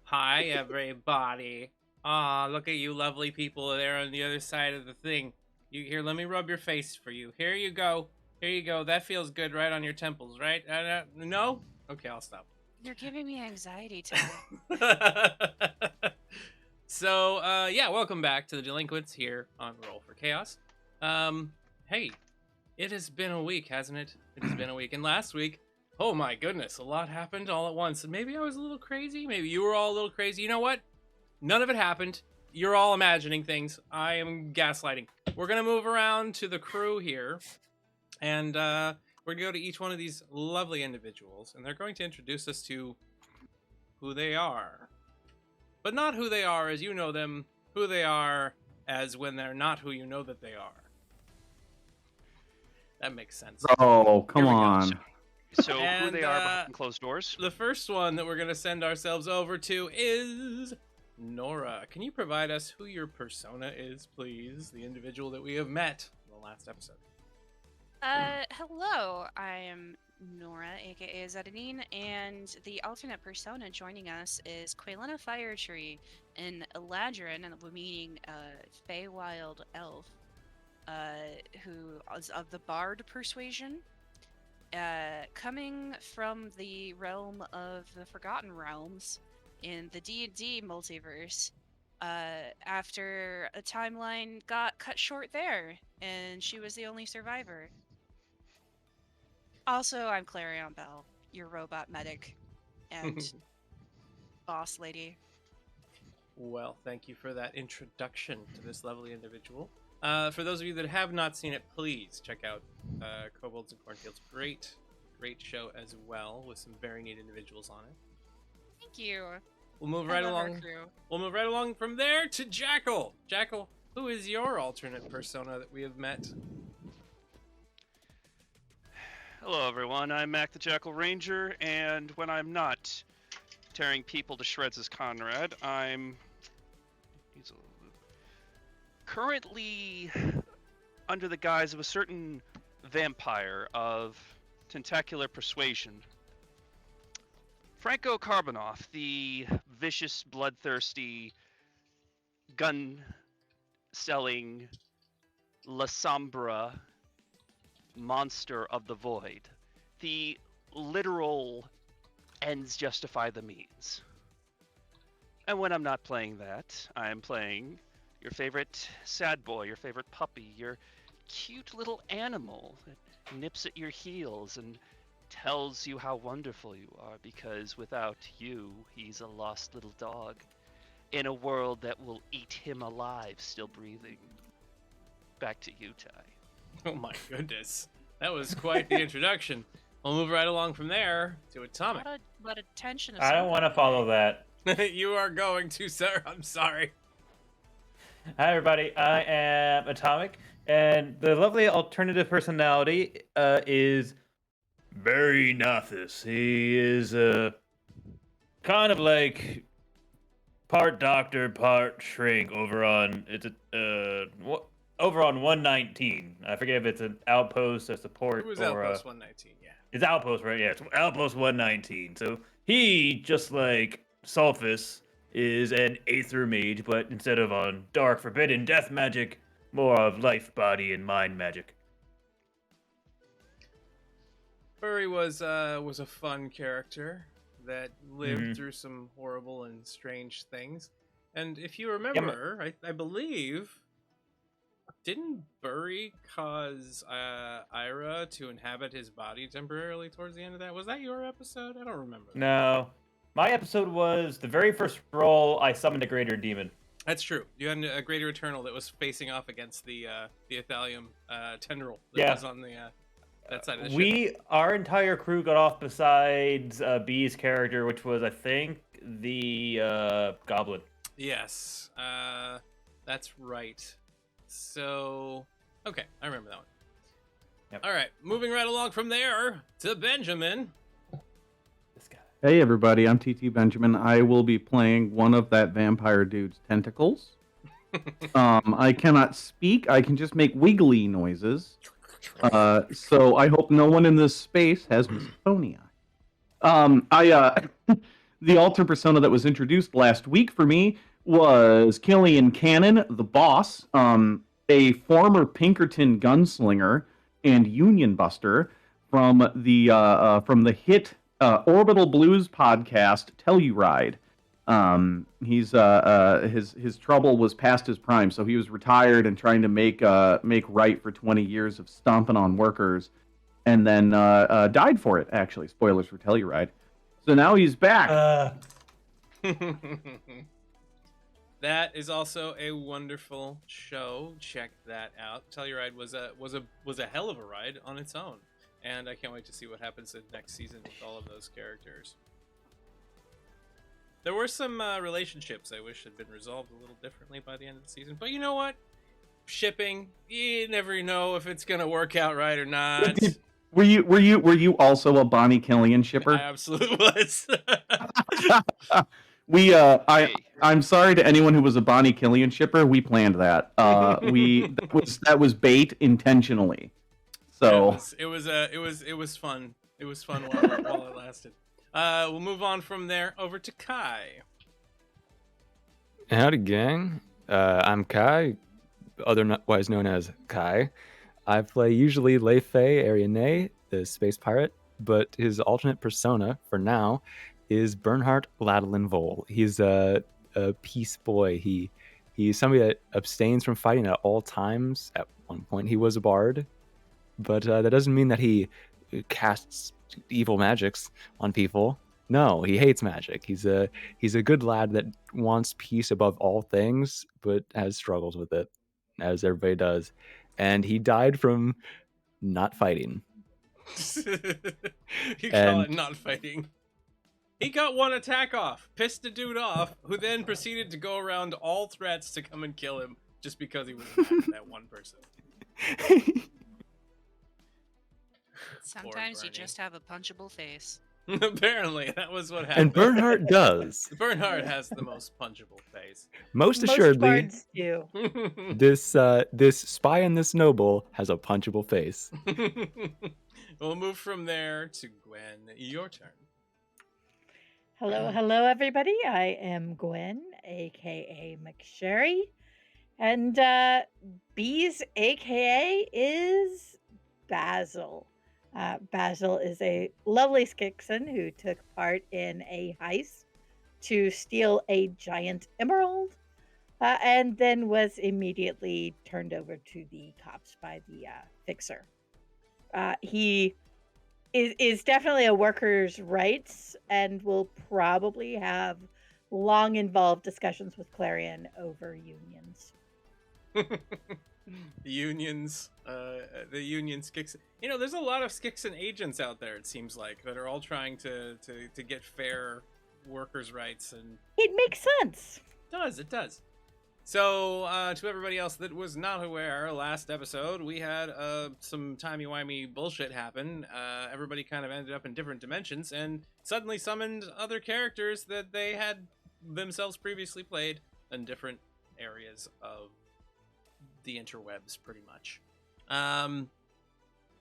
Hi, everybody. Ah, look at you lovely people there on the other side of the thing. Here, let me rub your face for you. Here you go. Here you go. That feels good right on your temples, right? No? Okay, I'll stop. You're giving me anxiety, Ty. So, yeah, welcome back to the Delinquents here on Roll for Chaos. Hey, it has been a week, hasn't it? It has been a week. And last week, oh my goodness, a lot happened all at once. Maybe I was a little crazy. Maybe you were all a little crazy. You know what? None of it happened. You're all imagining things. I am gaslighting. We're going to move around to the crew here. And we're going to go to each one of these lovely individuals. And they're going to introduce us to who they are. But not who they are as you know them. Who they are as when they're not who you know that they are. That makes sense. Oh, come Here we go. on. So who And, they are behind closed doors? The first one that we're going to send ourselves over to is Nora. Can you provide us who your persona is, please? The individual that we have met in the last episode. Hello. I am Nora, aka Zedadine, and the alternate persona joining us is Quaylina Firetree, an Eladrin, meaning Feywild elf, who is of the Bard persuasion. Coming from the realm of the Forgotten Realms in the D&D multiverse, after a timeline got cut short there, and she was the only survivor. Also, I'm Clarion Bell, your robot medic and boss lady. Well, thank you for that introduction to this lovely individual. For those of you that have not seen it, please check out Kobolds and Cornfields. Great show as well, with some very neat individuals on it. Thank you. We'll move I right love our along. crew. We'll move right along from there to Jackal. Jackal, who is your alternate persona that we have met? Hello, everyone. I'm Mac the Jackal Ranger, and when I'm not tearing people to shreds as Conrad, I'm currently under the guise of a certain vampire of tentacular persuasion. Franco Carbonov, the vicious, bloodthirsty, gun-selling La Sombra monster of the void. The literal ends justify the means. And when I'm not playing that, I am playing your favorite sad boy, your favorite puppy, your cute little animal that nips at your heels and tells you how wonderful you are, because without you, he's a lost little dog in a world that will eat him alive, still breathing. Back to you, Ty. Oh my goodness, that was quite the introduction. We'll move right along from there to Atomic. What a tension. I don't want to follow that. You are going to, sir. I'm sorry. Hi, everybody. I am Atomic, and the lovely alternative personality is Barry Nothis. He is kind of like part doctor, part shrink over on over on 119. I forget if it's an outpost, a support, It was or Outpost 119. Yeah. it's outpost, right? Yeah, it's outpost 119. So he, just like Sulfus, is an Aether mage, but instead of on dark, forbidden death magic, more of life, body, and mind magic. Furry was a fun character that lived through some horrible and strange things. And if you remember, I believe, didn't Burry cause Ira to inhabit his body temporarily towards the end of that? Was that your episode? I don't remember. No. My episode was the very first roll I summoned a greater demon. That's true. You had a Greater Eternal that was facing off against the Athalium tendril that was on the that side of the ship. Our entire crew got off besides B's character, which was, I think, the goblin. Yes, that's right. So, okay, I remember that one. All right, moving right along from there to Benjamin. This guy. Hey everybody, I'm TT Benjamin. I will be playing one of that vampire dude's tentacles. I cannot speak. I can just make wiggly noises. So I hope no one in this space has misophonia. The alter persona that was introduced last week for me was Killian Cannon, the boss, a former Pinkerton gunslinger and union buster from the hit Orbital Blues podcast Telluride. His trouble was past his prime, so he was retired and trying to make right for 20 years of stomping on workers, and then died for it. Actually, spoilers for Telluride. So now he's back. That is also a wonderful show. Check that out. Telluride was a hell of a ride on its own, and I can't wait to see what happens in next season with all of those characters. There were some relationships I wish had been resolved a little differently by the end of the season, but you know what? Shipping, you never know if it's gonna work out right or not. Were you also a Bonnie Killian shipper? I absolutely was. I'm sorry to anyone who was a Bonnie Killian shipper. We planned that. That was bait intentionally. So it was fun. It was fun while it lasted. We'll move on from there over to Kai. Howdy, gang. I'm Kai, otherwise known as Kai. I play usually Lei Fei Ariane, the space pirate, but his alternate persona, for now, is Bernhardt Ladlin Vol. He's a peace boy. He's somebody that abstains from fighting at all times. At one point, he was a bard, but that doesn't mean that he casts evil magics on people. No, he hates magic. He's a good lad that wants peace above all things, but has struggles with it, as everybody does. And he died from not fighting. You call it not fighting. He got one attack off, pissed a dude off, who then proceeded to go around all threats to come and kill him just because he was mad at that one person. Sometimes you just have a punchable face. Apparently, that was what happened. And Bernhardt does. Bernhardt has the most punchable face. Most assuredly, bards do. this spy and this noble has a punchable face. We'll move from there to Gwen. Your turn. Hello, everybody. I am Gwen, aka McSherry, and B's aka is Basil. Basil is a lovely Skixon who took part in a heist to steal a giant emerald, and then was immediately turned over to the cops by the fixer. He is definitely a workers' rights and will probably have long involved discussions with Clarion over unions. The unions Skixon. You know, there's a lot of Skixon agents out there, it seems like, that are all trying to get fair workers' rights, and It makes sense. it does. So, to everybody else that was not aware, last episode we had some timey-wimey bullshit happen. Everybody kind of ended up in different dimensions and suddenly summoned other characters that they had themselves previously played in different areas of the interwebs, pretty much.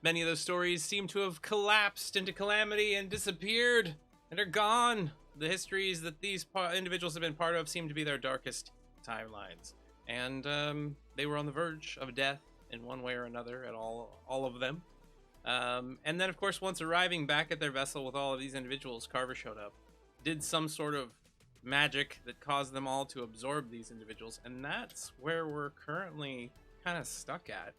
Many of those stories seem to have collapsed into calamity and disappeared and are gone. The histories that these individuals have been part of seem to be their darkest timelines, and they were on the verge of death in one way or another at all of them. And then, of course, once arriving back at their vessel with all of these individuals, Carver showed up, did some sort of magic that caused them all to absorb these individuals, and that's where we're currently kind of stuck at.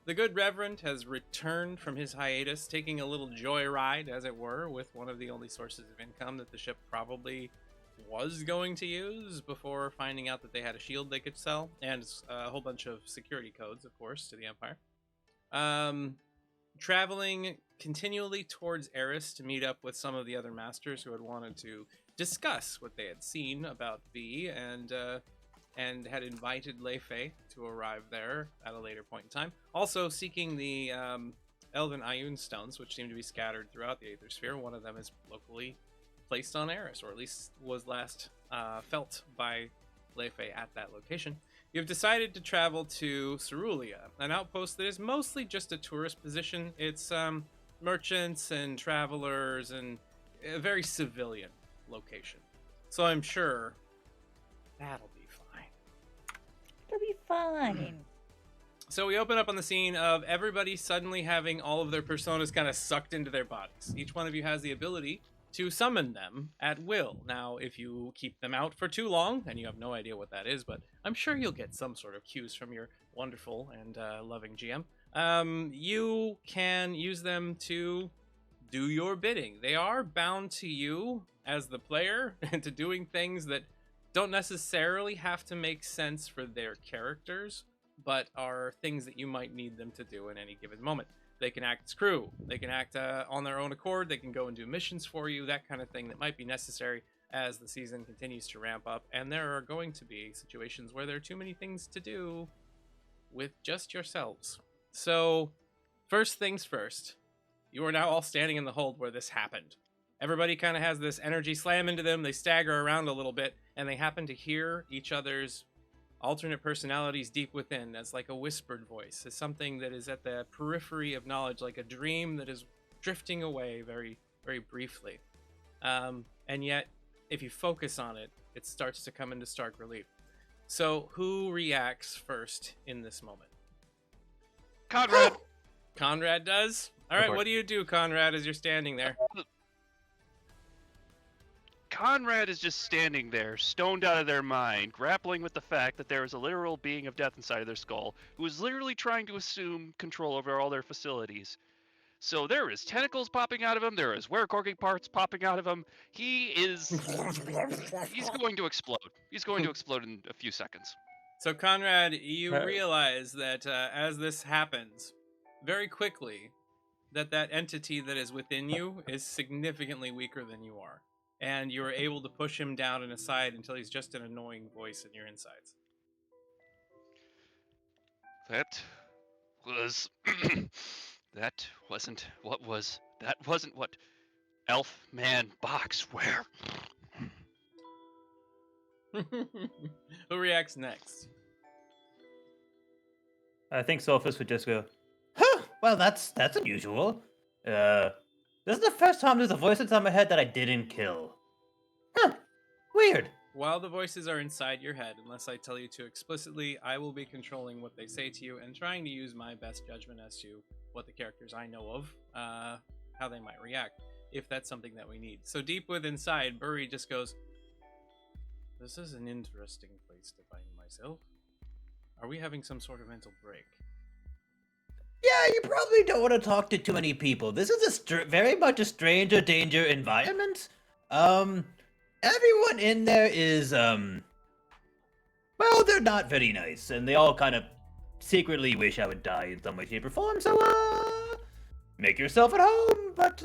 The good Reverend has returned from his hiatus, taking a little joyride, as it were, with one of the only sources of income that the ship probably was going to use before finding out that they had a shield they could sell, and a whole bunch of security codes, of course, to the Empire. Traveling continually towards Eris to meet up with some of the other masters who had wanted to discuss what they had seen about V, and had invited Lei Fei to arrive there at a later point in time. Also seeking the elven Ioun stones, which seem to be scattered throughout the Aether Sphere. One of them is locally placed on Eris, or at least was last felt by Lefe at that location. You've decided to travel to Cerulia, an outpost that is mostly just a tourist position. It's merchants and travelers and a very civilian location. So I'm sure that'll be fine. It'll be fine. So we open up on the scene of everybody suddenly having all of their personas kind of sucked into their bodies. Each one of you has the ability to summon them at will. Now, if you keep them out for too long, and you have no idea what that is, but I'm sure you'll get some sort of cues from your wonderful and loving GM, you can use them to do your bidding. They are bound to you as the player and to doing things that don't necessarily have to make sense for their characters, but are things that you might need them to do in any given moment. They can act as crew. They can act on their own accord. They can go and do missions for you, that kind of thing that might be necessary as the season continues to ramp up. And there are going to be situations where there are too many things to do with just yourselves. So, first things first, you are now all standing in the hold where this happened. Everybody kind of has this energy slam into them. They stagger around a little bit, and they happen to hear each other's alternate personalities deep within, as like a whispered voice, as something that is at the periphery of knowledge, like a dream that is drifting away very, very briefly. And yet, if you focus on it, it starts to come into stark relief. So, who reacts first in this moment? Conrad! Conrad does? All Go right, for it. what do you do, Conrad, as you're standing there? Conrad is just standing there, stoned out of their mind, grappling with the fact that there is a literal being of death inside of their skull who is literally trying to assume control over all their facilities. So there is tentacles popping out of him, there is werecorking parts popping out of him. He's going to explode. He's going to explode in a few seconds. So, Conrad, you Hey. realize that as this happens, very quickly, that entity that is within you is significantly weaker than you are. And you are able to push him down and aside until he's just an annoying voice in your insides. That was... that wasn't what Elf Man Boxware. Who reacts next? I think Sophus would just go, huh, well, that's unusual. This is the first time there's a voice inside my head that I didn't kill. Huh, weird. While the voices are inside your head, unless I tell you to explicitly, I will be controlling what they say to you and trying to use my best judgment as to what the characters I know of, how they might react, if that's something that we need. So deep within inside, Burry just goes, this is an interesting place to find myself. Are we having some sort of mental break? Yeah, you probably don't want to talk to too many people. This is very much a stranger danger environment. Everyone in there is, well, they're not very nice, and they all kind of secretly wish I would die in some way, shape, or form, so, make yourself at home, but,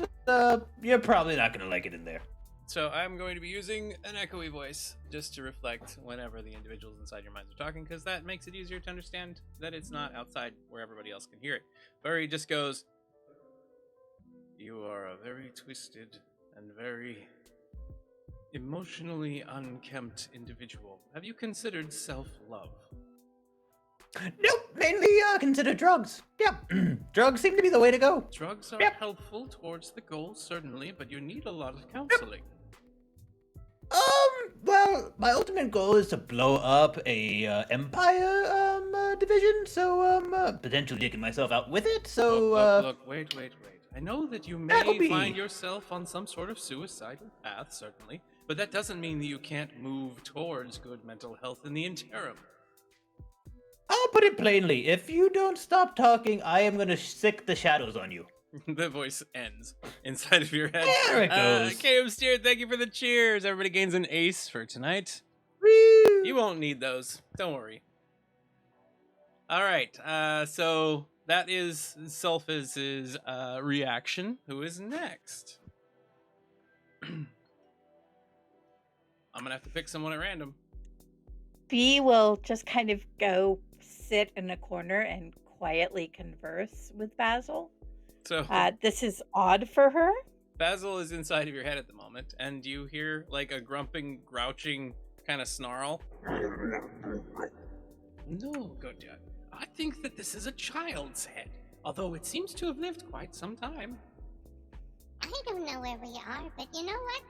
you're probably not gonna like it in there. So I'm going to be using an echoey voice just to reflect whenever the individuals inside your minds are talking, because that makes it easier to understand that it's not outside where everybody else can hear it. Burry just goes, you are a very twisted and very emotionally unkempt individual. Have you considered self-love? Nope, mainly, consider drugs. Yeah, drugs seem to be the way to go. Drugs are Yep. helpful towards the goal, certainly, but you need a lot of counseling. Well, my ultimate goal is to blow up a Empire division, so potentially taking myself out with it. So Look, wait. I know that you That'll may be- find yourself on some sort of suicidal path, certainly, but that doesn't mean that you can't move towards good mental health in the interim. I'll put it plainly: if you don't stop talking, I am gonna sick the shadows on you. The voice ends inside of your head. There it goes. KM Steer, thank you for the cheers. Everybody gains an ace for tonight. Woo! You won't need those. Don't worry. All right. So that is Sulfiz's reaction. Who is next? I'm gonna have to pick someone at random. B will just kind of go sit in a corner and quietly converse with Basil. So This is odd for her. Basil is inside of your head at the moment, and you hear like a grumping, grouching kind of snarl. No, good. I think that this is a child's head, although it seems to have lived quite some time. I don't know where we are, but you know what?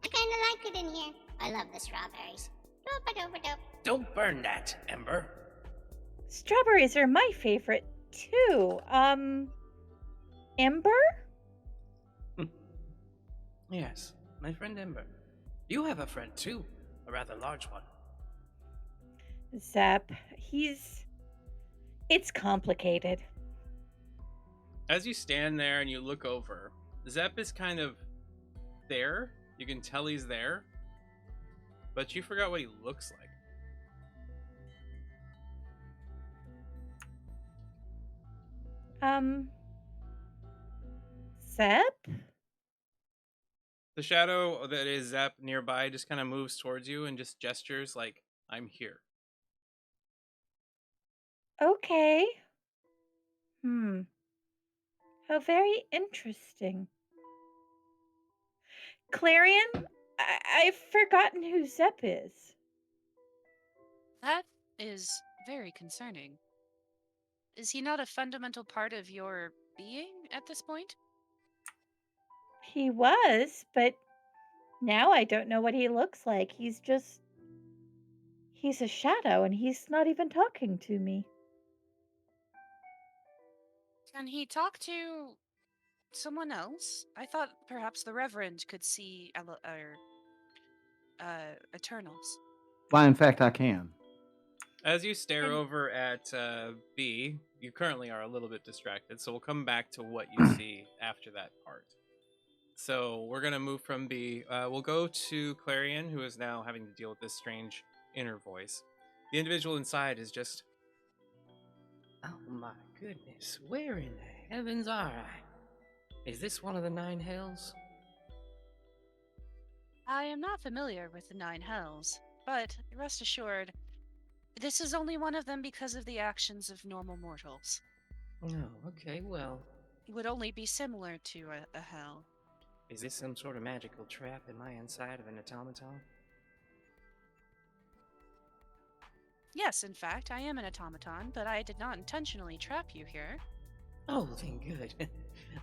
I kind of like it in here. I love the strawberries. Dope-a-dope-a-dope. Don't burn that, Ember. Strawberries are my favorite too. Ember? Yes, my friend Ember. You have a friend too, a rather large one. Zep. It's complicated. As you stand there and you look over, Zep is kind of there. You can tell he's there, but you forgot what he looks like. Zep? The shadow that is Zep nearby just kind of moves towards you and just gestures like, I'm here. Okay. How very interesting. Clarion, I've forgotten who Zep is. That is very concerning. Is he not a fundamental part of your being at this point? He was, but now I don't know what he looks like. He's a shadow and he's not even talking to me. Can he talk to someone else? I thought perhaps the Reverend could see Eternals. Why, in fact, I can. As you stare And- over at B, you currently are a little bit distracted, so we'll come back to what you see after that part. So we're going to move from B. We'll go to Clarion, who is now having to deal with this strange inner voice. The individual inside is just... Oh my goodness, where in the heavens are I? Is this one of the 9 hells? I am not familiar with the 9 hells, but rest assured, this is only one of them because of the actions of normal mortals. Oh, okay, well... It would only be similar to a hell. Is this some sort of magical trap in my inside of an automaton? Yes, in fact, I am an automaton, but I did not intentionally trap you here. Oh, then good.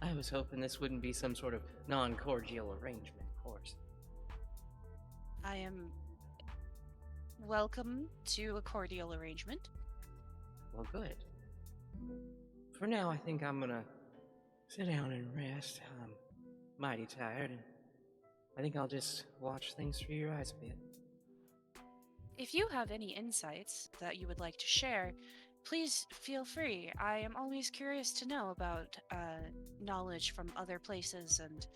I was hoping this wouldn't be some sort of non-cordial arrangement, of course. I am welcome to a cordial arrangement. Well, good. For now, I think I'm gonna sit down and rest. I'm mighty tired, and I think I'll just watch things through your eyes a bit. If you have any insights that you would like to share, please feel free. I am always curious to know about knowledge from other places and,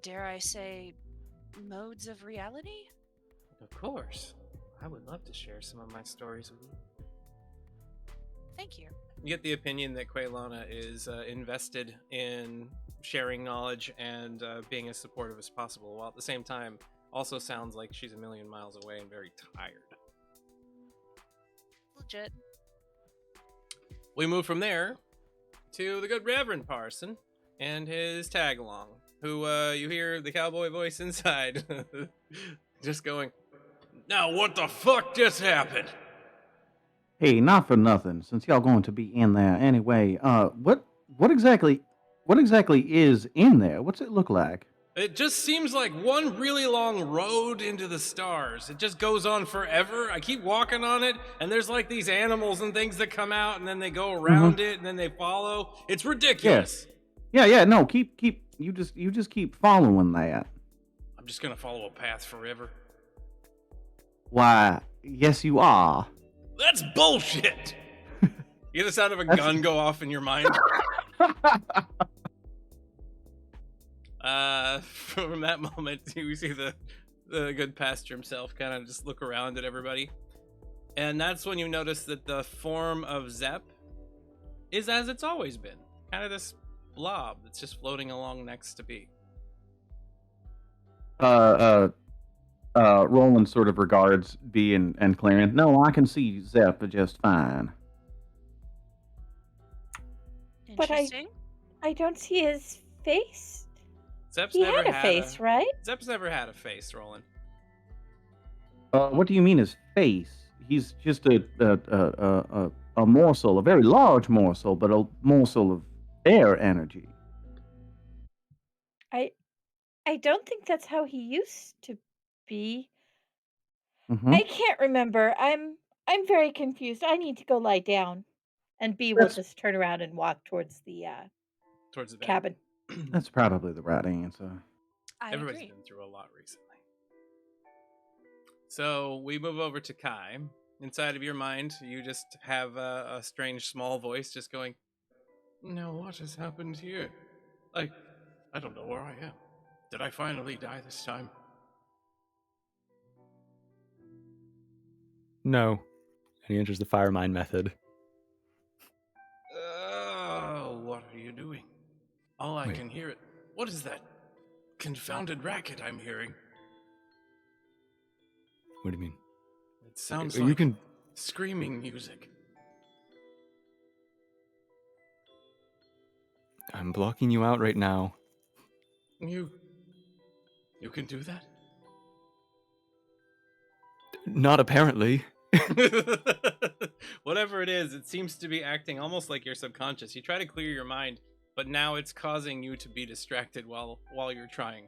dare I say, modes of reality? Of course. I would love to share some of my stories with you. Thank you. You get the opinion that Quaylana is invested in sharing knowledge and being as supportive as possible, while at the same time also sounds like she's a million miles away and very tired. Legit. We move from there to the good Reverend Parson and his tag-along, who you hear the cowboy voice inside just going, "Now what the fuck just happened?" Hey, not for nothing, since y'all going to be in there anyway. What exactly is in there? What's it look like? It just seems like one really long road into the stars. It just goes on forever. I keep walking on it, and there's like these animals and things that come out, and then they go around it, and then they follow. It's ridiculous. Yeah, no, keep you just keep following that. I'm just gonna follow a path forever. Why, yes you are. That's bullshit. You hear the sound of a gun go off in your mind? From that moment, you see the good pastor himself kind of just look around at everybody. And that's when you notice that the form of Zep is as it's always been. Kind of this blob that's just floating along next to B. Roland sort of regards B and Clarion. No, I can see Zep just fine. But Interesting. I don't see his face. Zep's He never had a face, right? Zep's never had a face, Roland. What do you mean his face? He's just a morsel, a very large morsel, but a morsel of air energy. I don't think that's how he used to be. Mm-hmm. I can't remember. I'm very confused. I need to go lie down. And B will That's- just turn around and walk towards the Towards the bed. cabin. That's probably the right answer. I Everybody's agree. been through a lot recently. So we move over to Kai. Inside of your mind, you just have a strange small voice just going, "Now what has happened here? I don't know where I am. Did I finally die this time?" No. And he enters the fire mine method. Oh, what are you doing? All I Wait. can hear it. What is that confounded racket I'm hearing? What do you mean? It sounds You like can- screaming music. I'm blocking you out right now. You can do that? Not apparently. Whatever it is, it seems to be acting almost like your subconscious. You try to clear your mind, but now it's causing you to be distracted while you're trying.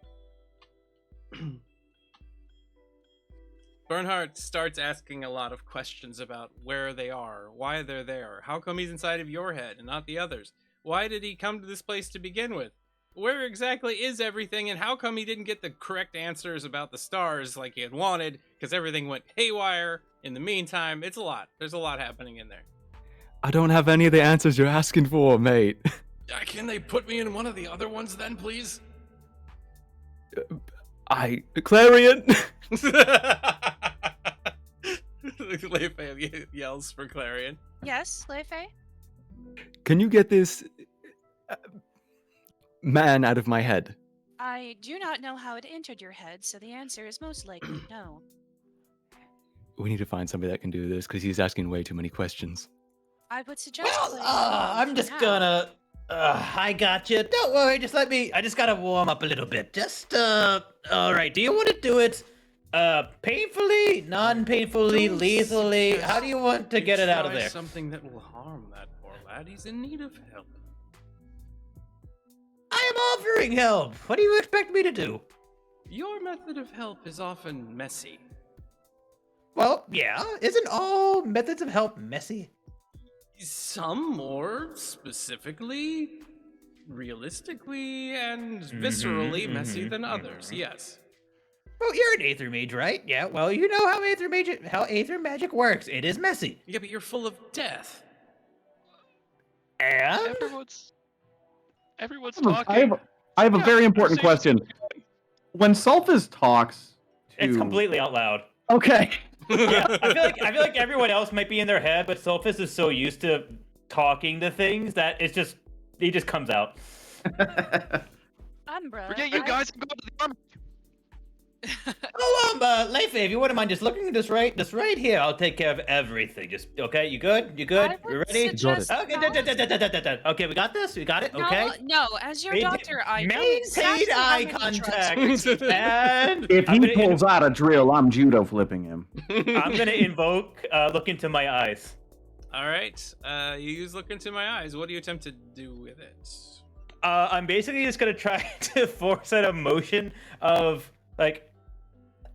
Bernhardt starts asking a lot of questions about where they are, why they're there, how come he's inside of your head and not the others? Why did he come to this place to begin with? Where exactly is everything, and how come he didn't get the correct answers about the stars like he had wanted, because everything went haywire in the meantime? It's a lot. There's a lot happening in there. I don't have any of the answers you're asking for, mate. Can they put me in one of the other ones then, please? Clarion! Leifei yells for Clarion. Yes, Leifei? Can you get this man out of my head? I do not know how it entered your head, so the answer is most likely no. We need to find somebody that can do this because he's asking way too many questions. I would suggest Well, playing along I'm for just now. gonna. I got you. Don't worry. Just let me. I just gotta warm up a little bit. Just all right. Do you want to do it? Painfully, non-painfully, Don't lethally. suggest How do you want to you get it out of try there? Something that will harm that poor lad. He's in need of help. I am offering help. What do you expect me to do? Your method of help is often messy. Well, yeah. Isn't all methods of help messy? Some more specifically, realistically, and viscerally messy than others. Yes. Well, you're an Aether Mage, right? Yeah. Well, you know how Aether magic works. It is messy. Yeah, but you're full of death. And Everyone's I talking. have a Yeah, very important conversation's question. When Sulfus talks to... It's completely out loud. Okay. Yeah, I feel like everyone else might be in their head, but Sophus is so used to talking to things that he just comes out. Umbra. Forget you guys and go to the army. oh, Leifei, if you wouldn't mind just looking this right here, I'll take care of everything. Just okay, you good? You good? I You would ready? suggest Okay, not- okay, we got this. We got it. Okay. No, as your doctor, I know Maintain exactly how eye many drugs contact. you're taking. And If I'm he gonna pulls out a drill, I'm judo flipping him. I'm gonna invoke look into my eyes. All right. You use look into my eyes. What do you attempt to do with it? I'm basically just gonna try to force an emotion of like.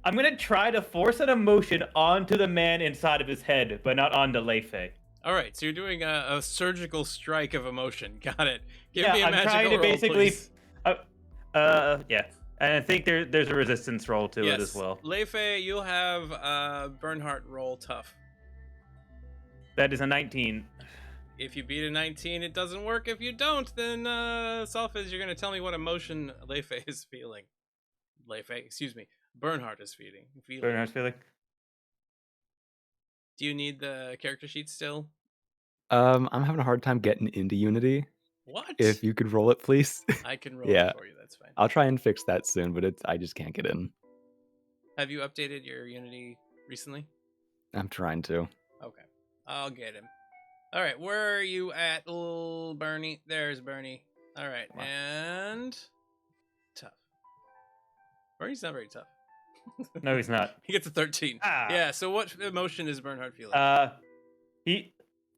I'm gonna try to force an emotion onto the man inside of his head, but not onto Leifei. All right. So you're doing a surgical strike of emotion. Got it. Give Yeah, me a I'm magical trying to roll, basically- please. Yeah. And I think there's a resistance roll to it as well. Leifei, you'll have Bernhardt roll tough. That is a 19. If you beat a 19, it doesn't work. If you don't, then Sulfus, you're gonna tell me what emotion Leifei is feeling. Excuse me. Bernhardt is feeling. Bernhardt's feeling. Do you need the character sheet still? I'm having a hard time getting into Unity. What? If you could roll it, please. I can roll Yeah. it for you. That's fine. I'll try and fix that soon, but I just can't get in. Have you updated your Unity recently? I'm trying to. Okay. I'll get him. All right. Where are you at, little Bernie? There's Bernie. All right, Wow. and tough. Or he's not very tough. No, he's not. He gets a 13. Ah. Yeah. So what emotion is Bernhard feeling?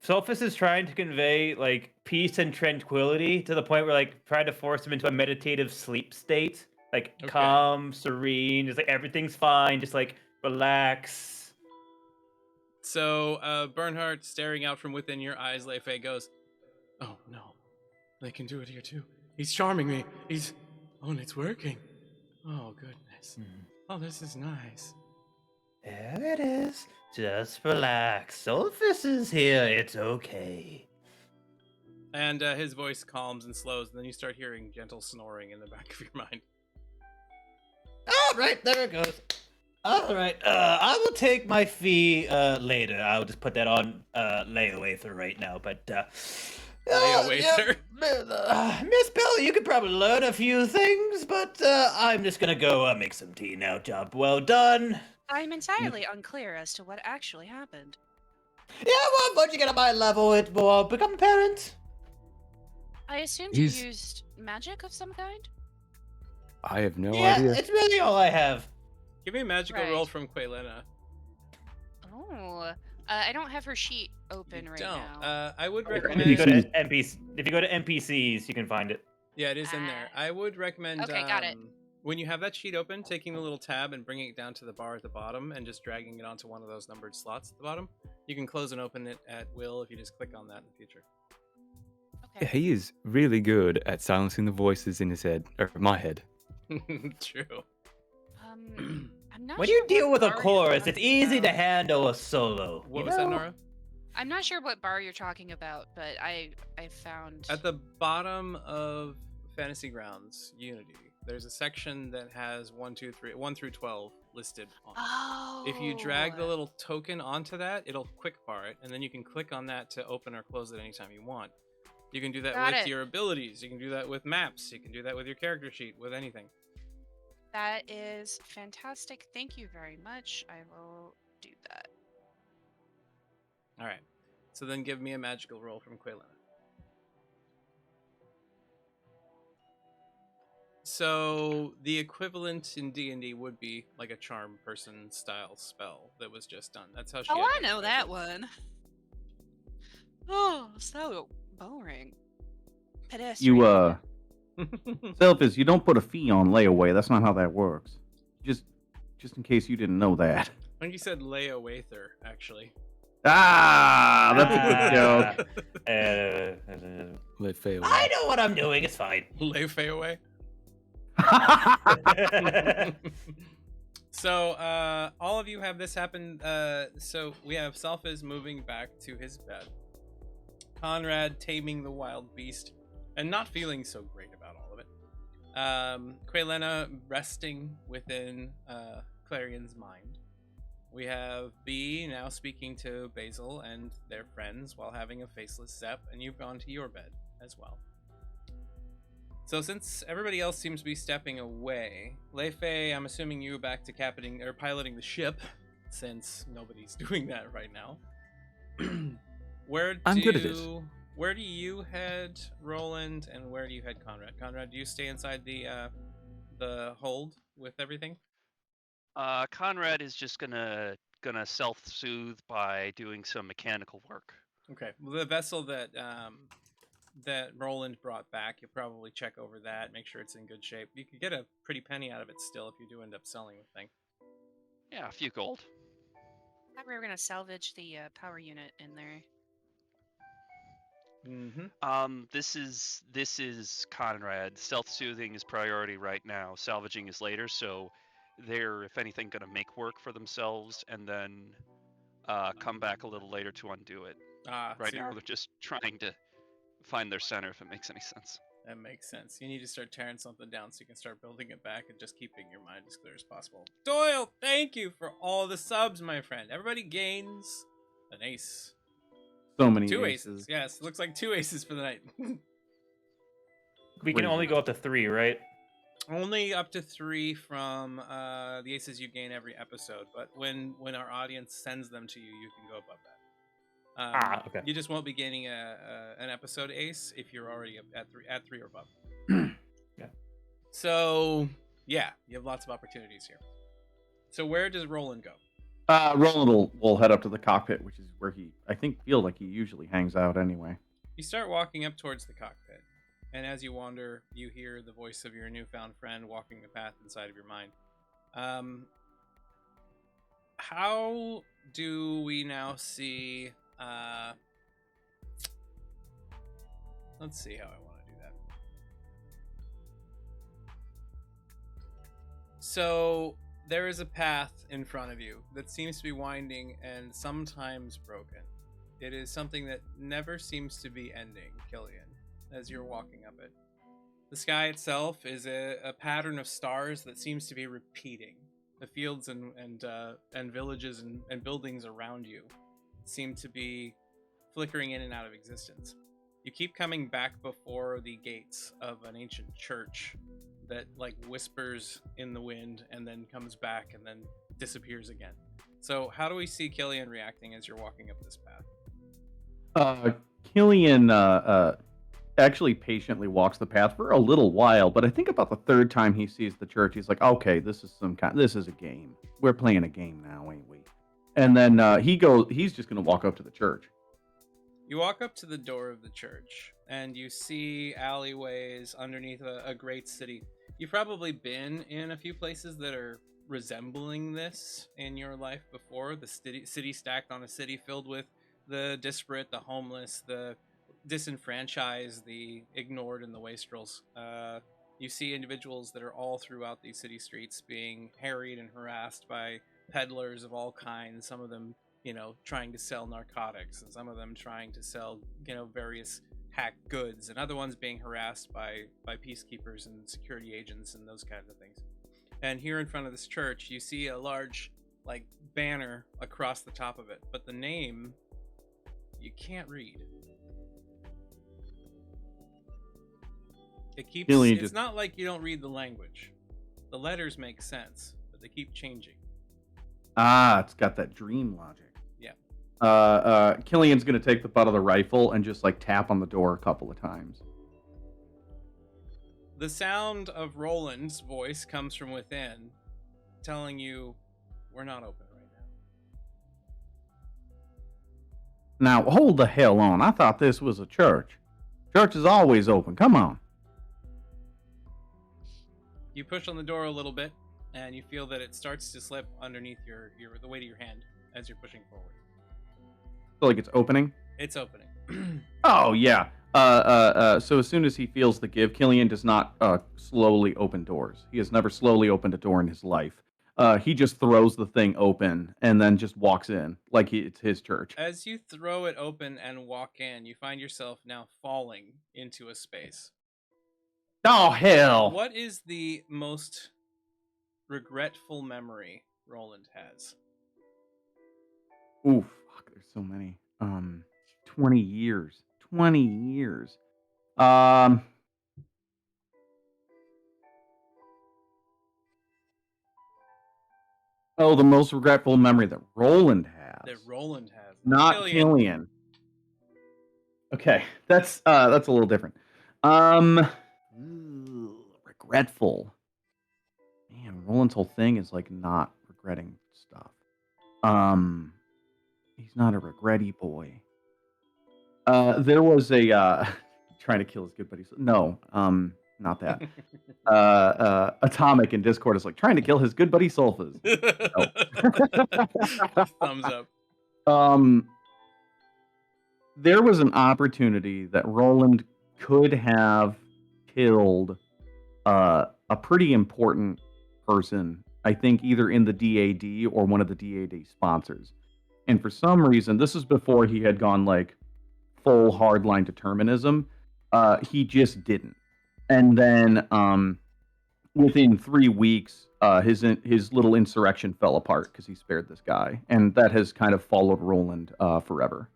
Sophus is trying to convey like peace and tranquility to the point where like trying to force him into a meditative sleep state, like Okay. calm, serene, just like everything's fine, just like relax. So Bernhard, staring out from within your eyes, Leifei goes, "Oh no, they can do it here too. He's charming me. Oh, and it's working. Oh goodness. Oh, this is nice." There it is. Just relax. Sophus is here. It's okay. And his voice calms and slows, and then you start hearing gentle snoring in the back of your mind. All right, there it goes. All right, I will take my fee later. I'll just put that on layaway for right now. But Layaway, yeah, sir? Miss Bella, you could probably learn a few things, but I'm just gonna go make some tea now. Job well done. I'm entirely unclear as to what actually happened. Yeah, well, once you get at my level, it will become apparent. I assumed He's- you used magic of some kind? I have no Yeah, idea. it's really all I have. Give me a magical Right. roll from Quaylena. Oh, I don't have her sheet open You right don't. now. I would If you recommend. go to if you go to NPCs, you can find it. Yeah, it is in there. I would recommend. Okay, got it. When you have that sheet open, taking the little tab and bringing it down to the bar at the bottom and just dragging it onto one of those numbered slots at the bottom. You can close and open it at will if you just click on that in the future. Okay. He is really good at silencing the voices in his head, or my head. True. I'm not When sure you what deal with a bar you're chorus, it's talking easy to about. handle a solo. What you was that, know? Nora? I'm not sure what bar you're talking about, but I found At the bottom of Fantasy Grounds Unity, there's a section that has 1 through 12 listed on it. Oh. If you drag the little token onto that, it'll quick bar it, and then you can click on that to open or close it anytime you want. You can do that Got with it. your abilities. You can do that with maps. You can do that with your character sheet, with anything. That is fantastic. Thank you very much. I will do that. All right. So then give me a magical roll from Quaylena. So the equivalent in D&D would be like a charm person style spell that was just done. That's how she Oh, I know identified that it. one. Oh, so boring. You, Pedestrian. Selphus, you don't put a fee on layaway. That's not how that works. Just in case you didn't know that. I think you said Layawayther, actually. Ah, that's a good joke. Let fail. I know what I'm doing. It's fine. Lay Fay away. So, all of you have this happen. So we have Selphis moving back to his bed. Conrad taming the wild beast and not feeling so great about all of it. Quaylena resting within Clarion's mind. We have B now speaking to Basil and their friends while having a faceless Zep, and you've gone to your bed as well. So since everybody else seems to be stepping away, Leifei, I'm assuming you back to captaining or piloting the ship, since nobody's doing that right now. I'm good at it. Where do you head, Roland, and where do you head, Conrad? Conrad, do you stay inside the hold with everything? Conrad is just gonna self-soothe by doing some mechanical work. Okay. Well, the vessel that that Roland brought back, you'll probably check over that, make sure it's in good shape. You could get a pretty penny out of it still if you do end up selling the thing. Yeah, a few gold. I thought we were gonna salvage the power unit in there. Mm-hmm. This is Conrad. Self-soothing is priority right now. Salvaging is later, so they're, if anything, gonna make work for themselves and then come back a little later to undo it. Right now, they're just trying to find their center, if it makes any sense. That makes sense. You need to start tearing something down so you can start building it back and just keeping your mind as clear as possible. Doyle, thank you for all the subs, my friend. Everybody gains an ace. So many 2 aces. aces. Yes, looks like 2 aces for the night. We can only go up to 3, right? Only up to 3 from the aces you gain every episode, but when our audience sends them to you, you can go above that. Okay. You just won't be gaining an episode ace if you're already at three or above. Yeah. So yeah, you have lots of opportunities here. So where does Roland go? Roland will head up to the cockpit, which is where feel like he usually hangs out anyway. You start walking up towards the cockpit, and as you wander, you hear the voice of your newfound friend walking the path inside of your mind. How do we now see... let's see how I want to do that. So there is a path in front of you that seems to be winding and sometimes broken. It is something that never seems to be ending, Killian, as you're walking up it. The sky itself is a pattern of stars that seems to be repeating. The fields and villages and buildings around you seem to be flickering in and out of existence. You keep coming back before the gates of an ancient church that like whispers in the wind and then comes back and then disappears again. So how do we see Killian reacting as you're walking up this path? Killian actually patiently walks the path for a little while, but I think about the third time he sees the church, he's like, okay, this is a game. We're playing a game now, ain't we? And then he's just gonna walk up to the church. You walk up to the door of the church and you see alleyways underneath a great city. You've probably been in a few places that are resembling this in your life before. The city stacked on a city filled with the disparate, the homeless, the disenfranchised, the ignored, and the wastrels. You see individuals that are all throughout these city streets being harried and harassed by peddlers of all kinds. Some of them, trying to sell narcotics, and some of them trying to sell, various hacked goods, and other ones being harassed by peacekeepers and security agents and those kinds of things. And here in front of this church, you see a large, banner across the top of it, but the name you can't read. It keeps. It's not like you don't read the language. The letters make sense, but they keep changing. It's got that dream logic. Yeah. Killian's gonna take the butt of the rifle and just tap on the door a couple of times. The sound of Roland's voice comes from within, telling you, "We're not open right now." Now hold the hell on! I thought this was a church. Church is always open. Come on. You push on the door a little bit, and you feel that it starts to slip underneath the weight of your hand as you're pushing forward. Feel like it's opening? It's opening. Oh, yeah. So as soon as he feels the give, Killian does not slowly open doors. He has never slowly opened a door in his life. He just throws the thing open and then just walks in like it's his church. As you throw it open and walk in, you find yourself now falling into a space. Oh, hell! What is the most regretful memory Roland has? Ooh, fuck, there's so many. 20 years. 20 years. Oh, the most regretful memory that Roland has. Not Killian. Okay, that's a little different. Regretful. Man, Roland's whole thing is not regretting stuff. He's not a regretty boy. There was a trying to kill his good buddy. No, not that. Atomic in Discord is trying to kill his good buddy Sulfas. Thumbs up. There was an opportunity that Roland could have killed a pretty important person, I think either in the DAD or one of the DAD sponsors. And for some reason, this is before he had gone full hardline determinism. He just didn't. And then within 3 weeks, his little insurrection fell apart because he spared this guy. And that has kind of followed Roland forever.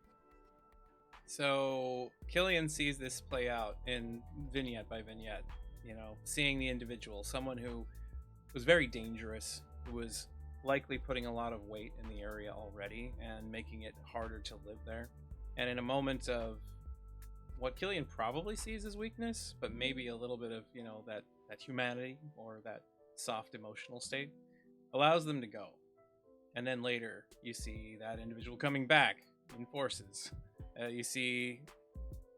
So Killian sees this play out in vignette by vignette, seeing the individual, someone who was very dangerous, who was likely putting a lot of weight in the area already and making it harder to live there. And in a moment of what Killian probably sees as weakness, but maybe a little bit of, that humanity or that soft emotional state, allows them to go. And then later, you see that individual coming back in forces. You see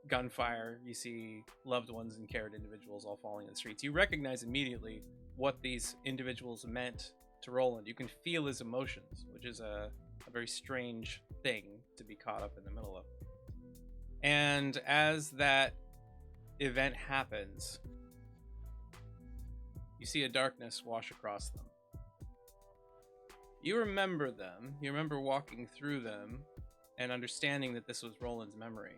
gunfire, you see loved ones and cared individuals all falling in the streets. You recognize immediately what these individuals meant to Roland. You can feel his emotions, which is a very strange thing to be caught up in the middle of. And as that event happens, you see a darkness wash across them. You remember them. You remember walking through them and understanding that this was Roland's memory.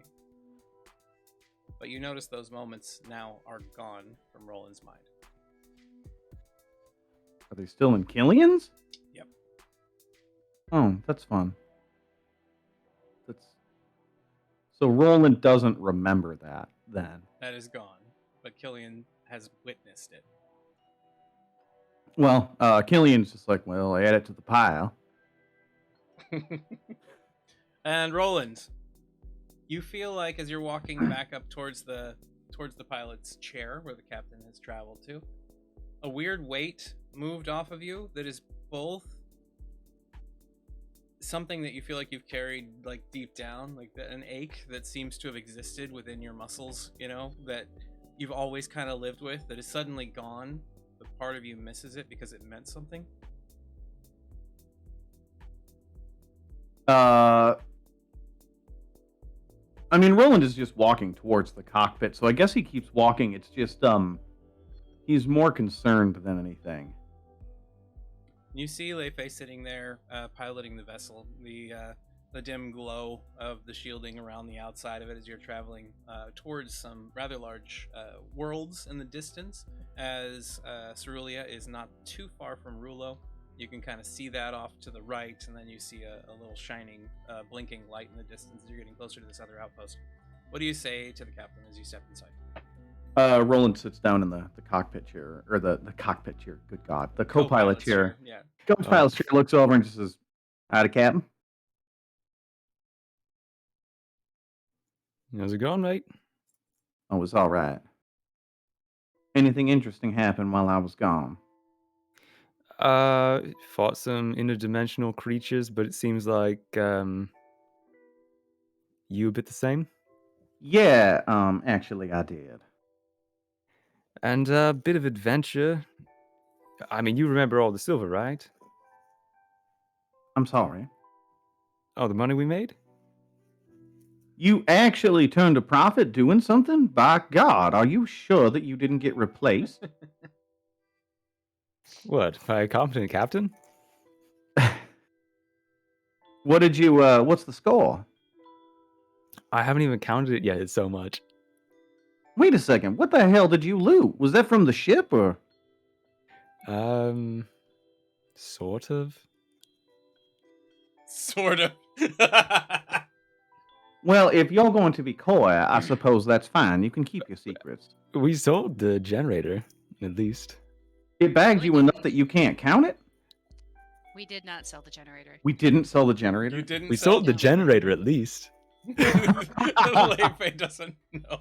But you notice those moments now are gone from Roland's mind. Are they still in Killian's? Yep. Oh, that's fun. So Roland doesn't remember that then. That is gone, but Killian has witnessed it. Well, Killian's just like, well, add it to the pile. And Roland, you feel like as you're walking back up towards the pilot's chair where the captain has traveled to, a weird weight moved off of you that is both something that you feel like you've carried like deep down, like an ache that seems to have existed within your muscles, that you've always kind of lived with, that is suddenly gone, but part of you misses it because it meant something. I mean, Roland is just walking towards the cockpit, so I guess he keeps walking. It's just, he's more concerned than anything. You see Leifei sitting there, piloting the vessel. The dim glow of the shielding around the outside of it as you're traveling towards some rather large worlds in the distance. As Cerulia is not too far from Rulo, you can kind of see that off to the right, and then you see a little shining, blinking light in the distance as you're getting closer to this other outpost. What do you say to the captain as you step inside? Roland sits down in the cockpit chair, or the cockpit chair, good God, the co-pilot chair. Yeah. Co-pilot chair looks over and just says, howdy, Captain. How's it going, mate? Oh, it's all right. Anything interesting happened while I was gone? Fought some interdimensional creatures, but it seems like, you a bit the same? Yeah, actually I did. And a bit of adventure. I mean, you remember all the silver, right? I'm sorry. Oh, the money we made? You actually turned a profit doing something? By God, are you sure that you didn't get replaced? What, by a competent captain? What's the score? I haven't even counted it yet, it's so much. Wait a second, what the hell did you loot? Was that from the ship, or? Sort of. Sort of. Well, if you're going to be coy, I suppose that's fine. You can keep your secrets. We sold the generator, at least. It bagged you enough that you can't count it? We did not sell the generator. We didn't sell the generator? You didn't. We sell sold the generator, at least. Leifei doesn't know.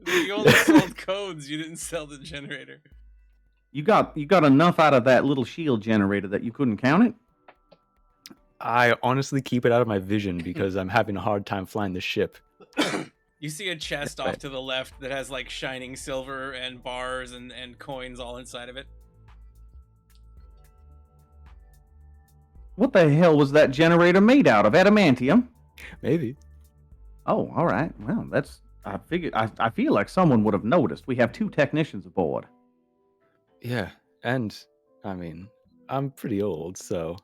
You only sold codes. You didn't sell the generator. You got enough out of that little shield generator that you couldn't count it? I honestly keep it out of my vision because I'm having a hard time flying the ship. You see a chest off to the left that has like shining silver and bars and coins all inside of it. What the hell was that generator made out of? Adamantium? Maybe. Oh, all right. Well, I feel like someone would have noticed. We have 2 technicians aboard. Yeah, and, I mean, I'm pretty old, so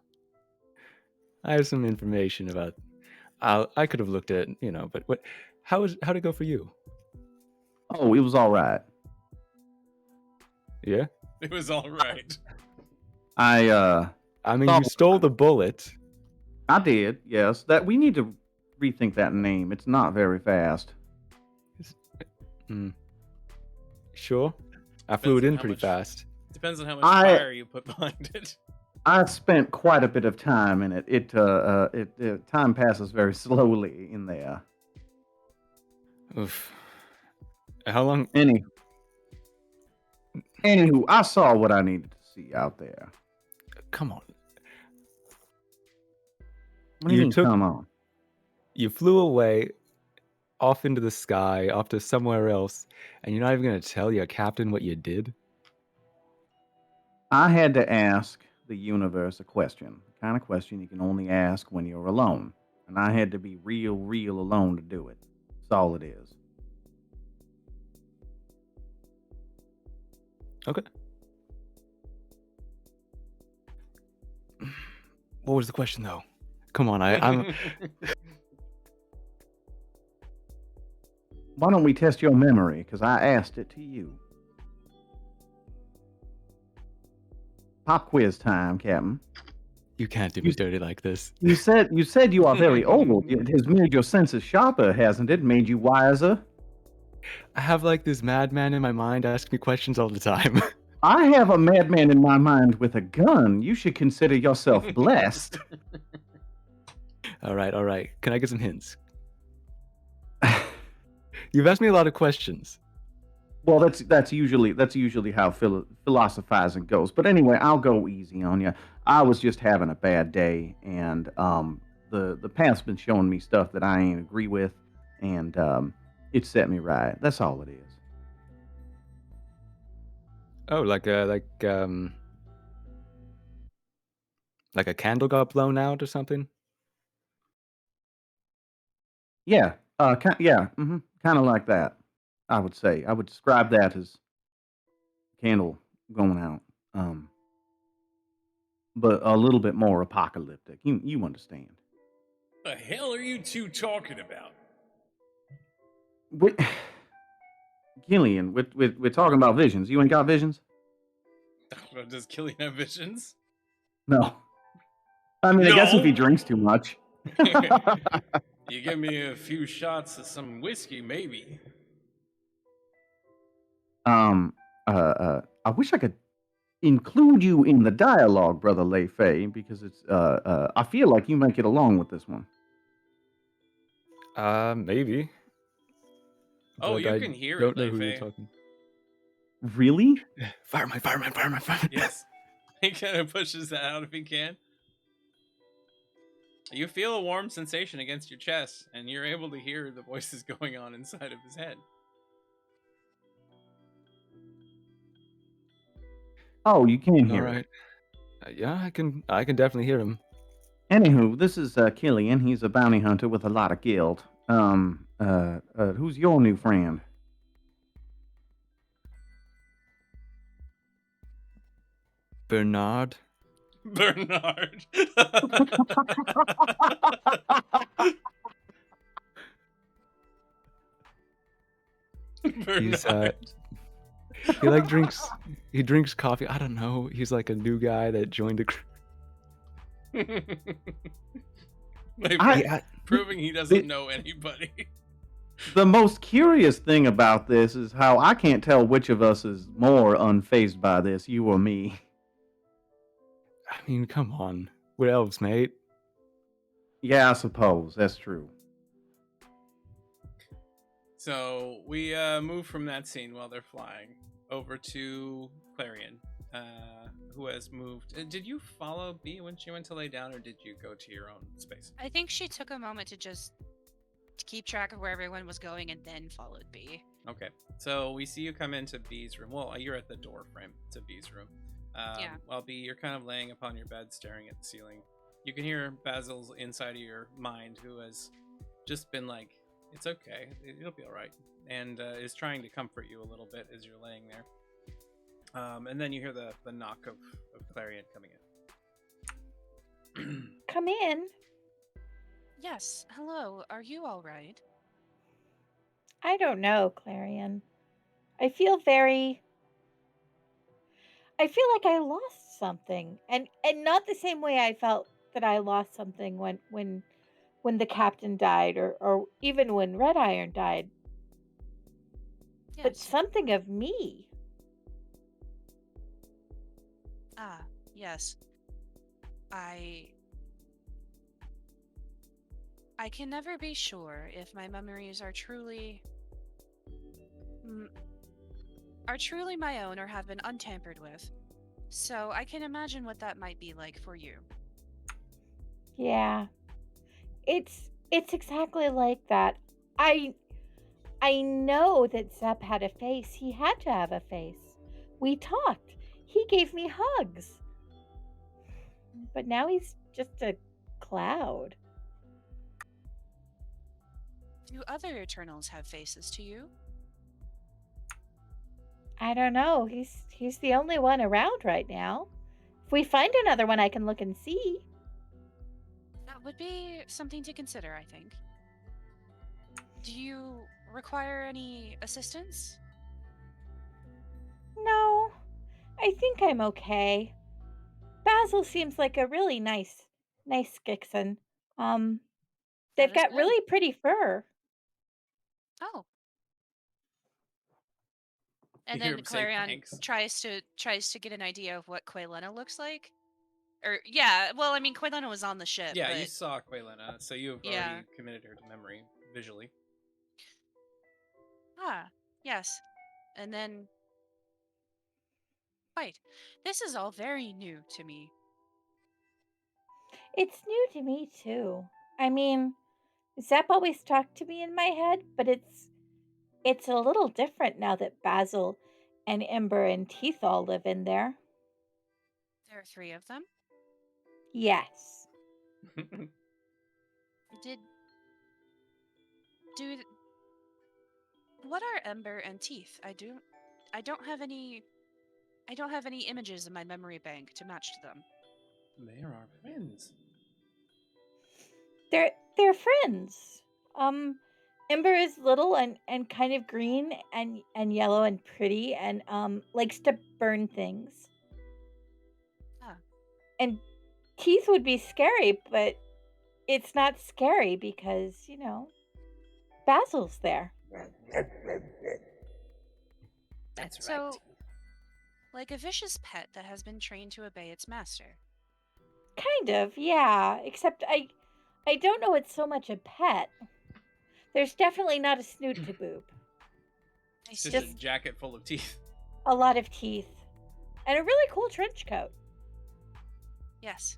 I have some information about... I could have looked at, but how'd it go for you? Oh, it was all right. Yeah? It was all right. I mean, you stole the bullet. I did, yes. That we need to rethink that name. It's not very fast. Sure. I flew it in how pretty much- fast. Depends on how much fire you put behind it. I spent quite a bit of time in it. Time passes very slowly in there. Oof. How long? Anywho, I saw what I needed to see out there. Come on. What do you mean, come on? You flew away off into the sky, off to somewhere else, and you're not even going to tell your captain what you did? I had to ask the universe a question, the kind of question you can only ask when you're alone. And I had to be real alone to do it. That's all it is. Okay. What was the question, though? Come on, I'm... Why don't we test your memory? Because I asked it to you. Pop quiz time, Captain. You can't do me dirty like this. You said you are very old. It has made your senses sharper, hasn't it? Made you wiser? I have like this madman in my mind asking me questions all the time. I have a madman in my mind with a gun. You should consider yourself blessed. All right. Can I get some hints? You've asked me a lot of questions. Well, that's usually how philosophizing goes. But anyway, I'll go easy on you. I was just having a bad day, and the path's been showing me stuff that I ain't agree with, and it set me right. That's all it is. Oh, like a candle got blown out or something? Yeah, kind of like that. I would say I would describe that as candle going out, but a little bit more apocalyptic. You understand? The hell are you two talking about? Gillian, we're talking about visions. You ain't got visions? Does Killian have visions? No. I mean, I guess if he drinks too much. You give me a few shots of some whiskey, maybe. I wish I could include you in the dialogue, Brother Lei Fei, because it's I feel like you might get along with this one. Maybe. Oh, But you I can hear don't it, know who Lei you're Fei. talking. Really? Fireman. Yes. He kind of pushes that out if he can. You feel a warm sensation against your chest, and you're able to hear the voices going on inside of his head. Oh, you can hear All right. it. Yeah, I can definitely hear him. Anywho, this is Killian. He's a bounty hunter with a lot of guild. Who's your new friend? Bernard. Bernard. He's Bernard. he drinks coffee. I don't know. He's like a new guy that joined a Proving he doesn't know anybody. The most curious thing about this is how I can't tell which of us is more unfazed by this, you or me. I mean, come on. We're elves, mate. Yeah, I suppose. That's true. So we move from that scene while they're flying over to Clarion, who has moved. Did you follow B when she went to lay down, or did you go to your own space? I think she took a moment to just keep track of where everyone was going and then followed B. Okay, so we see you come into B's room. Well, you're at the door frame to B's room. Yeah. While B, you're kind of laying upon your bed, staring at the ceiling. You can hear Basil's inside of your mind, who has just been like, "It's okay, it'll be all right," and is trying to comfort you a little bit as you're laying there. And then you hear the knock of Clarion coming in. Come in. Yes. Hello. Are you all right? I don't know, Clarion. I feel like I lost something, and not the same way I felt that I lost something when the captain died, or even when Red Iron died. Yes. But something of me. Ah, yes. I can never be sure if my memories are truly my own or have been untampered with. So I can imagine what that might be like for you. Yeah. It's exactly like that. I I know that Zep had a face. He had to have a face. We talked. He gave me hugs. But now he's just a cloud. Do other Eternals have faces to you? I don't know. He's the only one around right now. If we find another one, I can look and see. That would be something to consider, I think. Do you require any assistance? No, I think I'm okay. Basil seems like a really nice Skixon. Um, That they've is got good. really pretty fur. Oh. You And hear then him say Clarion thanks. tries to get an idea of what Quaylena looks like. Or yeah, well, I mean, Quaylena was on the ship, Yeah, but you saw Quaylena, so you've yeah. already committed her to memory visually. Ah, yes. And then wait, this is all very new to me. It's new to me too. I mean, Zep always talked to me in my head, but it's a little different now that Basil and Ember and Teeth all live in there. There are 3 of them. Yes. Did do what are Ember and Teeth? I don't have any images in my memory bank to match to them. They are our friends. They're friends. Ember is little and kind of green and yellow and pretty and likes to burn things. Ah. And Teeth would be scary, but it's not scary because, Basil's there. That's So, right. like a vicious pet that has been trained to obey its master. Kind of, yeah. Except I don't know it's so much a pet. There's definitely not a snoot to boop. I It's see. just a jacket full of teeth. A lot of teeth. And a really cool trench coat. Yes.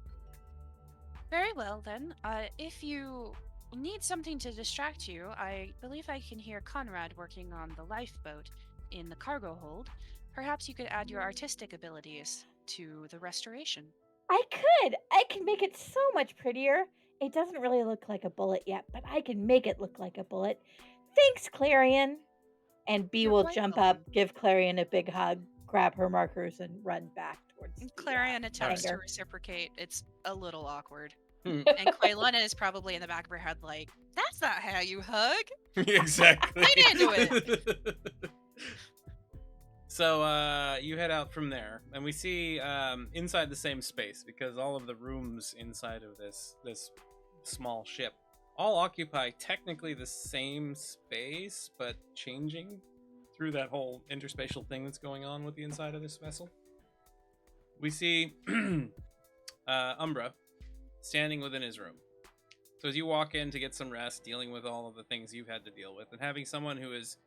Very well then. If you need something to distract you, I believe I can hear Conrad working on the lifeboat in the cargo hold. Perhaps you could add your artistic abilities to the restoration. I could. I can make it so much prettier. It doesn't really look like a bullet yet, but I can make it look like a bullet. Thanks, Clarion. And Bee You're will quite jump welcome. up, give Clarion a big hug, grab her markers, and run back towards the Clarion attempts to hangar. reciprocate. It's a little awkward. Hmm. And Quaylena is probably in the back of her head like, that's not how you hug. Exactly. Lean into it. So you head out from there, and we see inside the same space, because all of the rooms inside of this small ship all occupy technically the same space, but changing through that whole interspatial thing that's going on with the inside of this vessel. We see Umbra standing within his room. So as you walk in to get some rest, dealing with all of the things you've had to deal with, and having someone who is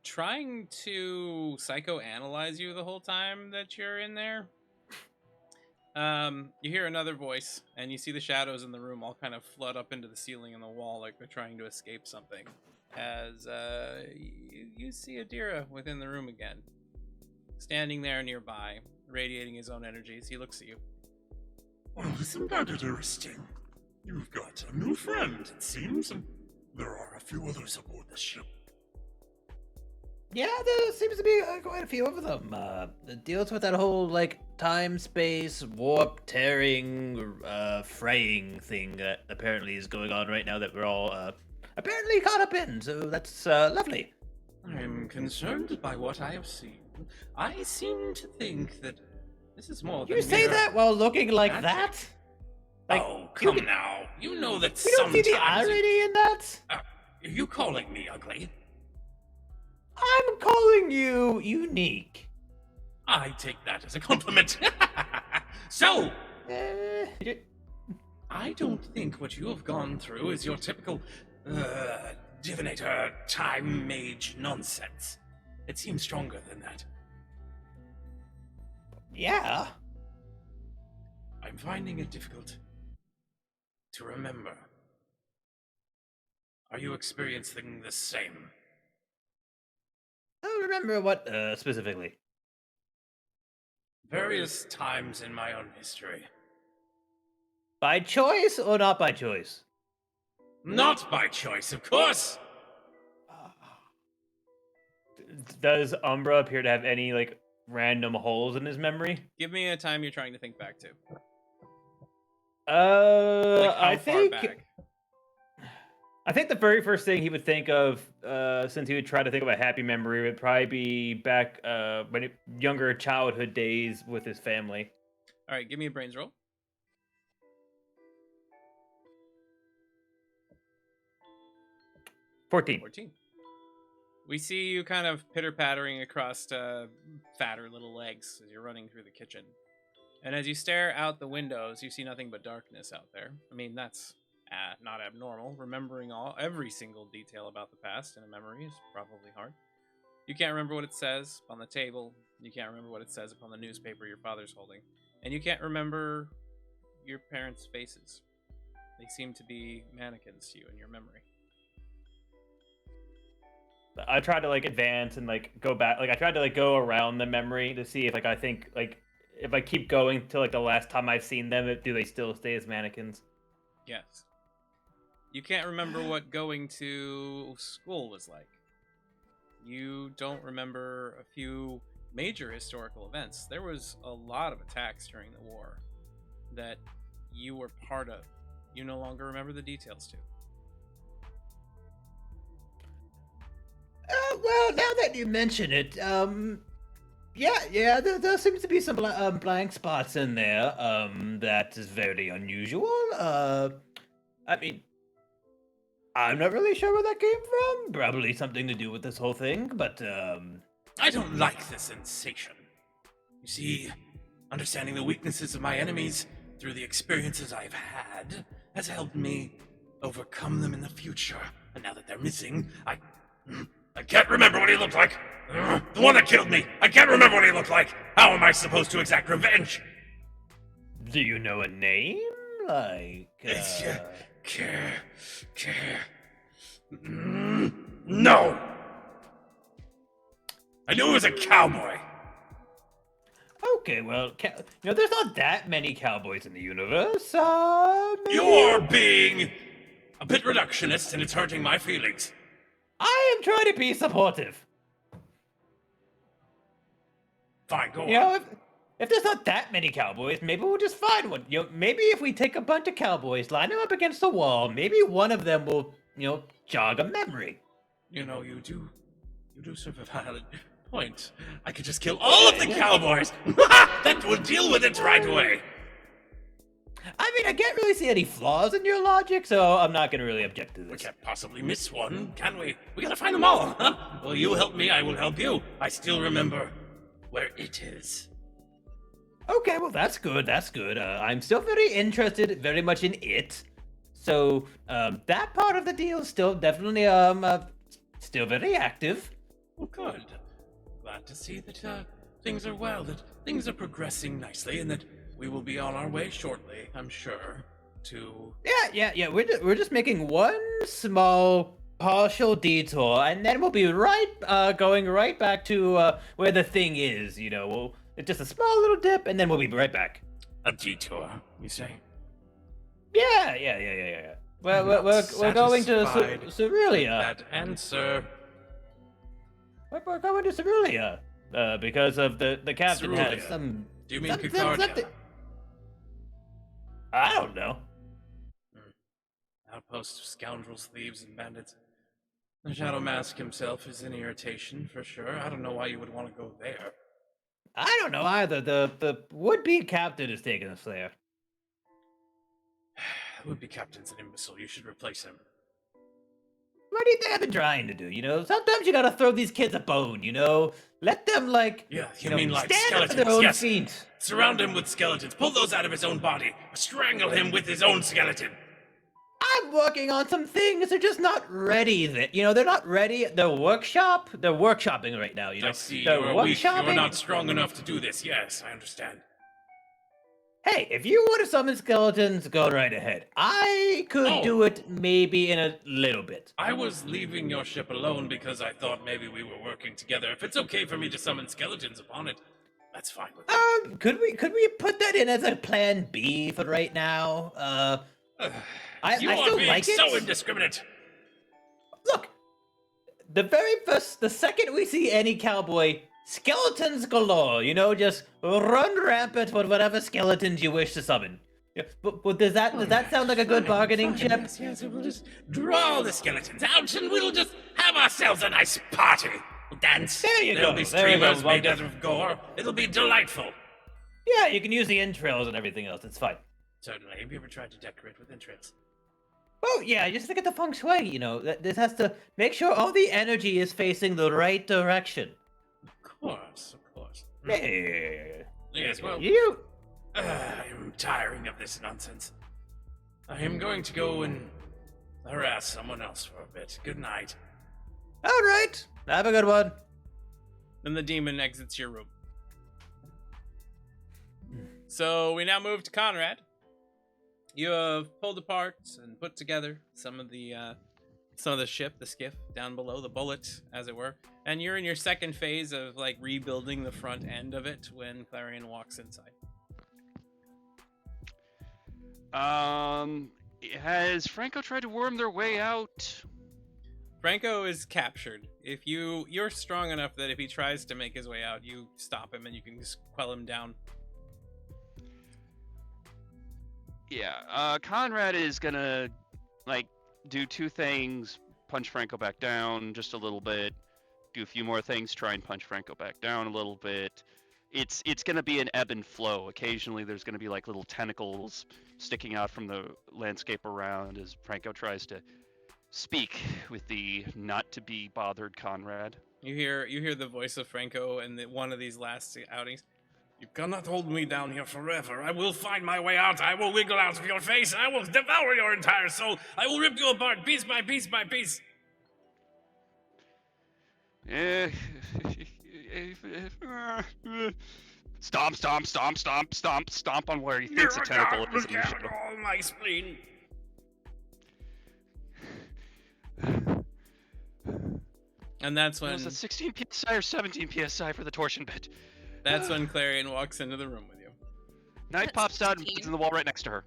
trying to psychoanalyze you the whole time that you're in there, you hear another voice, and you see the shadows in the room all kind of flood up into the ceiling and the wall like they're trying to escape something. As you see Adira within the room again, standing there nearby, radiating his own energies. He looks at you. Oh, isn't that interesting? You've got a new friend, it seems, and there are a few others aboard the ship. Yeah, there seems to be quite a few of them. It deals with that whole, time, space, warp, tearing, fraying thing that apparently is going on right now that we're all, apparently caught up in, so that's, lovely. I'm concerned by what I have seen. I seem to think that this is more than You say mere that while looking like magic. that? Oh, come now. You know that You don't see the sometimes... irony in that? Are you calling me ugly? I'm calling you unique. I take that as a compliment. So, I don't think what you have gone through is your typical, divinator, time mage nonsense. It seems stronger than that. Yeah. I'm finding it difficult to remember. Are you experiencing the same? I don't remember what specifically. Various times in my own history. By choice or not by choice? Not by choice, of course! Does Umbra appear to have any like random holes in his memory? Give me a time you're trying to think back to. I think back? I think the very first thing he would think of, since he would try to think of a happy memory, would probably be back younger childhood days with his family. All right, give me a brains roll. 14. 14. We see you kind of pitter-pattering across fatter little legs as you're running through the kitchen. And as you stare out the windows, you see nothing but darkness out there. I mean, that's not abnormal. Remembering every single detail about the past in a memory is probably hard. You can't remember what it says on the table. You can't remember what it says upon the newspaper your father's holding. And you can't remember your parents' faces. They seem to be mannequins to you in your memory. I tried to like advance and like go back. Like I tried to like go around the memory to see if like I think like if I keep going to like the last time I've seen them, do they still stay as mannequins? Yes. You can't remember what going to school was like. You don't remember a few major historical events. There was a lot of attacks during the war that you were part of. You no longer remember the details to. Well, now that you mention it, yeah, there seems to be some blank spots in there. That is very unusual. I mean, I'm not really sure where that came from. Probably something to do with this whole thing, but I don't like the sensation. You see, understanding the weaknesses of my enemies through the experiences I've had has helped me overcome them in the future. And now that they're missing, I can't remember what he looked like. The one that killed me. I can't remember what he looked like. How am I supposed to exact revenge? do you know a name? Like, It's no. I knew he was a cowboy. okay, well, there's not that many cowboys in the universe. Maybe- You're being a bit reductionist, and it's hurting my feelings. I am trying to be supportive. Fine, go You on. know, if there's not that many cowboys, maybe we'll just find one. Maybe if we take a bunch of cowboys, line them up against the wall, maybe one of them will, jog a memory. You know, you do serve a valid point. I could just kill all of the cowboys. That would deal with it right away. I mean, I can't really see any flaws in your logic, so I'm not going to really object to We this. can't possibly miss one, can we? We gotta find them all, huh? Well, you help me, I will help you. I still remember where it is. Okay, well, that's good, that's good. I'm still very interested, very much in it. So, that part of the deal is still definitely, still very active. Oh, good. Glad to see that things are well, that things are progressing nicely, and that we will be on our way shortly, I'm sure, to... Yeah, we're just making one small partial detour, and then we'll be going right back to, where the thing is, it's just a small little dip, and then we'll be right back. A detour, you say? Yeah. We're going to Satisfied with Cerelia. that answer. We're going to Cerelia, because of the captain has Cerulia. some... Do you mean something- Cacardia? I don't know. Outpost of scoundrels, thieves, and bandits. The Shadow Mask himself is an irritation, for sure. I don't know why you would want to go there. I don't know either. The would-be captain is taking us there. The would-be captain's an imbecile. You should replace him. What do you think I've been trying to do? Sometimes you gotta throw these kids a bone. Let them Yeah, you mean like stand on skeletons? their own Yes. feet. Surround him with skeletons. Pull those out of his own body. Strangle him with his own skeleton. I'm working on some things. They're just not ready. They're not ready. They're workshopping right now. I see. They're You're weak. You're workshopping. not strong enough to do this. Yes, I understand. Hey, if you want to summon skeletons, go right ahead. I could do it maybe in a little bit. I was leaving your ship alone because I thought maybe we were working together. If it's okay for me to summon skeletons upon it, that's fine with me. Could we put that in as a plan B for right now? I You are still being like so it. indiscriminate. Look, the second we see any cowboy, skeletons galore. Just run rampant with whatever skeletons you wish to summon. Yeah, but does that sound like a good bargaining chip? Yes, we'll just draw the skeletons out and we'll just have ourselves a nice party. We'll dance. There you There'll go, be there you go, streamers made out of gore. It'll be delightful. Yeah, you can use the entrails and everything else. It's fine. Certainly. Have you ever tried to decorate with entrails? Oh yeah, just look at the feng shui. This has to make sure all the energy is facing the right direction. Of course, of course. Yeah. Yes, well, You. I'm tiring of this nonsense. I am going to go and harass someone else for a bit. Good night. All right. Have a good one. Then the demon exits your room. So we now move to Conrad. You have pulled apart and put together some of the ship, the skiff down below, the bullet, as it were. And you're in your second phase of like rebuilding the front end of it when Clarion walks inside. Has Franco tried to worm their way out? Franco is captured. If you're strong enough that if he tries to make his way out, you stop him and you can just quell him down. Yeah, Conrad is gonna, do two things. Punch Franco back down just a little bit. Do a few more things, try and punch Franco back down a little bit. It's gonna be an ebb and flow. Occasionally there's gonna be, little tentacles sticking out from the landscape around as Franco tries to speak with the not-to-be-bothered Conrad. You hear the voice of Franco in one of these last outings. You cannot hold me down here forever. I will find my way out. I will wiggle out of your face. I will devour your entire soul. I will rip you apart piece by piece by piece. Stomp, stomp, stomp, stomp, stomp, stomp on where he thinks a tentacle is. Look at all my spleen. And that's when Was it 16 psi or 17 psi for the torsion bit? that's when Clarion walks into the room with you. Knife pops out and puts in the wall right next to her.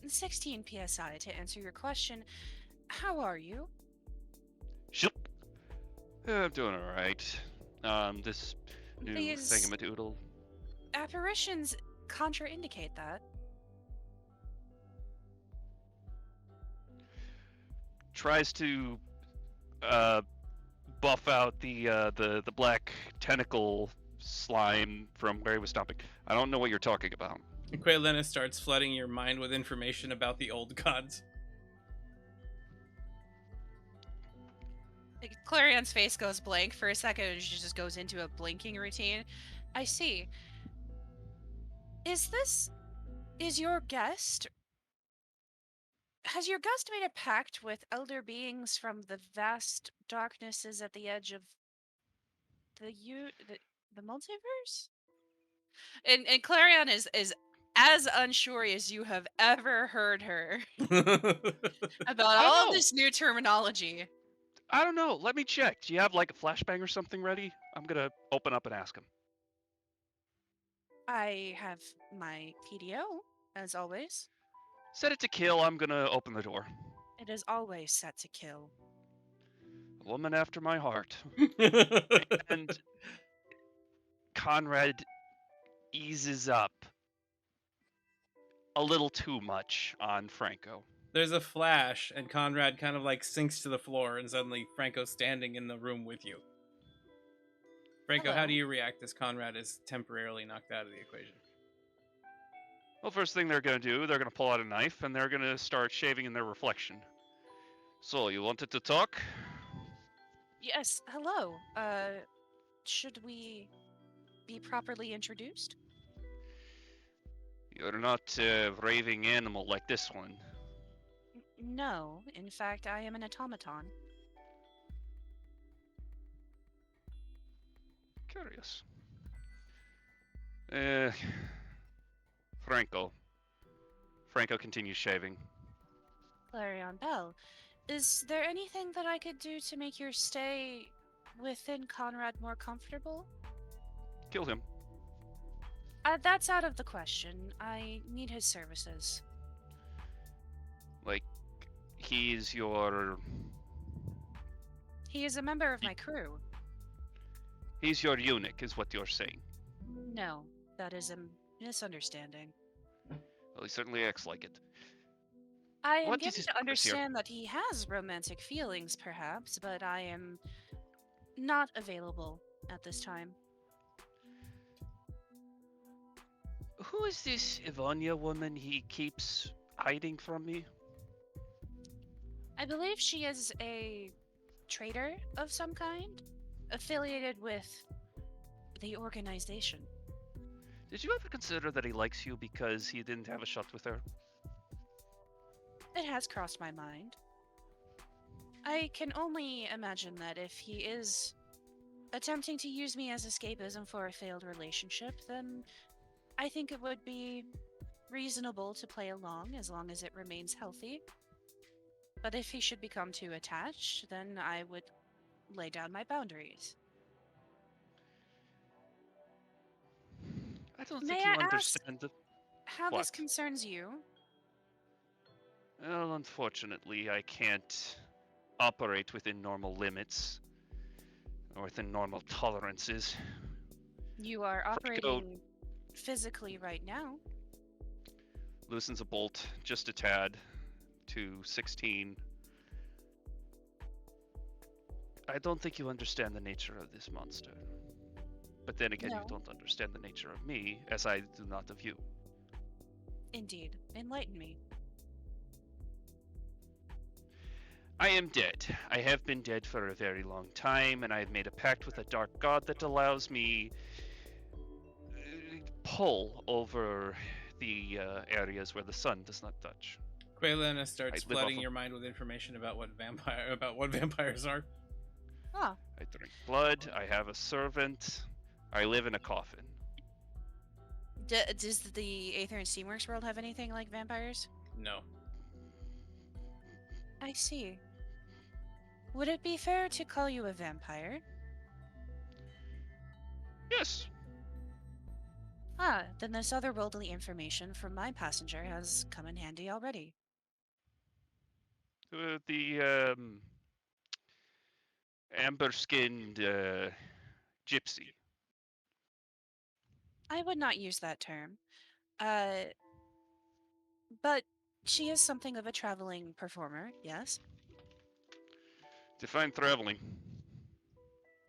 16 psi to answer your question. How are you? Ship. I'm doing all right. This new These thingamadoodle. apparitions contraindicate that. Tries to buff out the black tentacle slime from where he was stomping. I don't know what you're talking about. Quaylena starts flooding your mind with information about the old gods. Clarion's face goes blank for a second and she just goes into a blinking routine. I see. Is your guest... Has your guest made a pact with elder beings from the vast darknesses at the edge of the multiverse? And Clarion is as unsure as you have ever heard her about all of this new terminology. I don't know. Let me check. Do you have a flashbang or something ready? I'm gonna open up and ask him. I have my PDO, as always. Set it to kill. I'm gonna open the door. It is always set to kill. A woman after my heart. And Conrad eases up a little too much on Franco. There's a flash, and Conrad kind of sinks to the floor, and suddenly Franco's standing in the room with you. Franco, Hello. how do you react as Conrad is temporarily knocked out of the equation? Well, first thing they're going to do, they're going to pull out a knife and they're going to start shaving in their reflection. So, you wanted to talk? Yes, hello. Should we be properly introduced? You're not a raving animal like this one. No, in fact, I am an automaton. Curious. Franco. Franco continues shaving. Clarion Bell, is there anything that I could do to make your stay within Conrad more comfortable? Kill him. That's out of the question. I need his services. Like, he's your... He is a member of my crew. He's your eunuch, is what you're saying. No, that is a misunderstanding. Well, he certainly acts like it. I am What is given his to purpose here? understand that he has romantic feelings, perhaps, but I am not available at this time. Who is this Ivania woman he keeps hiding from me? I believe she is a traitor of some kind, affiliated with the organization. Did you ever consider that he likes you because he didn't have a shot with her? It has crossed my mind. I can only imagine that if he is attempting to use me as escapism for a failed relationship, then I think it would be reasonable to play along as long as it remains healthy. But if he should become too attached, then I would lay down my boundaries. I don't May think you I ask understand the... how What? this concerns you? Well, unfortunately, I can't operate within normal limits or within normal tolerances. You are Franco operating physically right now. loosens a bolt just a tad to 16. I don't think you understand the nature of this monster. But then again, No. you don't understand the nature of me, as I do not of you. Indeed. Enlighten me. I am dead. I have been dead for a very long time, and I have made a pact with a dark god that allows me pull over the areas where the sun does not touch. Quaylana starts I live flooding off of- your mind with information about what vampires are. Ah, I drink blood. I have a servant. I live in a coffin. does the Aether and Steamworks world have anything like vampires? No. I see. Would it be fair to call you a vampire? Yes. Ah, then this otherworldly information from my passenger has come in handy already. The amber-skinned gypsy. I would not use that term. But she is something of a traveling performer, yes? Define traveling.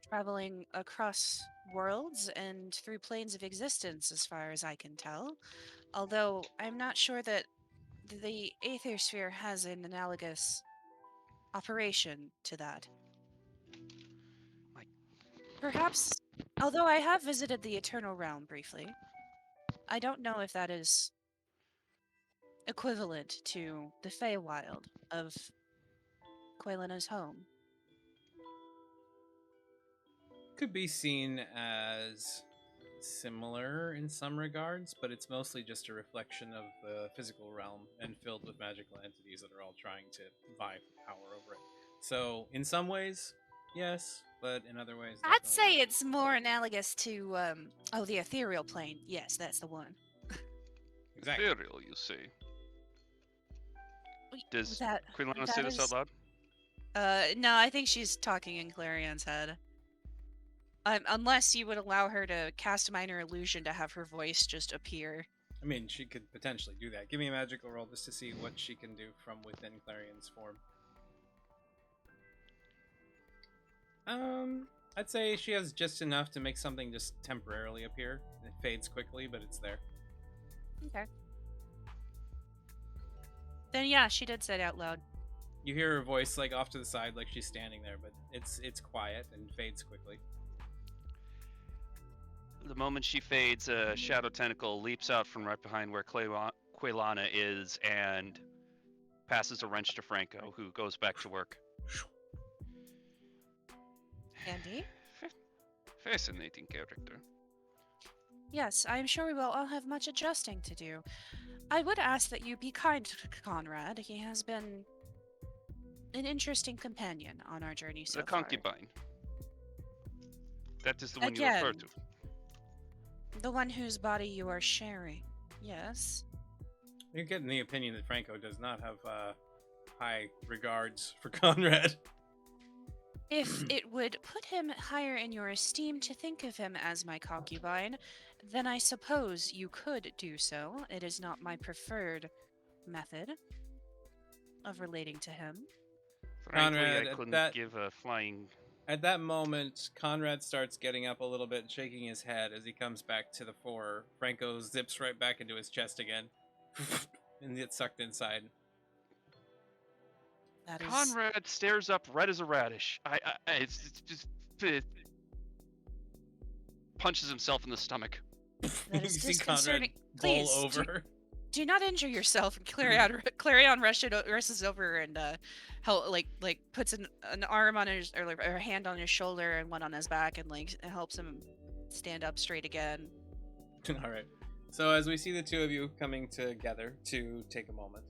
Traveling across worlds and through planes of existence, as far as I can tell. Although I'm not sure that the Aether Sphere has an analogous operation to that. My- Perhaps, although I have visited the Eternal Realm briefly, I don't know if that is equivalent to the Feywild of Quelana's home. Could be seen as similar in some regards, but it's mostly just a reflection of the physical realm and filled with magical entities that are all trying to vie for power over it. So, in some ways, yes, but in other ways, I'd definitely say it's more analogous to, the ethereal plane. Yes, that's the one. not. Exactly. Ethereal, you say. Does That, Queen Lana that say this out is- loud? No, I think she's talking in Clarion's head. Unless you would allow her to cast minor illusion to have her voice just appear. I mean, she could potentially do that. Give me a magical roll just to see what she can do from within Clarion's form. I'd say she has just enough to make something just temporarily appear. It fades quickly, but it's there. Okay. Then yeah, she did say it out loud. You hear her voice like off to the side, like she's standing there, but it's quiet and fades quickly. The moment she fades, a shadow tentacle leaps out from right behind where Quaylana is and passes a wrench to Franco, who goes back to work. Andy? Fascinating character. Yes, I am sure we will all have much adjusting to do. I would ask that you be kind to Conrad. He has been an interesting companion on our journey so The far. concubine. That is the one you refer to. The one whose body you are sharing. Yes. You're getting the opinion that Franco does not have high regards for Conrad. If it would put him higher in your esteem to think of him as my concubine, then I suppose you could do so. It is not my preferred method of relating to him. Frankly, Conrad, I couldn't give a flying... At that moment, Conrad starts getting up a little bit, shaking his head as he comes back to the fore. Franco zips right back into his chest again and gets sucked inside. That is... Conrad stares up red as a radish. It's just... punches himself in the stomach. That is You see Conrad disconcerting. bowl Please, over. do not injure yourself. And Clarion rushes over and puts an arm on his or a hand on his shoulder and one on his back and helps him stand up straight again. All right. So as we see the two of you coming together to take a moment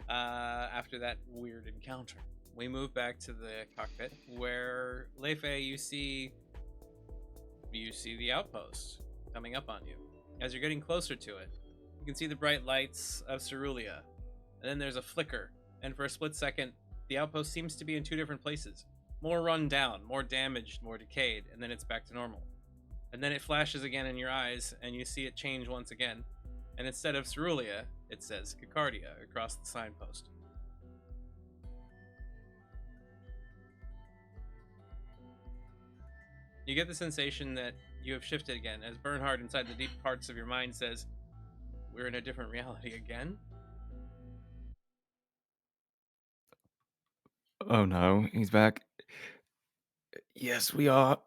after that weird encounter, we move back to the cockpit where Leife, you see the outpost coming up on you. As you're getting closer to it, you can see the bright lights of Cerulean, and then there's a flicker, and for a split second, the outpost seems to be in two different places. More run down, more damaged, more decayed, and then it's back to normal. And then it flashes again in your eyes, and you see it change once again, and instead of Cerulean, it says Cacardia across the signpost. You get the sensation that you have shifted again, as Bernhard inside the deep parts of your mind says, we're in a different reality again? Oh no, he's back. Yes, we are.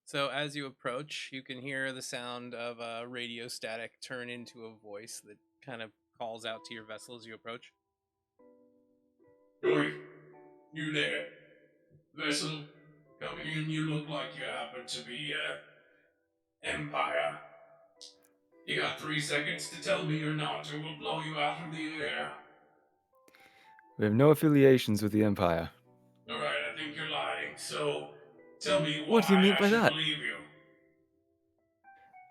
So as you approach, you can hear the sound of a radio static turn into a voice that kind of calls out to your vessel as you approach. Oi, you there? Vessel, coming in, you look like you happen to be, Empire. You got 3 seconds to tell me you're not, or we'll blow you out of the air. We have no affiliations with the Empire. Alright, I think you're lying, so tell me why What do you mean I by should that? believe you.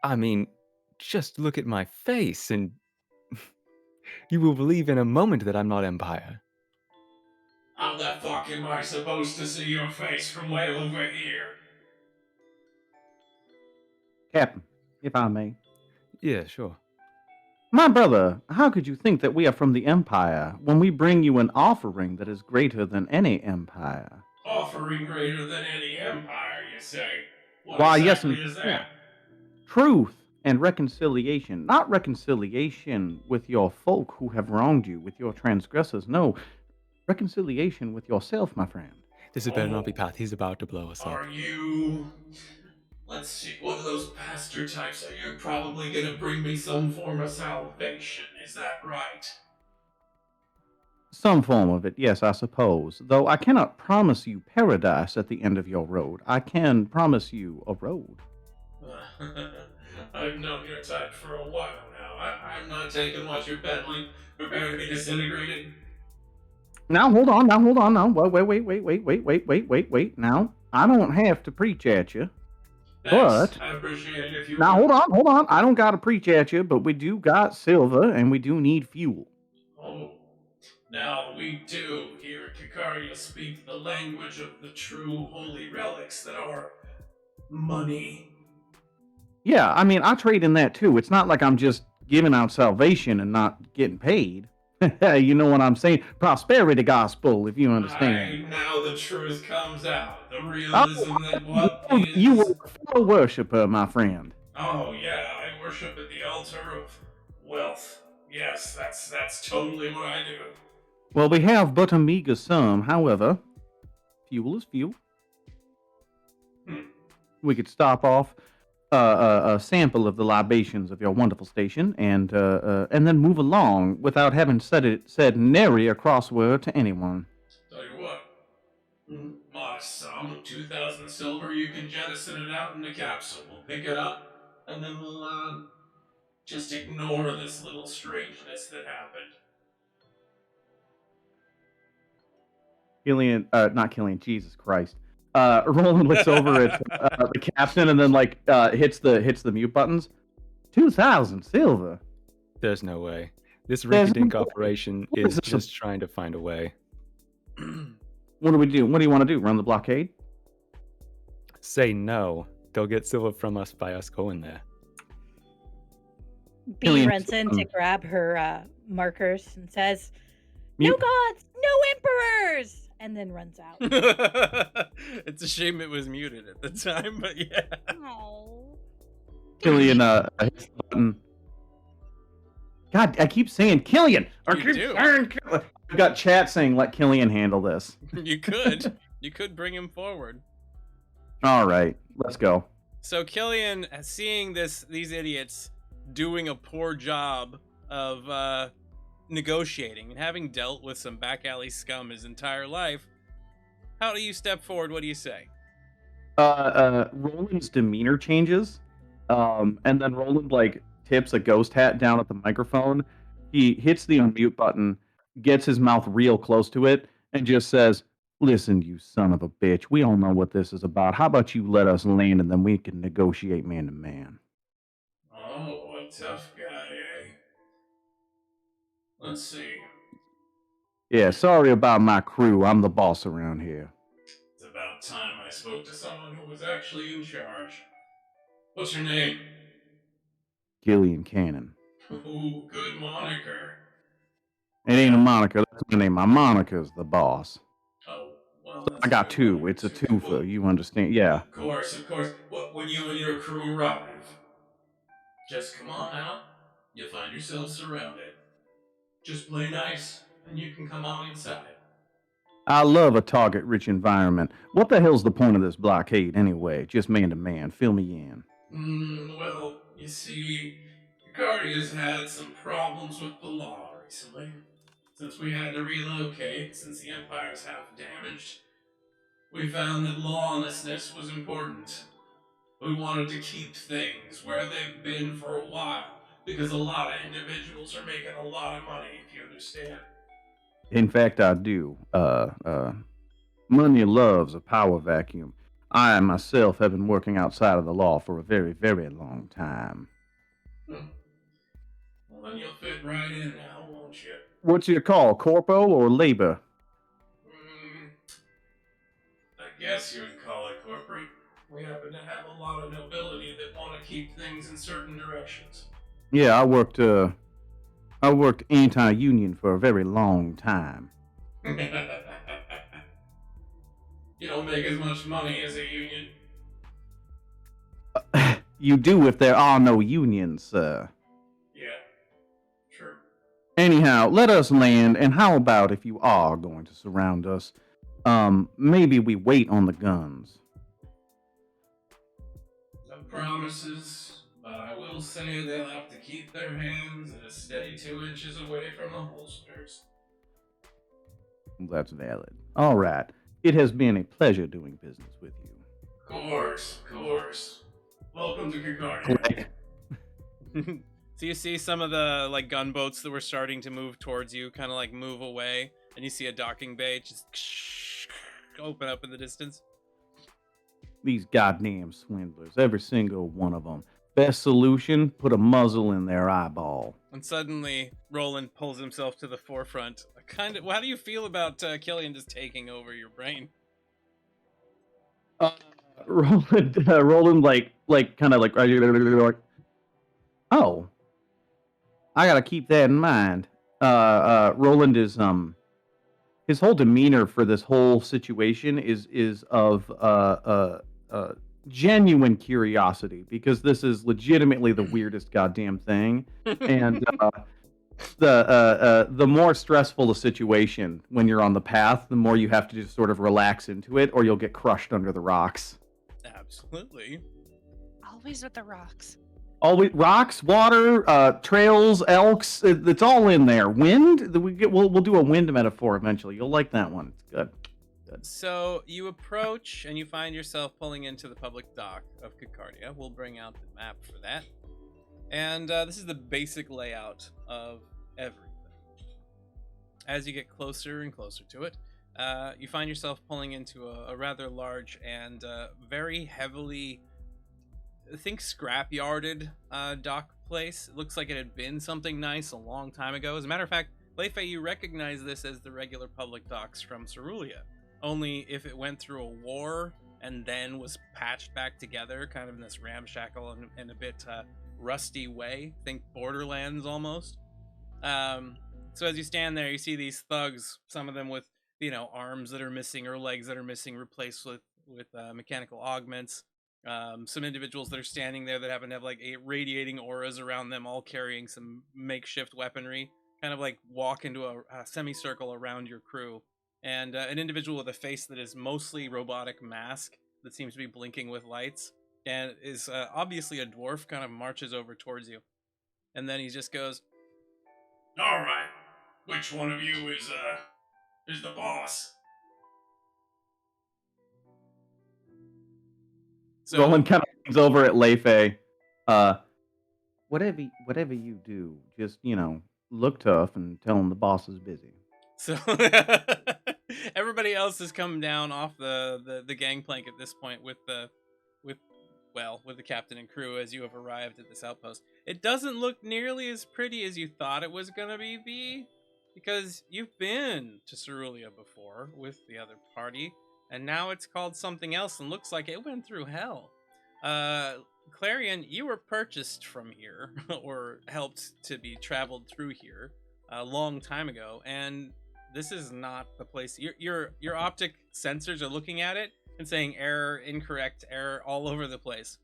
I mean, just look at my face and you will believe in a moment that I'm not Empire. How the fuck am I supposed to see your face from way over here? Captain, if I may. Yeah, sure. My brother, how could you think that we are from the Empire when we bring you an offering that is greater than any empire? Offering greater than any empire, you say? What Why, exactly yes, is that? Truth and reconciliation. Not reconciliation with your folk who have wronged you, with your transgressors. No, reconciliation with yourself, my friend. This had better not be Path. He's about to blow us up. Are you... Let's see, one of those pastor types, you're probably gonna bring me some form of salvation, is that right? Some form of it, yes, I suppose. Though I cannot promise you paradise at the end of your road. I can promise you a road. I've known your type for a while now. I'm not taking what you're peddling. Prepare to be disintegrated. Now, hold on. Now. Wait. Now, I don't have to preach at you. Thanks. But, I appreciate it if you now, would. hold on. I don't got to preach at you, but we do got silver, and we do need fuel. Oh, now we do here at Cacaria speak the language of the true holy relics that are money. Yeah, I mean, I trade in that too. It's not like I'm just giving out salvation and not getting paid. You know what I'm saying? Prosperity gospel, if you understand. Now the truth comes out. The realism that what is... You were a fellow worshiper, my friend. Oh, yeah, I worship at the altar of wealth. Yes, that's totally what I do. Well, we have but a meager sum. However, fuel is fuel. We could stop off a sample of the libations of your wonderful station, and then move along without having said nary a crossword to anyone. Tell you what, modest sum of 2,000 silver, you can jettison it out in the capsule. We'll pick it up, and then we'll just ignore this little strangeness that happened. Not Killian, Jesus Christ. Roland looks over at the captain and then hits the mute buttons. 2,000 silver. There's no way. This There's rinky-dink no way. operation What is is this just trying to find a way. What do we do? What do you want to do? Run the blockade? Say no. They'll get silver from us by us going there. B Killian, runs in to grab her markers and says, "No Mute- gods, no emperors!" and then runs out. It's a shame it was muted at the time, but yeah. Oh. Killian hits the button. God, I keep saying Killian. You do. I've got chat saying let Killian handle this. You could. You could bring him forward. All right, let's go. So Killian, seeing these idiots doing a poor job of negotiating and having dealt with some back alley scum his entire life, how do you step forward? What do you say? Roland's demeanor changes, and then Roland tips a ghost hat down at the microphone. He hits the unmute button, gets his mouth real close to it, and just says, "Listen, you son of a bitch, we all know what this is about. How about you let us land and then we can negotiate man to man?" Oh, a tough guy, eh? Let's see. Yeah, sorry about my crew. I'm the boss around here. It's about time I spoke to someone who was actually in charge. What's your name? Gillian Cannon. Ooh, good moniker. It ain't a moniker, that's my name. My moniker's the boss. Oh, well, I got two. It's a twofer, you understand? Yeah. Of course. When you and your crew arrive, just come on out. You'll find yourself surrounded. Just play nice, and you can come on inside. I love a target-rich environment. What the hell's the point of this blockade anyway? Just man to man. Fill me in. Well, you see, Guardia's had some problems with the law recently. Since we had to relocate, since the Empire's half damaged, we found that lawlessness was important. We wanted to keep things where they've been for a while, because a lot of individuals are making a lot of money, if you understand. In fact, I do. Money loves a power vacuum. I myself have been working outside of the law for a very, very long time. Well, then you'll fit right in now, won't you? What's your call, corpo or labor? I guess you would call it corporate. We happen to have a lot of nobility that want to keep things in certain directions. Yeah, I worked anti-union for a very long time. You don't make as much money as a union. You do if there are no unions, sir. Yeah, true. Anyhow, let us land, and how about if you are going to surround us, maybe we wait on the guns. No promises, but I will say they'll have to keep their hands at a steady 2 inches away from the holsters. That's valid. All right. It has been a pleasure doing business with you. Of course. Welcome to Kikaria. So you see some of the gunboats that were starting to move towards you, kind of move away, and you see a docking bay just open up in the distance. These goddamn swindlers, every single one of them. Best solution, put a muzzle in their eyeball. And suddenly, Roland pulls himself to the forefront. How do you feel about Killian just taking over your brain? Roland, oh, I gotta keep that in mind. Roland is his whole demeanor for this whole situation is of genuine curiosity, because this is legitimately the weirdest goddamn thing, and the more stressful the situation when you're on the path, the more you have to just sort of relax into it, or you'll get crushed under the rocks. Absolutely. Always with the rocks. Always rocks, water, trails, elks. It's all in there. Wind. We'll do a wind metaphor eventually. You'll like that one. It's good. So you approach and you find yourself pulling into the public dock of Cacardia. We'll bring out the map for that. And this is the basic layout of everything. As you get closer and closer to it, you find yourself pulling into a rather large and very heavily, I think, scrapyarded dock place. It looks like it had been something nice a long time ago. As a matter of fact, Leifei, you recognize this as the regular public docks from Cerulia. Only if it went through a war and then was patched back together, kind of in this ramshackle and a bit rusty way. Think Borderlands almost. So as you stand there, you see these thugs, some of them with, arms that are missing or legs that are missing, replaced with mechanical augments. Some individuals that are standing there that happen to have like radiating auras around them, all carrying some makeshift weaponry, kind of like walk into a semicircle around your crew. And an individual with a face that is mostly robotic mask that seems to be blinking with lights and is obviously a dwarf, kind of marches over towards you. And then he just goes, All right, which one of you is the boss? So Roland kind of looks over at Leifei. Whatever you do, just look tough and tell him the boss is busy. So everybody else has come down off the gangplank at this point with the captain and crew as you have arrived at this outpost. It doesn't look nearly as pretty as you thought it was gonna be, because you've been to Cerulia before with the other party, and now it's called something else and looks like it went through hell. Clarion, you were purchased from here, or helped to be traveled through here a long time ago, and this is not the place. Your optic sensors are looking at it and saying error, incorrect, error all over the place.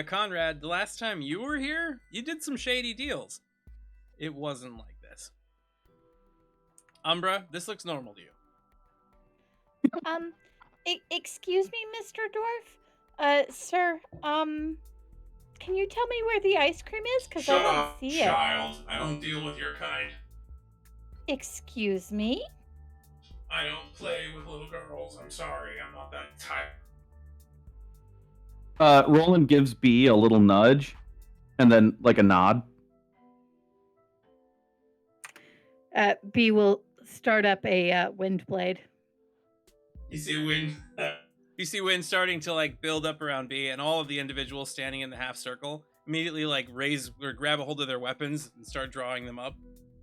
Conrad, the last time you were here, you did some shady deals. It wasn't like this. Umbra, this looks normal to you. Excuse me, Mr. Dwarf? Sir, can you tell me where the ice cream is? Because I Shut don't up, see child. I don't deal with your kind. it. Excuse me? I don't play with little girls. I'm sorry. I'm not that type. Roland gives B a little nudge, and then like a nod. B will start up a wind blade. You see wind? You see wind starting to like build up around B, and all of the individuals standing in the half circle immediately like raise or grab a hold of their weapons and start drawing them up.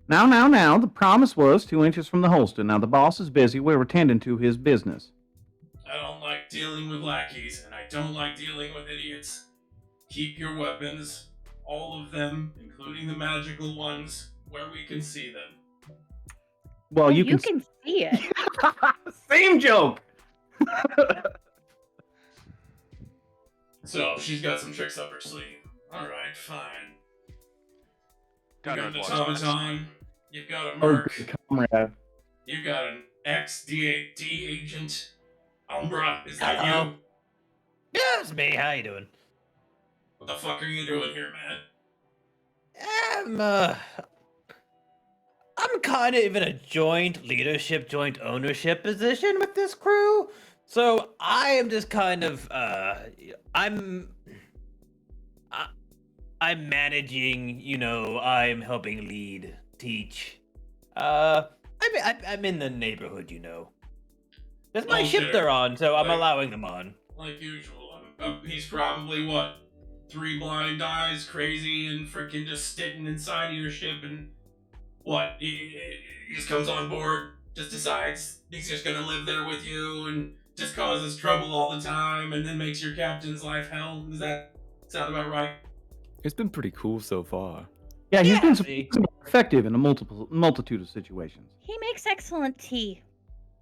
Now. The promise was 2 inches from the holster. Now the boss is busy. We're attending to his business. I don't like dealing with lackeys, and I don't like dealing with idiots. Keep your weapons, all of them, including the magical ones, where we can see them. Well, you can see it. Same joke. So, she's got some tricks up her sleeve. Alright, fine. You Gotta got an watch automaton, you've got a Oh, merc, good comrade. you've got an XD8D agent. Umbra, is that Hello. you? Yeah, it's me. How you doing? What the fuck are you doing here, man? I'm kind of in a joint leadership, joint ownership position with this crew. So I am just kind of, I'm managing, I'm helping lead, teach. I'm in the neighborhood, That's my Oh, ship sure. they're on, so I'm Like- allowing them on. Like usual. He's probably, what, 3 blind eyes, crazy, and freaking just sitting inside of your ship, and what, he just comes on board, just decides he's just gonna live there with you, and just causes trouble all the time, and then makes your captain's life hell. Does that sound about right? It's been pretty cool so far. Yeah, he's been see. effective in a multitude of situations. He makes excellent tea.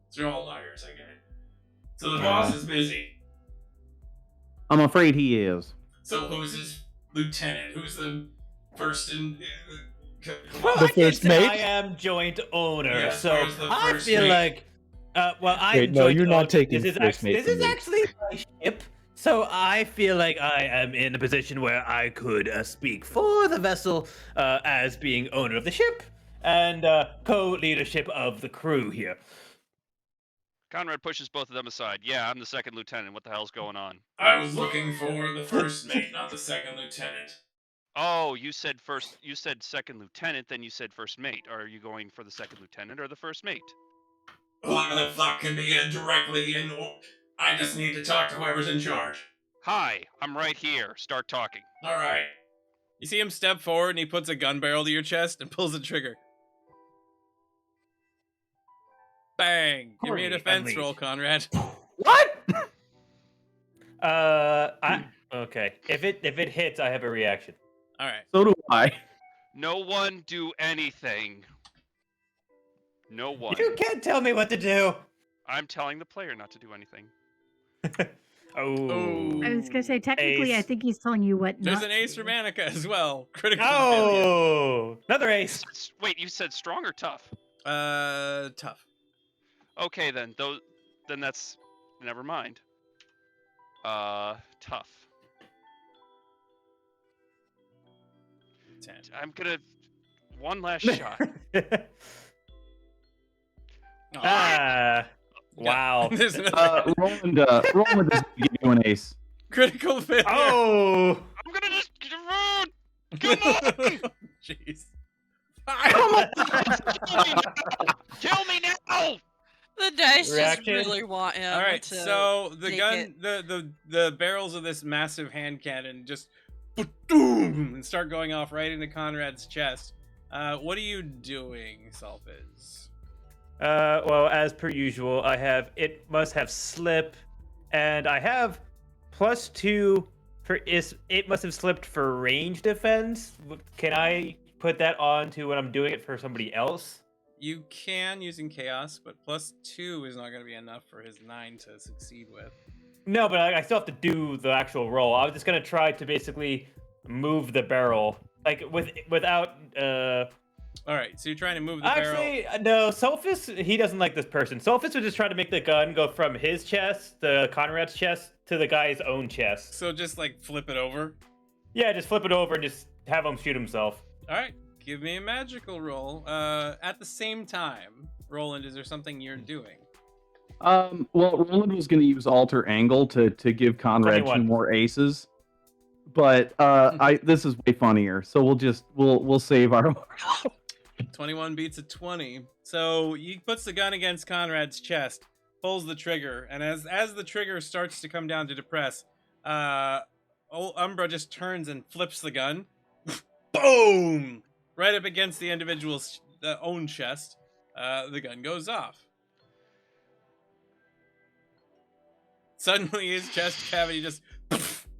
So you're all liars, I get it. So the boss is busy. I'm afraid he is. So who's his lieutenant? Who's the first in Well, The I can't first say mate? I am joint owner, Yes, so where's the I first feel mate? like, I'm Wait, no, joint you're not owner. taking This is first mate this is from me. actually my ship, so I feel like I am in a position where I could speak for the vessel as being owner of the ship and co-leadership of the crew here. Conrad pushes both of them aside. Yeah, I'm the second lieutenant. What the hell's going on? I was looking for the first mate, not the second lieutenant. Oh, you said first. You said second lieutenant, then you said first mate. Are you going for the second lieutenant or the first mate? Who the fuck can be in directly in? I just need to talk to whoever's in charge. Hi, I'm right here. Start talking. All right. You see him step forward and he puts a gun barrel to your chest and pulls the trigger. Bang! Give me a Holy defense unleashed. roll, Conrad. What? Okay. If it hits, I have a reaction. All right. So do I. No one do anything. No one. You can't tell me what to do. I'm telling the player not to do anything. Oh. I was gonna say, technically, I Ace. think he's telling you what. There's not an ace to for do. Manica as well. Critical failure. Oh, another ace. Wait, you said strong or tough? Tough. Okay, then. Then that's. Never mind. Tough. 10. I'm gonna. One last shot. Wow. There's another Roland doesn't give you an ace. critical failure. Oh. I'm gonna just run. Come on! Jeez. Come on! Kill me now! The dice Reaction? just really want him. All right, to so the take gun, it. the barrels of this massive hand cannon just boom and start going off right into Conrad's chest. What are you doing, Sulfiz? Well, as per usual, I have it must have slip, and I have +2 for it must have slipped for range defense. Can I put that on to when I'm doing it for somebody else? You can using chaos, but +2 is not going to be enough for his 9 to succeed with. No, but I still have to do the actual roll. I was just gonna try to basically move the barrel, like without. All right, so you're trying to move the barrel. Actually, no. Sophis, he doesn't like this person. Sophis would just try to make the gun go from his chest, the Conrad's chest, to the guy's own chest. So just like flip it over. Yeah, just flip it over and just have him shoot himself. All right, give me a magical roll. At the same time, Roland, is there something you're doing? Well, Roland was going to use alter angle to give Conrad 21. 2 more aces, but this is way funnier. So we'll save our. 21 beats a 20. So he puts the gun against Conrad's chest, pulls the trigger, and as the trigger starts to come down to depress, old Umbra just turns and flips the gun. Boom! Right up against the individual's own chest. The gun goes off. Suddenly his chest cavity just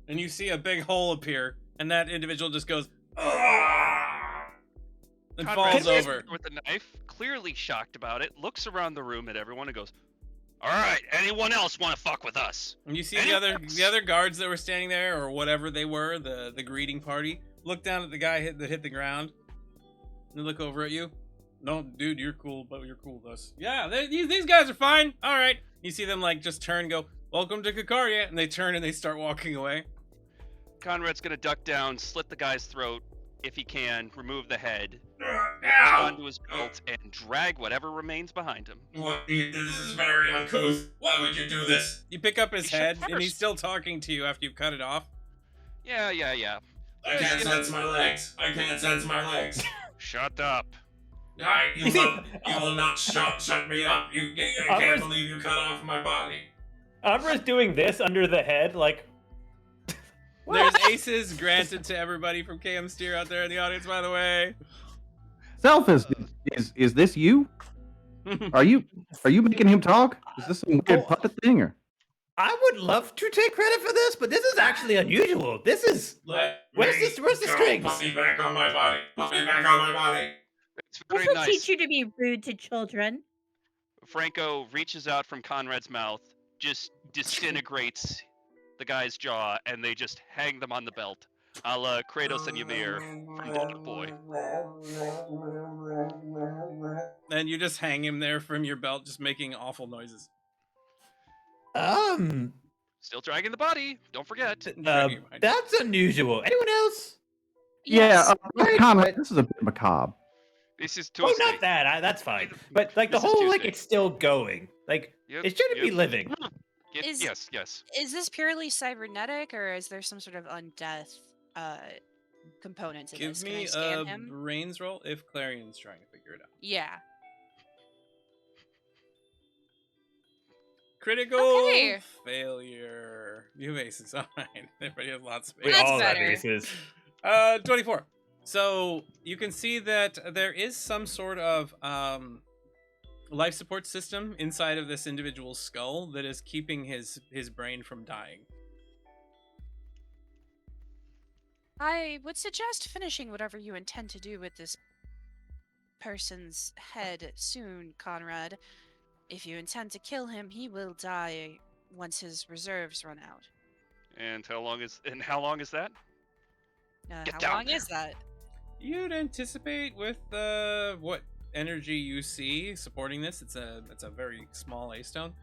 and you see a big hole appear, and that individual just goes and Conrad falls stands over. with the knife, clearly shocked about it, looks around the room at everyone and goes, "All right, anyone else want to fuck with us?" And you see Anyone the other guards that were standing there, or whatever they were, the greeting party, look down at the guy that hit the ground. And they look over at you. No, dude, you're cool, but you're cool with us. Yeah, these guys are fine. All right. You see them like just turn, and go, "Welcome to Kakaria," and they turn and they start walking away. Conrad's gonna duck down, slit the guy's throat if he can, remove the head, Ow! onto his belt, and drag whatever remains behind him. What? This is very uncouth. Why would you do this? You pick up his You should head, and he's first. still talking to you after you've cut it off. Yeah. I can't sense my legs. I can't sense my legs. Shut up. You will not shut me up. I can't believe you cut off my body. Umbra's doing this under the head, like. There's aces granted to everybody from KM Steer out there in the audience, by the way. Selphis, is this you? Are you making him talk? Is this some weird puppet thing or? I would love to take credit for this, but this is actually unusual. This is. Where's the strings? Put me back on my body. Put me back on my body. It's This very will nice. teach you to be rude to children. Franco reaches out from Conrad's mouth, just disintegrates the guy's jaw, and they just hang them on the belt. I'll Kratos and Ymir from Bullet Boy. And you just hang him there from your belt, just making awful noises. Still dragging the body. Don't forget. Dragging him, I know. That's unusual. Anyone else? Yes. Yeah, Conrad, this is a bit macabre. This is Oh, Tuesday. not that. That's fine. But like the This is whole like Tuesday. it's still going. Like Yep, it shouldn't be yep. living. Is- Yes. Is this purely cybernetic, or is there some sort of undeath component to Give this? Can I me scan a him? brains roll if Clarion's trying to figure it out. Yeah. Critical Okay. failure. You have aces. All right. Everybody has lots of We aces. That's all have better. aces. 24. So you can see that there is some sort of life support system inside of this individual's skull that is keeping his brain from dying. I would suggest finishing whatever you intend to do with this person's head soon, Conrad. If you intend to kill him, he will die once his reserves run out. And how long is that? Get How down long is that? You'd anticipate with what energy you see supporting this. It's a very small A stone.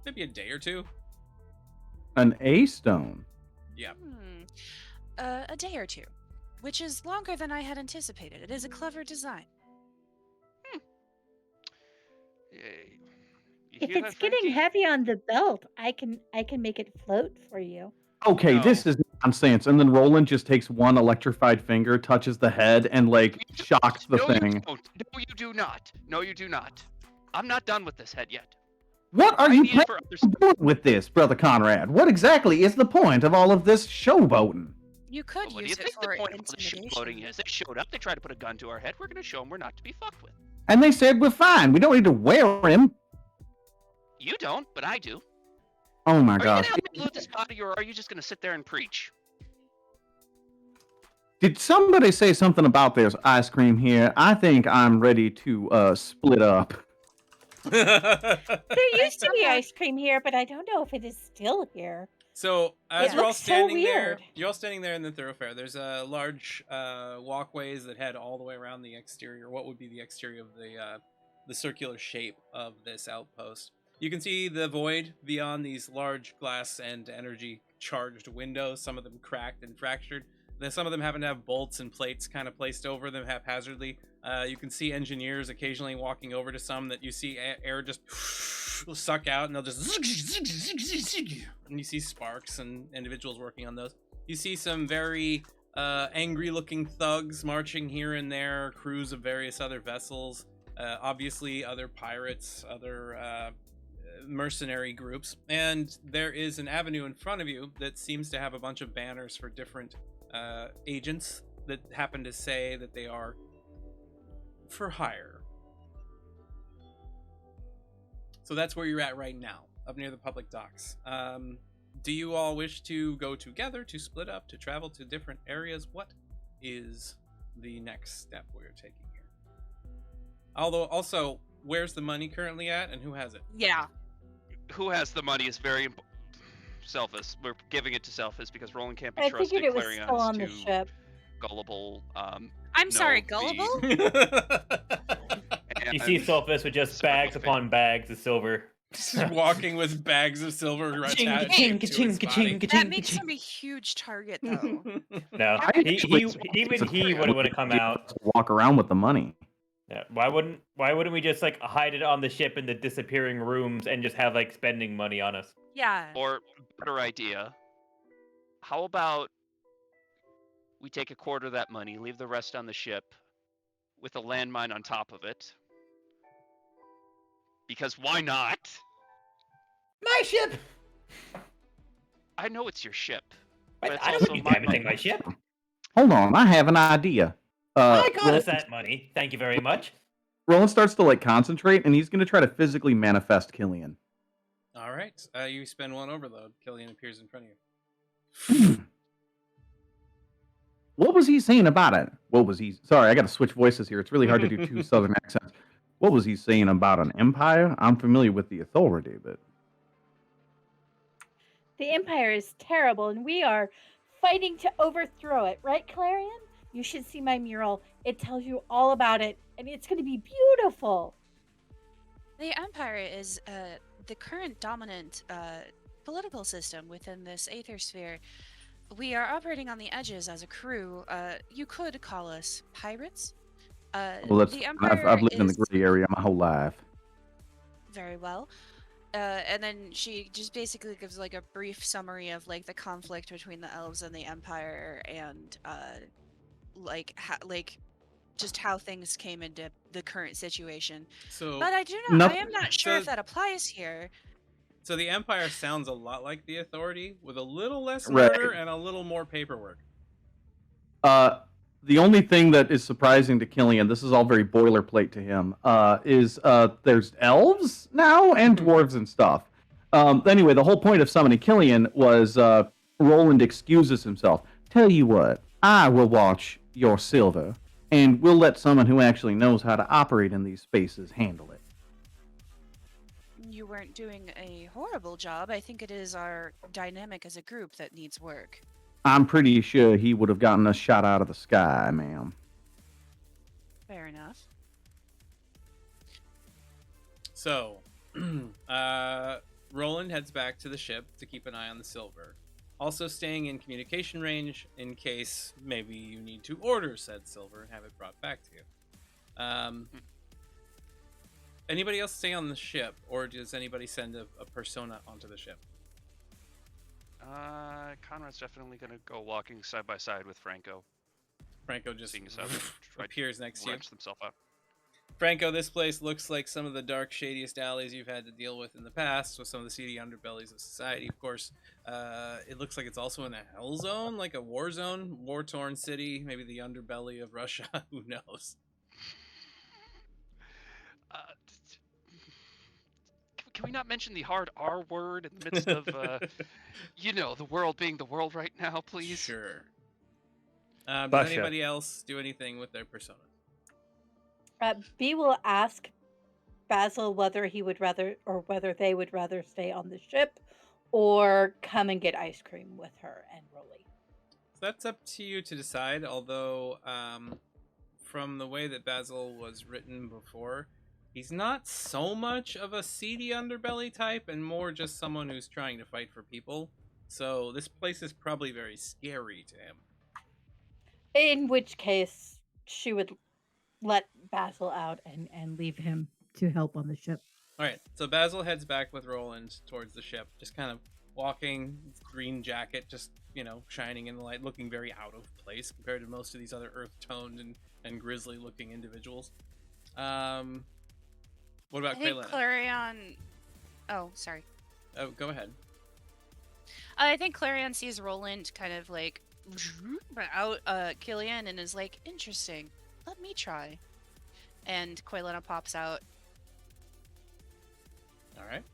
Maybe a day or two. An A stone. Yeah. A day or two, which is longer than I had anticipated. It is a clever design. Yay. You If hear it's that, getting Frankie? heavy on the belt, I can make it float for you. Okay, No. this is nonsense. And then Roland just takes one electrified finger, touches the head, and like You don't. shocks the No, thing. you don't. No, you do not. No, you do not. I'm not done with this head yet. What are I you need it for other planning on doing with this, Brother Conrad? What exactly is the point of all of this showboating? You could What do you use it think the for point of all the intimidation. showboating is? They showed up, they tried to put a gun to our head. We're going to show them we're not to be fucked with. And they said we're fine. We don't need to wear him. You don't, but I do. Oh my Are you going gosh. to help me loot this body, or are you just going to sit there and preach? Did somebody say something about this ice cream here? I think I'm ready to split up. There used to be somehow- ice cream here, but I don't know if it is still here. So as It you're all looks so standing there, weird. you're all standing there in the thoroughfare. There's a large walkways that head all the way around the exterior. What would be the exterior of the circular shape of this outpost? You can see the void beyond these large glass and energy charged windows. Some of them cracked and fractured. Then some of them happen to have bolts and plates kind of placed over them haphazardly. You can see engineers occasionally walking over to some that you see air just suck out, and they'll just and you see sparks and individuals working on those. You see some very angry-looking thugs marching here and there, crews of various other vessels, obviously other pirates, other mercenary groups, and there is an avenue in front of you that seems to have a bunch of banners for different agents that happen to say that they are for hire. So that's where you're at right now, up near the public docks. Do you all wish to go together, to split up, to travel to different areas? What is the next step we're taking here? Although, also, where's the money currently at, and who has it? Yeah. Who has the money is very important. Selphus. We're giving it to Selphus because Roland can't be I trusted. figured it was Clarion's still on the too ship. gullible. I'm sorry, the- gullible? You see Sulfus with just bags upon bags of silver. Just walking with bags of silver Ka-ching, attached ka-ching, to his ka-ching, body. ka-ching, That ka-ching, makes ka-ching. him a huge target, though. No, I he even he wouldn't want to come out. Walk around with the money. Yeah, why wouldn't we just like hide it on the ship in the disappearing rooms and just have like spending money on us? Yeah. Or better idea, how about we take a quarter of that money, leave the rest on the ship with a landmine on top of it? Because why not? My ship. I know it's your ship. But But it's I don't also want you my damaging money. my ship. Hold on, I have an idea. I got us Roland, that money. Thank you very much. Roland starts to like concentrate, and he's going to try to physically manifest Killian. All right. You spend one overload. Killian appears in front of you. What was he saying about it? What was he? Sorry, I got to switch voices here. It's really hard to do two southern accents. What was he saying about an empire? I'm familiar with the authority, but The Empire is terrible, and we are fighting to overthrow it, right, Clarion? You should see my mural. It tells you all about it, and it's going to be beautiful. The Empire is the current dominant political system within this aether sphere. We are operating on the edges as a crew. You could call us pirates. Well, that's The fine. Empire I've lived in the is gray area my whole life. very well. And then she just basically gives like a brief summary of like the conflict between the elves and the Empire, and just how things came into the current situation. So, But I Nothing. am not sure if So- that applies here. so the Empire sounds a lot like the Authority, with a little less Right. murder and a little more paperwork. The only thing that is surprising to Killian, this is all very boilerplate to him, is there's elves now and dwarves and stuff. Anyway, the whole point of summoning Killian was Roland excuses himself. Tell you what, I will watch your silver, and we'll let someone who actually knows how to operate in these spaces handle it. You weren't doing a horrible job. I think it is our dynamic as a group that needs work. I'm pretty sure he would have gotten us shot out of the sky, ma'am. Fair enough. So, Roland heads back to the ship to keep an eye on the silver. Also staying in communication range in case maybe you need to order said silver and have it brought back to you. Anybody else stay on the ship, or does anybody send a persona onto the ship? Conrad's definitely gonna go walking side by side with Franco. Franco just Seeing as how they appears next to you. wrench themselves out. Franco, this place looks like some of the dark, shadiest alleys you've had to deal with in the past, with some of the seedy underbellies of society. Of course, it looks like it's also in a hell zone, like a war zone, war-torn city, maybe the underbelly of Russia. Who knows? Can we not mention the hard R word in the midst of, the world being the world right now, please? Sure. Does Basha. anybody else do anything with their persona? B will ask Basil whether he would rather, or whether they would rather stay on the ship or come and get ice cream with her and Rolly. So that's up to you to decide, although from the way that Basil was written before, he's not so much of a seedy underbelly type and more just someone who's trying to fight for people. So this place is probably very scary to him. In which case, she would let Basil out and leave him to help on the ship. All right, so Basil heads back with Roland towards the ship, just kind of walking, green jacket, just, shining in the light, looking very out of place compared to most of these other earth-toned and grisly-looking individuals. What about I think Kaylin? Clarion... Oh, sorry. Oh, go ahead. I think Clarion sees Roland kind of like out Killian and is like, interesting. Let me try. And Quaylina pops out. All right.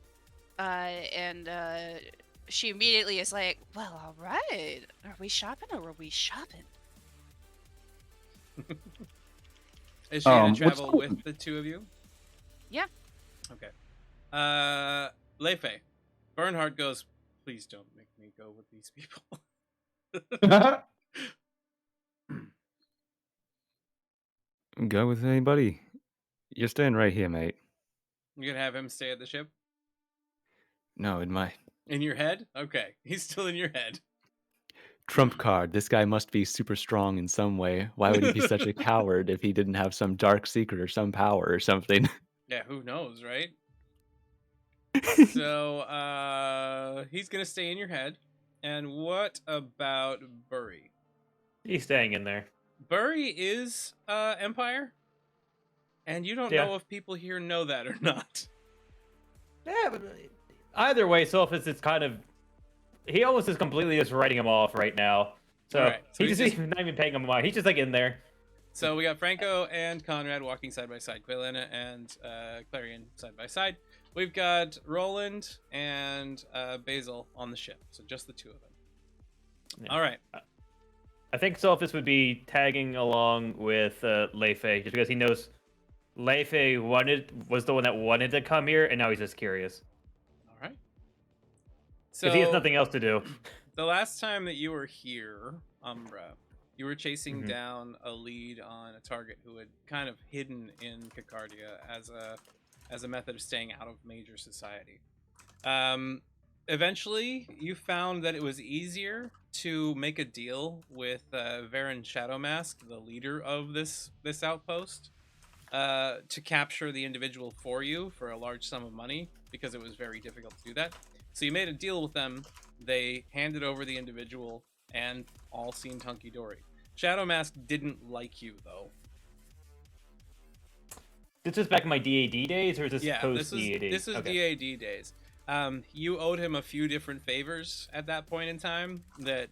And she immediately is like, well, all right. Are we shopping or are we shopping? Is she going to what's travel going- with the two of you? Yeah. Okay. Leifei. Bernhardt goes, please don't make me go with these people. Go with anybody. You're staying right here, mate. You going to have him stay at the ship? No, in my In your head? Okay. He's still in your head. trump card. This guy must be super strong in some way. Why would he be such a coward if he didn't have some dark secret or some power or something? Yeah, who knows, right? So, he's going to stay in your head. And what about Burry? He's staying in there. Burry is Empire, and you don't Yeah. know if people here know that or not. Yeah, but either way, Sophus is kind of... He almost is completely just writing him off right now. So, Alright, so he's he's just not even paying him mind. He's just like in there. So we got Franco and Conrad walking side by side, Quaylina and Clarion side by side. We've got Roland and Basil on the ship, so just the two of them. Yeah. All right. I think Sophus would be tagging along with Leifei just because he knows Leifei was the one that wanted to come here, and now he's just curious. All right. Because he has nothing else to do. the last time that you were here, Umbra, you were chasing Mhm. down a lead on a target who had kind of hidden in Cacardia as a method of staying out of major society. Eventually, you found that it was easier to make a deal with Varen Shadowmask, the leader of this outpost, to capture the individual for you for a large sum of money, because it was very difficult to do that. So you made a deal with them. They handed over the individual, and all seemed hunky-dory. Shadowmask didn't like you, though. This is back in my DAD days, or is this Yeah, post DAD? this is Okay. DAD days. You owed him a few different favors at that point in time that,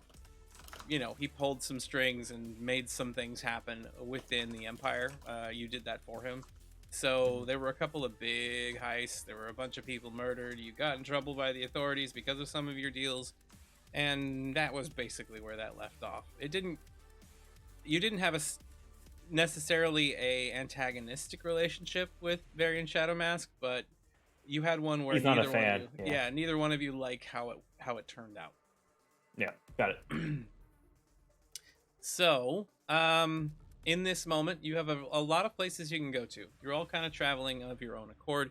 he pulled some strings and made some things happen within the Empire. You did that for him. So there were a couple of big heists. There were a bunch of people murdered. You got in trouble by the authorities because of some of your deals. And that was basically where that left off. You didn't have necessarily a antagonistic relationship with Varian Shadowmask, but you had one where He's not a neither one fan, of you, yeah. neither one of you like how it turned out. Yeah, got it. So, in this moment, you have a lot of places you can go to. You're all kind of traveling of your own accord.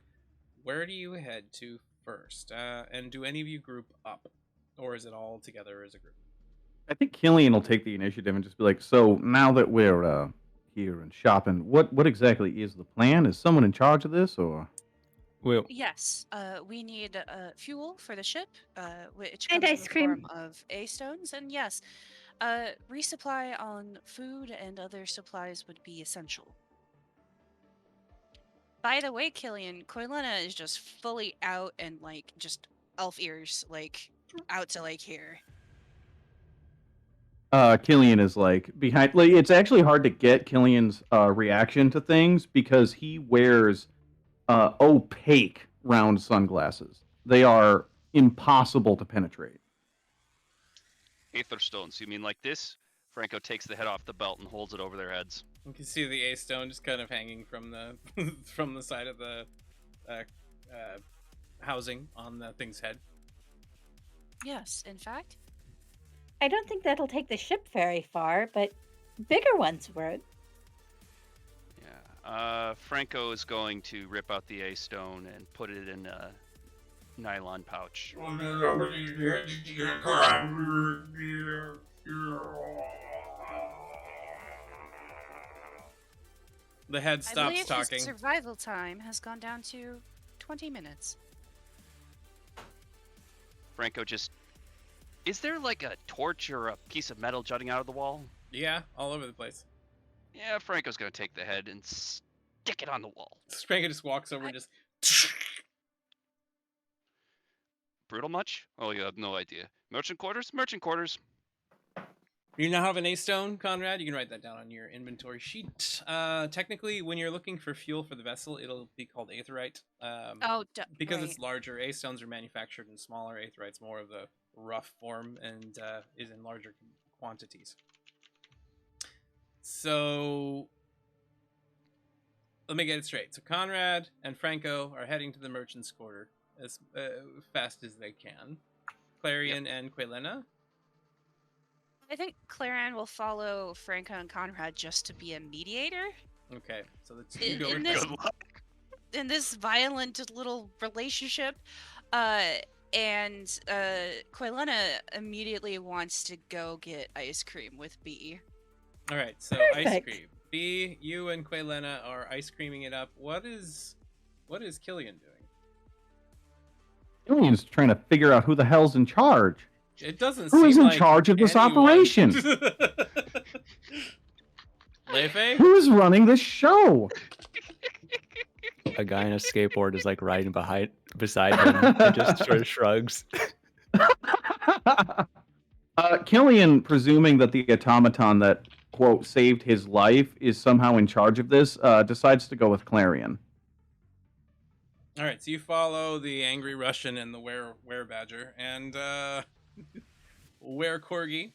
Where do you head to first? And do any of you group up, or is it all together as a group? I think Killian will take the initiative and just be like, so now that we're here and shopping, what exactly is the plan? Is someone in charge of this, or? Well, Yes, we need fuel for the ship, which And comes in ice the cream. form of A-stones, and yes, resupply on food and other supplies would be essential. By the way, Killian, Koilena is just fully out and just elf ears, out to here. Killian is behind. It's actually hard to get Killian's reaction to things because he wears opaque round sunglasses. They are impossible to penetrate. Aether stones. You mean like this? Franco takes the head off the belt and holds it over their heads. You can see the A-stone just kind of hanging from the from the side of the housing on the thing's head. Yes, in fact. I don't think that'll take the ship very far, but bigger ones would. Yeah. Franco is going to rip out the A-stone and put it in a nylon pouch. The head I stops believe talking. his survival time has gone down to 20 minutes. Franco just... Is there like a torch or a piece of metal jutting out of the wall? Yeah, all over the place. Yeah, Franco's gonna take the head and stick it on the wall. Franco just walks over and just... Brutal much? Oh, you have no idea. Merchant quarters? Merchant quarters. You now have an A-stone, Conrad. You can write that down on your inventory sheet. Technically, when you're looking for fuel for the vessel, it'll be called aetherite. Because right. it's larger, A-stones are manufactured in smaller, aetherite's more of the rough form and is in larger quantities. So, let me get it straight. So Conrad and Franco are heading to the merchant's quarter as fast as they can. Clarion and Quelena. I think Clarion will follow Franco and Conrad just to be a mediator. Okay, so the two go In with this, them. in this violent little relationship, and Quelena immediately wants to go get ice cream with B. All right, so ice Perfect. cream. B, you and Quelena are ice creaming it up. What is Killian doing? Killian's trying to figure out who the hell's in charge. It doesn't Who seem is in like charge of this anyone- operation? Lefe? Who's running this show? a guy on a skateboard is like riding beside him and just sort of shrugs. Killian, presuming that the automaton that, quote, saved his life is somehow in charge of this, decides to go with Clarion. All right, so you follow the angry Russian and the were-badger and were-corgi,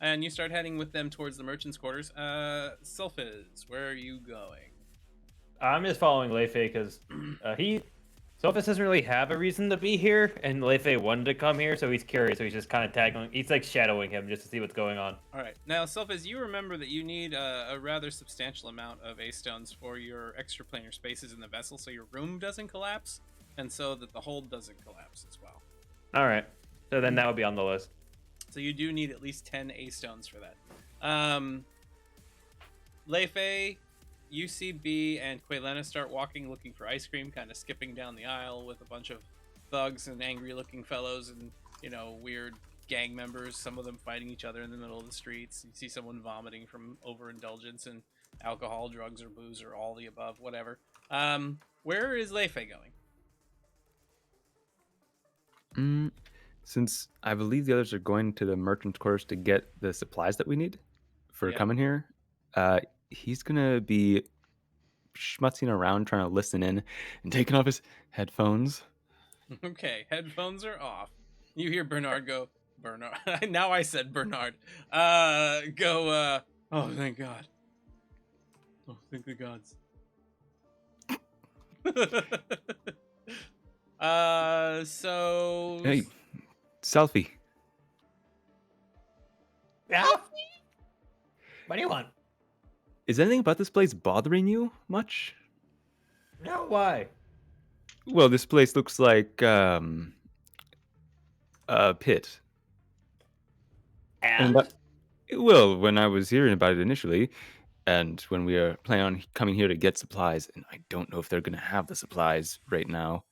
and you start heading with them towards the merchant's quarters. Sulfiz, where are you going? I'm just following Lefe because he Sophus doesn't really have a reason to be here, and Leifei wanted to come here, so he's curious. So he's just kind of tagging. He's like shadowing him just to see what's going on. All right. Now, Selphis, you remember that you need a rather substantial amount of A stones for your extraplanar spaces in the vessel, so your room doesn't collapse, and so that the hold doesn't collapse as well. All right. So then that would be on the list. So you do need at least 10 A stones for that. Leifei, UCB, and Quaylena start walking, looking for ice cream, kind of skipping down the aisle with a bunch of thugs and angry-looking fellows and, you know, weird gang members, some of them fighting each other in the middle of the streets. You see someone vomiting from overindulgence in alcohol, drugs, or booze, or all the above, whatever. Where is Leifei going? Since I believe the others are going to the merchant's quarters to get the supplies that we need for coming here, he's gonna be schmutzing around trying to listen in and taking off his headphones. Okay, headphones are off. You hear Bernard go, Bernard. Now I said Bernard. Oh, thank God. Oh, thank the gods. So. Hey, Selfie. Yeah? What do you want? Is anything about this place bothering you much? No, why? Well, this place looks like a pit. And? Well, when I was hearing about it initially, and when we are planning on coming here to get supplies, and I don't know if they're going to have the supplies right now.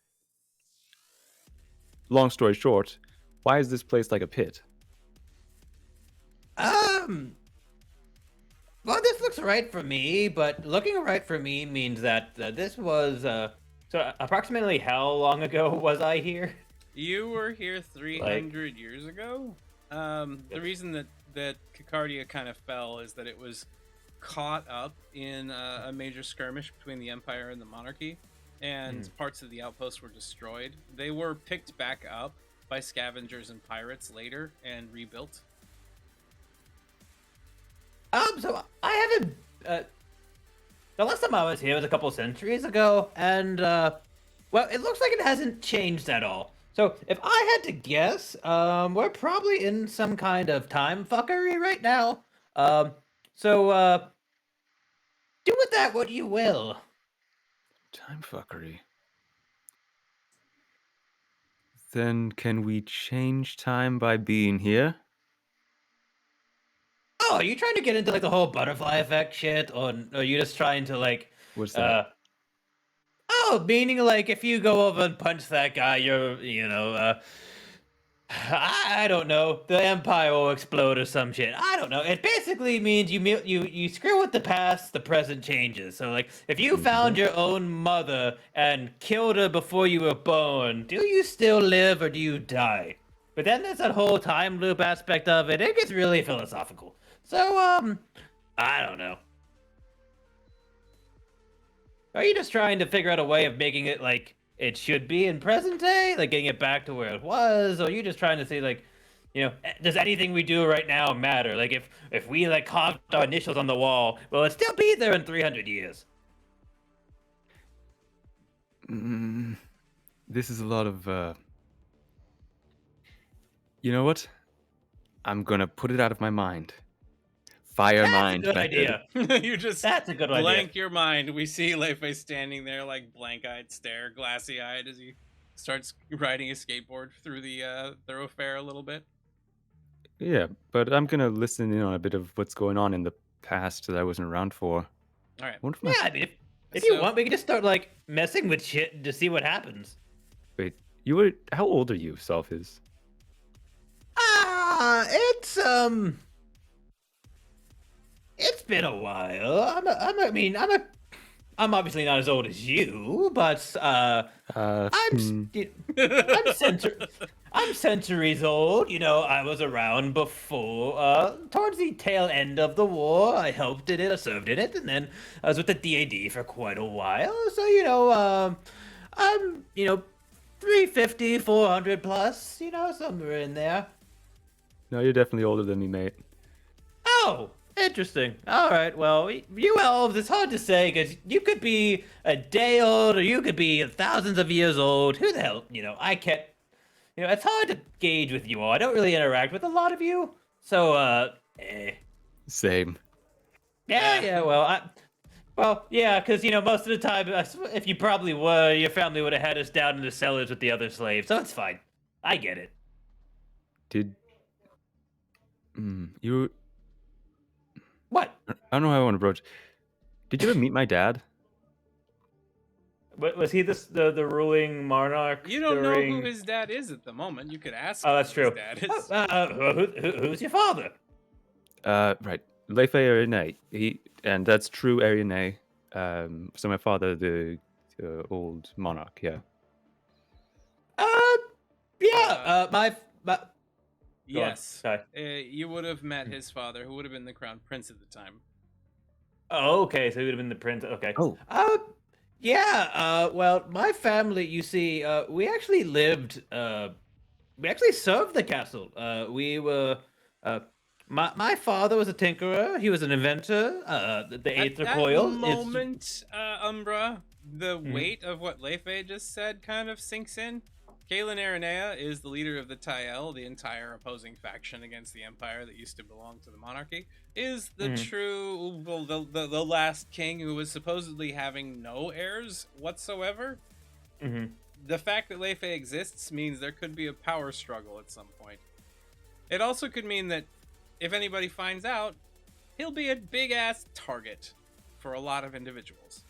Long story short, why is this place like a pit? Well, this looks right for me, but looking right for me means that this was, So approximately how long ago was I here? You were here 300 years ago. The reason that Cacardia kind of fell is that it was caught up in a major skirmish between the Empire and the Monarchy, and parts of the outpost were destroyed. They were picked back up by scavengers and pirates later and rebuilt. So I haven't, the last time I was here was a couple centuries ago, and, well, it looks like it hasn't changed at all. So if I had to guess, we're probably in some kind of time fuckery right now. So do with that what you will. Time fuckery. Then can we change time by being here? Oh, are you trying to get into like the whole butterfly effect shit, or are you just trying to like? What's that? Oh, meaning like if you go over and punch that guy, I don't know, the empire will explode or some shit. I don't know. It basically means you screw with the past, the present changes. So like, if you found your own mother and killed her before you were born, do you still live or do you die? But then there's that whole time loop aspect of it. It gets really philosophical. So I don't know. Are you just trying to figure out a way of making it like it should be in present day, like getting it back to where it was, or are you just trying to say like, does anything we do right now matter? Like if we like carved our initials on the wall, will it still be there in 300 years? This is a lot of. You know what? I'm gonna put it out of my mind. Fire mind. That's a good idea. You just That's a good blank idea. your mind. We see Leifei standing there like blank-eyed stare, glassy-eyed as he starts riding his skateboard through the thoroughfare a little bit. Yeah, but I'm gonna listen in on a bit of what's going on in the past that I wasn't around for. All right. Yeah, I mean, if you want, we can just start like messing with shit to see what happens. Wait, how old are you, Selphis? It's been a while. I'm obviously not as old as you, but I'm centuries old. I was around before. Towards the tail end of the war, I helped in it, I served in it, and then I was with the DAD for quite a while. So I'm 350, 400 plus. Somewhere in there. No, you're definitely older than me, mate. Oh, Interesting. All right. Well, you elves, it's hard to say because you could be a day old or you could be thousands of years old. Who the hell? I can't. It's hard to gauge with you all. I don't really interact with a lot of you, so Same. Yeah. Well, yeah, because most of the time, if you probably were, your family would have had us down in the cellars with the other slaves, so it's fine. I get it. Did you? What? I don't know how I want to approach. Did you ever meet my dad? Was he the ruling monarch? You don't know during... who his dad is at the moment. You could ask. Oh, that's who true. His dad is. Who's your father? Right. Leife Ariane. And that's true Ariane. So my father, the old monarch, yeah. My Yes. Sorry. You would have met his father, who would have been the crown prince at the time. Oh, okay. So he would have been the prince. Okay. Oh. Well, my family, you see, we actually lived, we actually served the castle. We were, my father was a tinkerer. He was an inventor. The Aether Coil. At that moment, Umbra, the weight of what Leife just said kind of sinks in. Kaelin Aranea is the leader of the Tael, the entire opposing faction against the Empire that used to belong to the monarchy. Is the true, well, the last king who was supposedly having no heirs whatsoever. The fact that Leife exists means there could be a power struggle at some point. It also could mean that if anybody finds out, he'll be a big-ass target for a lot of individuals.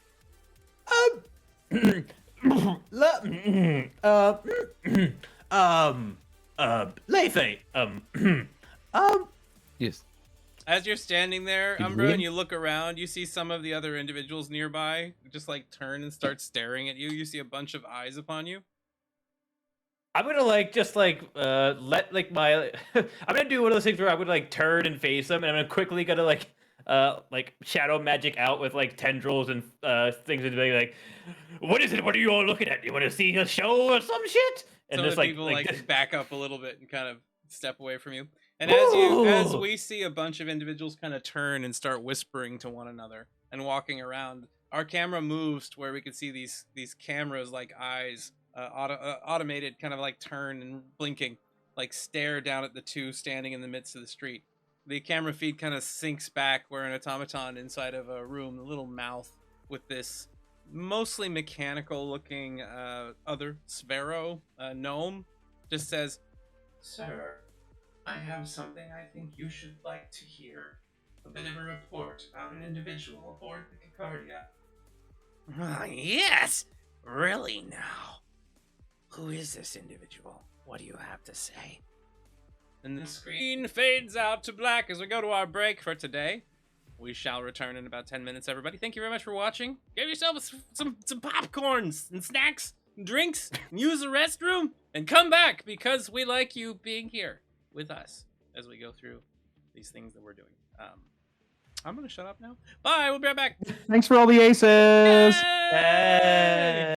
Leife, Yes. As you're standing there, Umbra, and you look around, you see some of the other individuals nearby just like turn and start staring at you. You see a bunch of eyes upon you. I'm gonna let my I'm gonna do one of those things where I would turn and face them, and I'm gonna quickly shadow magic out with tendrils and things, and be like, "What is it? What are you all looking at? You want to see a show or some shit?" And Some just of the people back up a little bit and kind of step away from you. And as we see a bunch of individuals kind of turn and start whispering to one another and walking around, our camera moves to where we can see these cameras like eyes, automated, kind of turn and blinking, stare down at the two standing in the midst of the street. The camera feed kind of sinks back where an automaton inside of a room, a little mouth with this mostly mechanical looking other sparrow gnome just says, Sir, I have something I think you should like to hear. A bit of a report about an individual aboard the Cacardia. Yes! Really now? Who is this individual? What do you have to say? And the screen fades out to black as we go to our break for today. We shall return in about 10 minutes, everybody. Thank you very much for watching. Give yourself some popcorns and snacks and drinks, and use the restroom, and come back because we like you being here with us as we go through these things that we're doing. I'm going to shut up now. Bye. We'll be right back. Thanks for all the aces. Yay!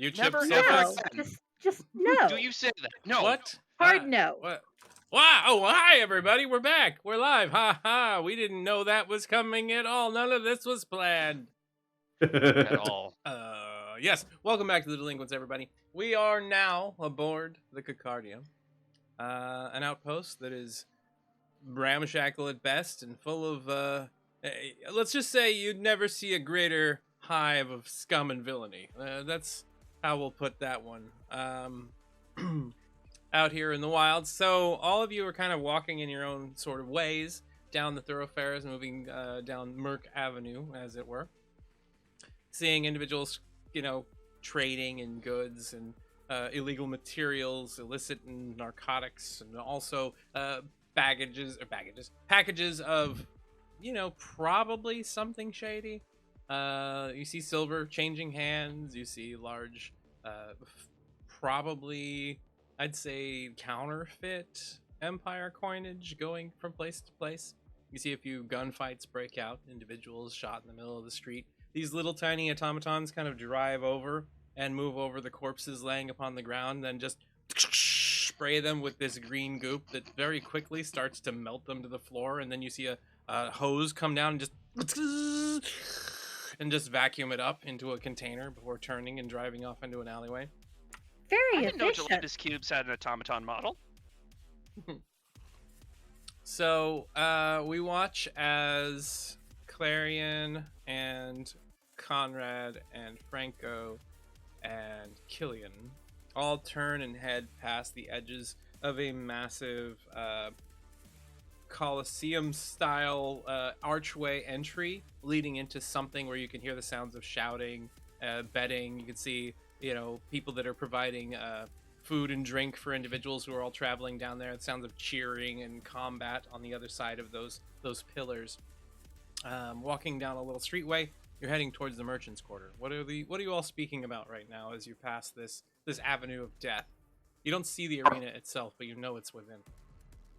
You Never chipped ever Sophix? again. Just no. Do you say that? No. What? Hard no. What? Wow! Oh, hi everybody. We're back. We're live. Ha ha. We didn't know that was coming at all. None of this was planned. At all. Yes. Welcome back to the Delinquents, everybody. We are now aboard the Cacardia, an outpost that is ramshackle at best and full of, let's just say you'd never see a greater hive of scum and villainy. That's how we'll put that one. Out here in the wild. So all of you are kind of walking in your own sort of ways down the thoroughfares, moving down Merc Avenue, as it were. Seeing individuals, trading in goods and illegal materials, illicit and narcotics, and also packages of, probably something shady. You see silver changing hands. You see large, probably, I'd say, counterfeit Empire coinage going from place to place. You see a few gunfights break out, individuals shot in the middle of the street. These little tiny automatons kind of drive over and move over the corpses laying upon the ground, then just spray them with this green goop that very quickly starts to melt them to the floor, and then you see a hose come down and just vacuum it up into a container before turning and driving off into an alleyway. Very I didn't know efficient. Gelatinous Cubes had an automaton model. So we watch as Clarion and Conrad and Franco and Killian all turn and head past the edges of a massive Colosseum-style archway entry leading into something where you can hear the sounds of shouting, betting. You can see, people that are providing food and drink for individuals who are all traveling down there. The sounds of cheering and combat on the other side of those pillars. Walking down a little streetway, you're heading towards the Merchant's Quarter. What are you all speaking about right now as you pass this avenue of death? You don't see the arena itself, but you know it's within.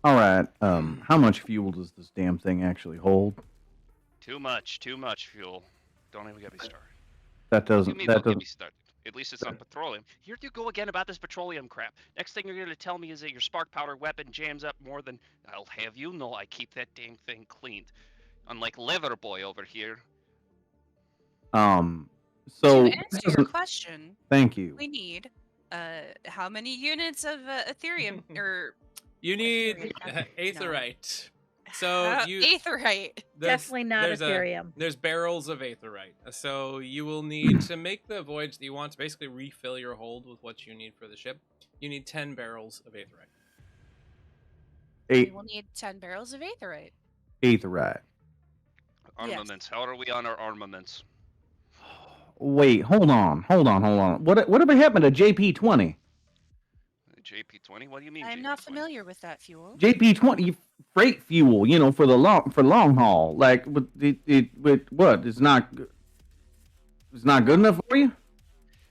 All right. How much fuel does this damn thing actually hold? Too much fuel. Don't even get me started. That What do you doesn't. mean That don't get doesn't. me started? At least it's not petroleum. Here you go again about this petroleum crap. Next thing you're going to tell me is that your spark powder weapon jams up more than... I'll have you know I keep that dang thing cleaned. Unlike Leather Boy over here. So to answer your question, thank you. we need how many units of Ethereum or You need Ethereum, aetherite. So you aetherite. Definitely not there's Ethereum. There's barrels of aetherite. So you will need to make the voyage that you want to basically refill your hold with what you need for the ship. You need 10 barrels of aetherite. We will need 10 barrels of aetherite. Aetherite. Armaments. How are we on our armaments? Wait, hold on. Whatever happened to JP20? JP20? What do you mean? I'm not familiar with that fuel. JP20 freight fuel, for the long haul. Like with what? It's not good enough for you?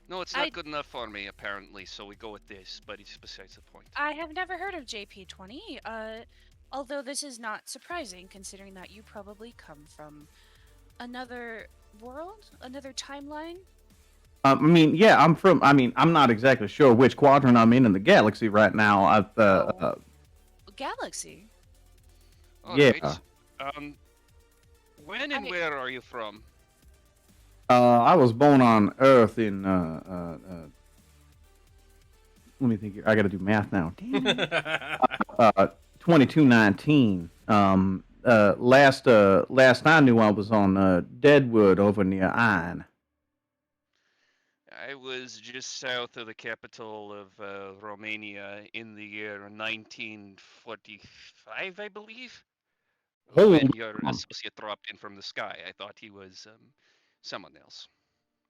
No, it's not good enough for me, apparently, so we go with this, but it's besides the point. I have never heard of JP20, although this is not surprising, considering that you probably come from another world, another timeline. I'm not exactly sure which quadrant I'm in the galaxy right now. Galaxy? Yeah. Right. When and where are you from? I was born on Earth in let me think here. I got to do math now. Damn it. 2219. Last I knew, I was on Deadwood over near Iron. I was just south of the capital of Romania in the year 1945, I believe. When your associate dropped in from the sky, I thought he was someone else.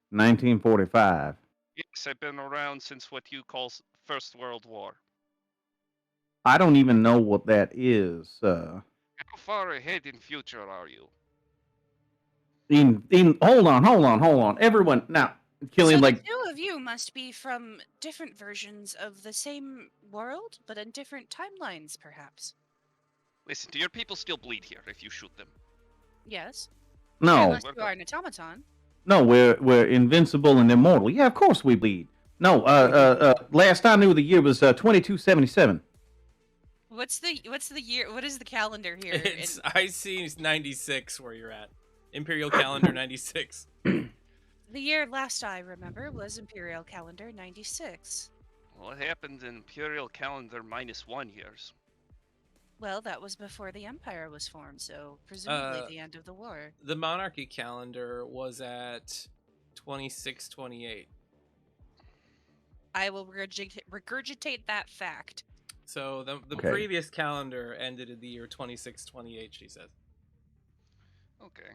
1945. Yes, I've been around since what you call First World War. I don't even know what that is. How far ahead in future are you? Hold on. Everyone, now, Killian, So like... the two of you must be from different versions of the same world, but in different timelines, perhaps. Listen, do your people still bleed here if you shoot them? Yes. No. Unless you are an automaton. No, we're invincible and immortal. Yeah, of course we bleed. No, last I knew the year was 2277. What's the year? What is the calendar here? It's I see 96 where you're at. Imperial calendar 96. The year last I remember was Imperial calendar 96. What happened in Imperial calendar -1 years? Well, that was before the Empire was formed, so presumably the end of the war. The monarchy calendar was at 2628. I will regurgitate that fact. So the Okay. previous calendar ended in the year 2628, she says. Okay.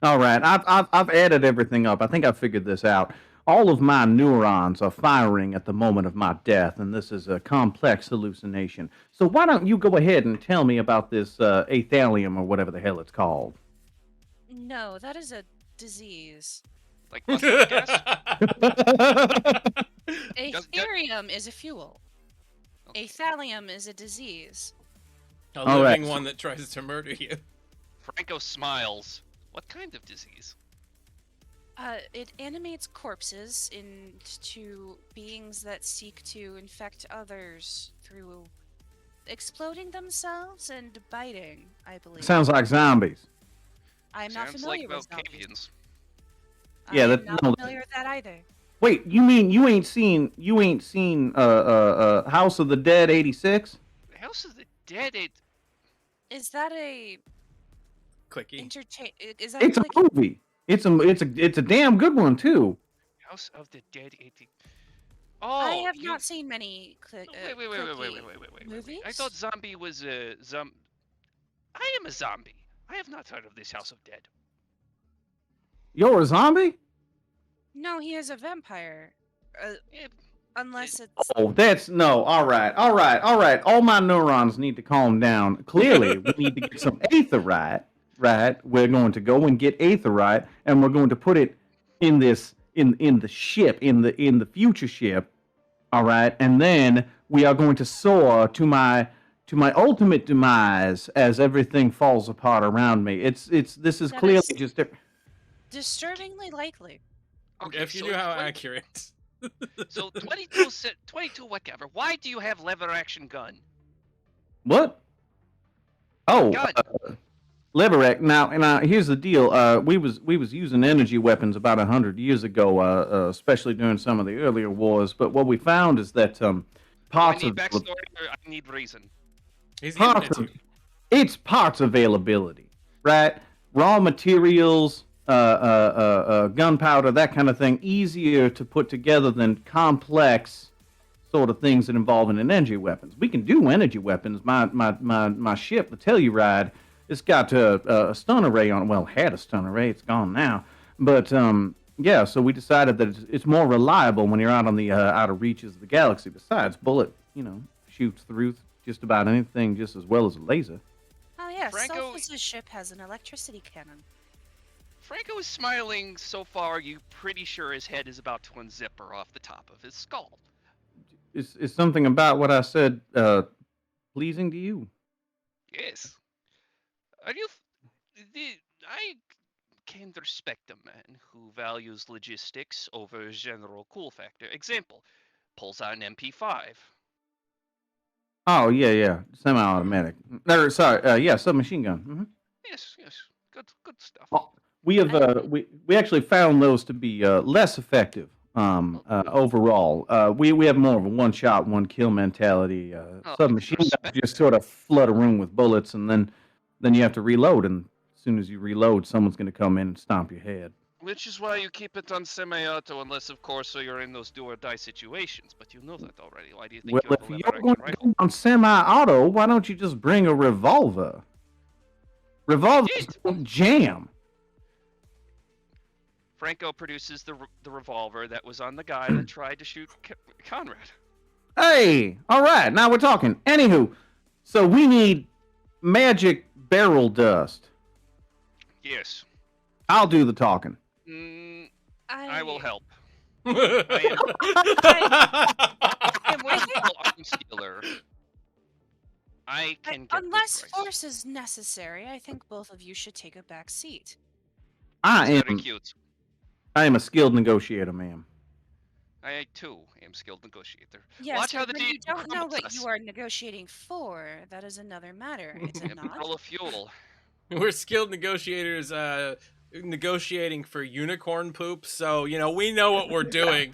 All right, I've added everything up. I think I figured this out. All of my neurons are firing at the moment of my death, and this is a complex hallucination. So why don't you go ahead and tell me about this aethalium or whatever the hell it's called? No, that is a disease. Like mustard gas? Aetherium is a fuel. Aethalium is a disease. A All living right. one that tries to murder you. Franco smiles. What kind of disease? It animates corpses into beings that seek to infect others through exploding themselves and biting, I believe. Sounds like zombies. I'm not Sounds familiar like with zombies. Malkavians. Yeah, I'm not familiar with that either. Wait, you mean you ain't seen House of the Dead 86? House of the Dead. Is that a Clicky. Is that It's a like movie. It's a damn good one too. House of the Dead 80. Oh, I have not seen many Wait. movies. I thought zombie was a I am a zombie. I have not heard of this House of Dead. You're a zombie? No, he is a vampire. Yeah, Unless it's Oh, that's no. All right. All my neurons need to calm down. Clearly, we need to get some aetherite. Right? We're going to go and get aetherite, and we're going to put it in this in the ship in the future ship. All right, and then we are going to soar to my ultimate demise as everything falls apart around me. This is That clearly is- just. disturbingly likely. Okay, If you so knew how 20 accurate. So 22 whatever. Why do you have lever action gun? What? Oh, Gun. Liberec. Now, here's the deal. We was using energy weapons about 100 years ago, especially during some of the earlier wars. But what we found is that Do I parts need of backstory or I need reason? He's giving it parts to of, you. it's parts availability, right? Raw materials, gunpowder, that kind of thing, easier to put together than complex sort of things that involve an energy weapons. We can do energy weapons. My ship, the Telluride, it's got a stun array on it. Well, had a stun array. It's gone now. But yeah, so we decided that it's more reliable when you're out on the outer reaches of the galaxy. Besides, bullet, shoots through just about anything just as well as a laser. Oh yeah, Franco- Selphus' ship has an electricity cannon. Franco is smiling so far. You pretty sure his head is about to unzipper off the top of his skull. Is something about what I said pleasing to you? Yes. Are you? I can respect a man who values logistics over general cool factor. Example, pulls out an MP5. Oh yeah, semi-automatic. Yeah, submachine gun. Mm-hmm. Yes, good stuff. Oh, we have we actually found those to be less effective overall. We have more of a one-shot, one-kill mentality. Submachine guns respect just sort of flood a room with bullets, and then you have to reload. And as soon as you reload, someone's going to come in and stomp your head. Which is why you keep it on semi-auto, unless of course so you're in those do-or-die situations. But you know that already. Why do you think Well, you have if a you're lever-action going to rifle? go on semi-auto, why don't you just bring a revolver? Revolvers did. don't jam. Franco produces the revolver that was on the guy that tried to shoot Conrad. Hey, all right, now we're talking. Anywho, so we need magic barrel dust. Yes. I'll do the talking. I will help. I I'm a arms dealer. I can get Unless good price. force is necessary, I think both of you should take a back seat. I Very am cute. a skilled negotiator, ma'am. I too am skilled negotiator. Yes, Watch how but the when DM you don't know crumbles what us. you are negotiating for, that is another matter, is A it not? barrel of fuel. We're skilled negotiators, negotiating for unicorn poop. So we know what we're doing.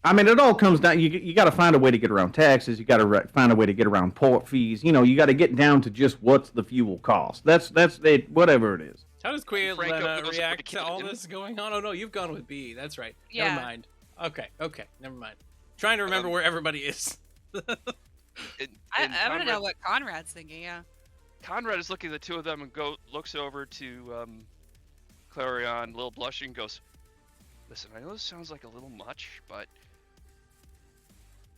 I mean, it all comes down. You got to find a way to get around taxes. You got to find a way to get around port fees. You got to get down to just what's the fuel cost. That's it. Whatever it is. How does Franco Quaylena goes over react to all Killian. this going on? Oh no, you've gone with B. That's right. Yeah. Never mind. Okay, never mind. Trying to remember where everybody is. I want to know what Conrad's thinking, yeah. Conrad is looking at the two of them and looks over to Clarion, a little blushing, goes, "Listen, I know this sounds like a little much, but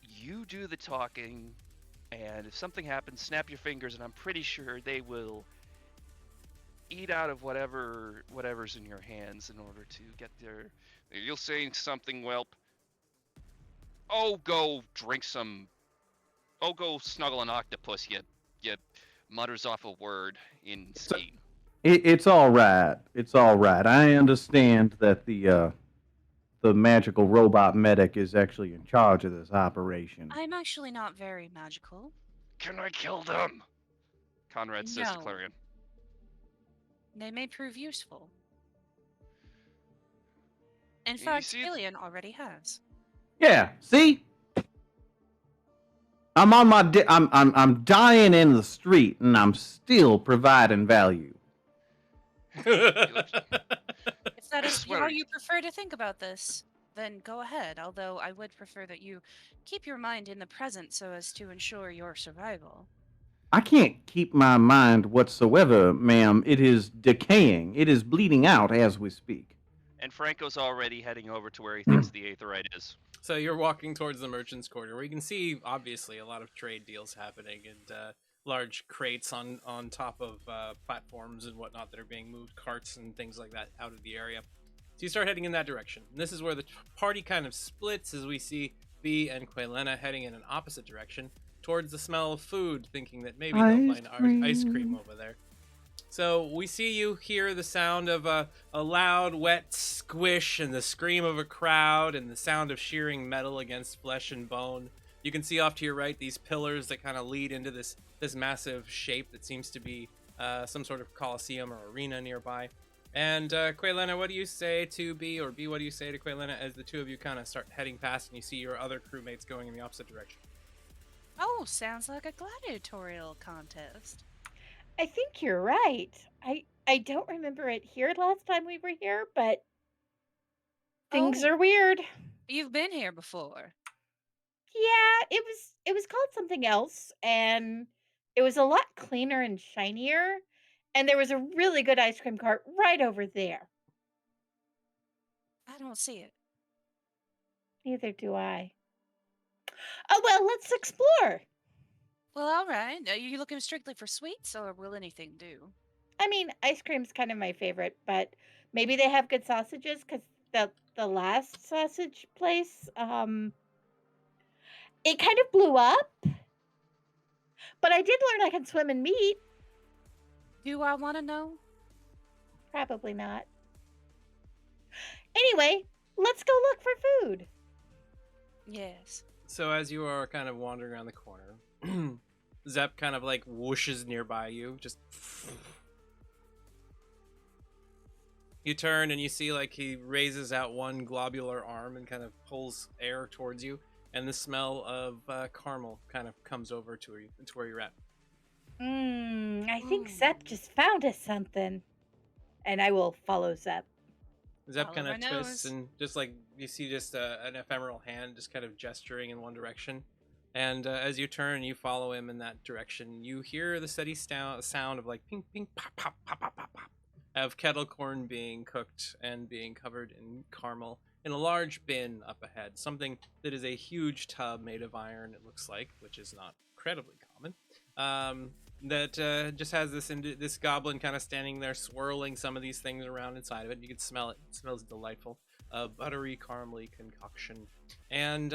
you do the talking, and if something happens, snap your fingers, and I'm pretty sure they will eat out of whatever's in your hands in order to get their. You'll say something, whelp. Oh, go drink some. Oh, go snuggle an octopus. You mutters off a word in ski. It's all right. It's all right. I understand that the magical robot medic is actually in charge of this operation. I'm actually not very magical. Can I kill them? Conrad says to No. Clarion. They may prove useful. In You fact, see- Killian already has. Yeah. See, I'm on my I'm dying in the street, and I'm still providing value. If that is how you prefer to think about this, then go ahead, although I would prefer that you keep your mind in the present so as to ensure your survival. I can't keep my mind whatsoever, ma'am. It is decaying. It is bleeding out as we speak. And Franco's already heading over to where he thinks the Aetherite is. So you're walking towards the merchant's quarter, where you can see, obviously, a lot of trade deals happening, and large crates on top of platforms and whatnot that are being moved, carts and things like that out of the area. So you start heading in that direction. And this is where the party kind of splits, as we see B and Quaylena heading in an opposite direction towards the smell of food, thinking that maybe they'll find ice cream over there. So we see you hear the sound of a loud, wet squish and the scream of a crowd and the sound of shearing metal against flesh and bone. You can see off to your right these pillars that kind of lead into this massive shape that seems to be some sort of coliseum or arena nearby. And Quaylena, what do you say to B, or B, what do you say to Quaylena as the two of you kind of start heading past and you see your other crewmates going in the opposite direction? Oh, sounds like a gladiatorial contest. I think you're right. I don't remember it here last time we were here, but things are weird. You've been here before. Yeah, it was called something else, and it was a lot cleaner and shinier, and there was a really good ice cream cart right over there. I don't see it. Neither do I. Oh well, let's explore. Well, all right. Are you looking strictly for sweets, or will anything do? I mean, ice cream's kind of my favorite, but maybe they have good sausages, because the last sausage place, it kind of blew up. But I did learn I can swim in meat. Do I want to know? Probably not. Anyway, let's go look for food. Yes. So as you are kind of wandering around the corner, Zep kind of like whooshes nearby you. Just you turn and you see like he raises out one globular arm and kind of pulls air towards you, and the smell of caramel kind of comes over to where you're at. I think Zep just found us something. And I will follow Zep. Zep Follow kind of my twists nose. and just like you see just an ephemeral hand just kind of gesturing in one direction. And as you turn, you follow him in that direction. You hear the steady sound of like ping, ping, pop, pop, pop, pop, pop, pop, of kettle corn being cooked and being covered in caramel in a large bin up ahead. Something that is a huge tub made of iron, it looks like, which is not incredibly common. That just has this goblin kind of standing there swirling some of these things around inside of it. You can smell it. It smells delightful. A buttery, caramely concoction. And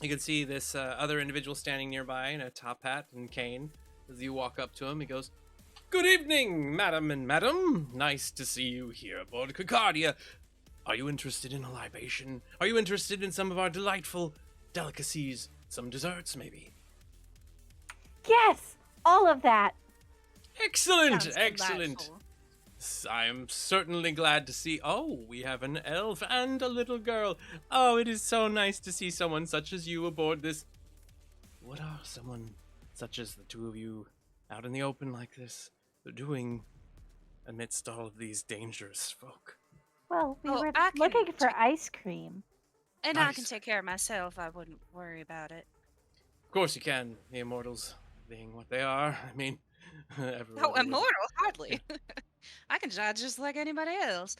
you can see this other individual standing nearby in a top hat and cane. As you walk up to him, he goes, "Good evening, madam and madam. Nice to see you here aboard Concordia. Are you interested in a libation? Are you interested in some of our delightful delicacies? Some desserts, maybe? Yes, all of that. Excellent! Sounds Excellent! delightful. I am certainly glad to see. Oh, we have an elf and a little girl. Oh, it is so nice to see someone such as you aboard this. What are someone such as the two of you out in the open like this doing amidst all of these dangerous folk? Well, we Oh, were I can looking for take, ice cream. and I can Nice. take care of myself. I wouldn't worry about it. Of course you can, the immortals being what they are. I mean, everybody Oh, would. immortal? Hardly. I can die just like anybody else.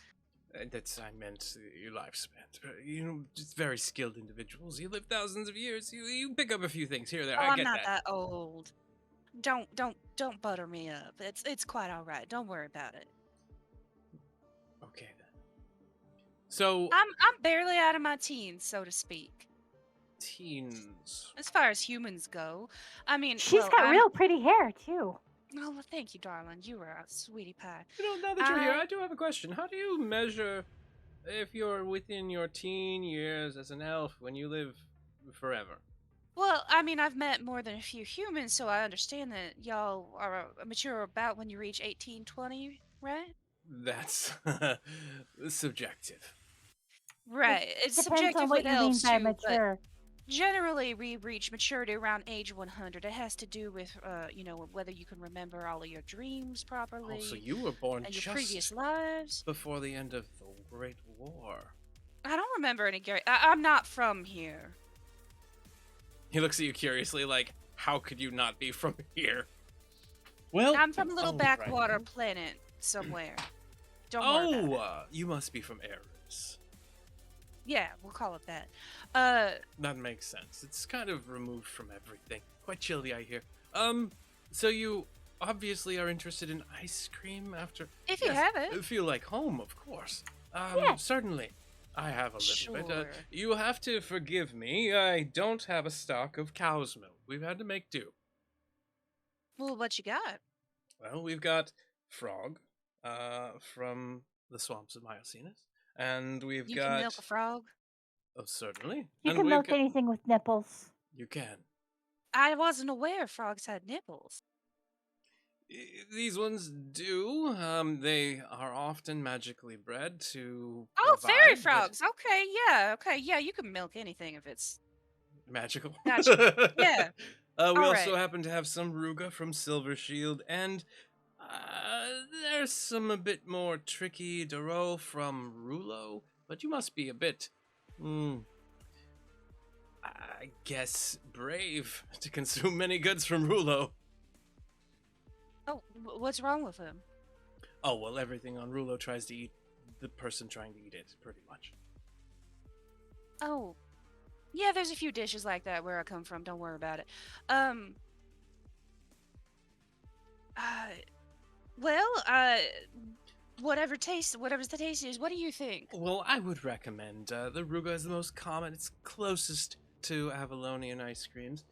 That's I meant your lifespan. You know, just very skilled individuals. You live thousands of years. You pick up a few things here or there. Oh, I I'm get not that. that old. Don't butter me up. It's quite all right. Don't worry about it. Okay then. So I'm barely out of my teens, so to speak. teens. As far as humans go, I mean, She's well, got I'm. real pretty hair too. Oh, well, thank you, darling. You are a sweetie pie. You know, now that you're here, I do have a question. How do you measure if you're within your teen years as an elf when you live forever? Well, I mean, I've met more than a few humans, so I understand that y'all are mature about when you reach 18, 20, right? That's subjective. Right. It's Depends on subjective what with you mean elves by too, but mature. generally we reach maturity around age 100. It has to do with, whether you can remember all of your dreams properly Oh, so you were born and your just previous lives. before the end of the Great War. I don't remember any Gary. I'm not from here. He looks at you curiously, like, how could you not be from here? Well, I'm from a little all backwater right. planet somewhere. Don't worry about it. You must be from Eris. Yeah, we'll call it that. That makes sense. It's kind of removed from everything. Quite chilly, I hear. So you obviously are interested in ice cream after. If you have it. Feel like home, of course. Yes. Certainly. I have a little bit. Sure. You have to forgive me. I don't have a stock of cow's milk. We've had to make do. Well, what you got? Well, we've got frog, from the swamps of Myocenas, and we've You got. can milk a frog? Oh, certainly. You And can we've milk got. anything with nipples. You can. I wasn't aware frogs had nipples. These ones do. They are often magically bred to. Oh, fairy provide, but frogs. Okay, yeah, you can milk anything if it's Magical. Gotcha. Yeah. We All also right. happen to have some Ruga from Silver Shield, and there's some a bit more tricky Duro from Rulo, but you must be a bit, I guess, brave to consume many goods from Rulo. Oh, what's wrong with him? Oh, well, everything on Rulo tries to eat the person trying to eat it, pretty much. Oh, yeah, there's a few dishes like that where I come from. Don't worry about it. Well, whatever's the tastiest. What do you think? Well, I would recommend the Ruga is the most common. It's closest to Avalonian ice creams.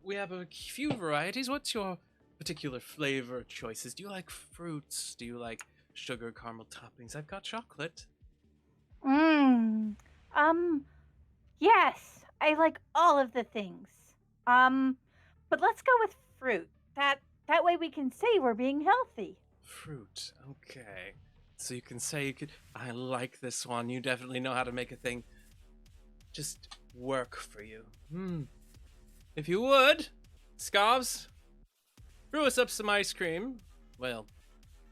We have a few varieties. What's your particular flavor choices? Do you like fruits? Do you like sugar caramel toppings? I've got chocolate. Mmm. Yes, I like all of the things. But let's go with fruit. That way we can say we're being healthy. Fruit. Okay. So you can say you could. I like this one. You definitely know how to make a thing just work for you. If you would, Scarves, brew us up some ice cream. Well,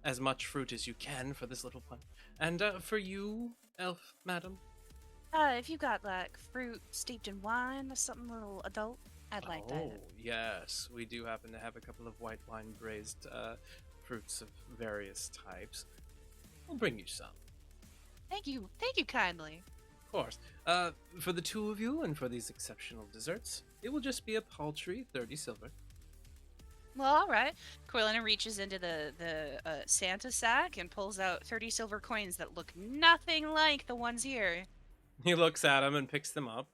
as much fruit as you can for this little punch. And for you, elf madam. If you got like fruit steeped in wine or something a little adult, I'd like that. Oh, yes. We do happen to have a couple of white wine braised fruits of various types. We'll bring you some. Thank you kindly. Of course. For the two of you and for these exceptional desserts, it will just be a paltry 30 silver. Well, all right. Quillina reaches into the Santa sack and pulls out 30 silver coins that look nothing like the ones here. He looks at them and picks them up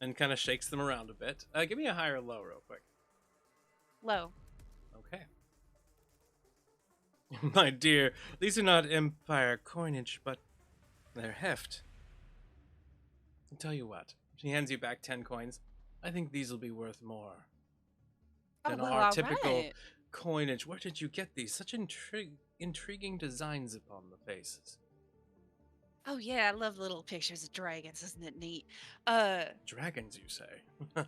and kind of shakes them around a bit. Give me a high or low real quick. Low. Okay. My dear, these are not Empire coinage, but they're heft. I'll tell you what. She hands you back 10 coins. I think these will be worth more Oh, than well, our all typical right. coinage. Where did you get these? Such intriguing designs upon the faces. Oh yeah, I love little pictures of dragons. Isn't it neat? Dragons, you say?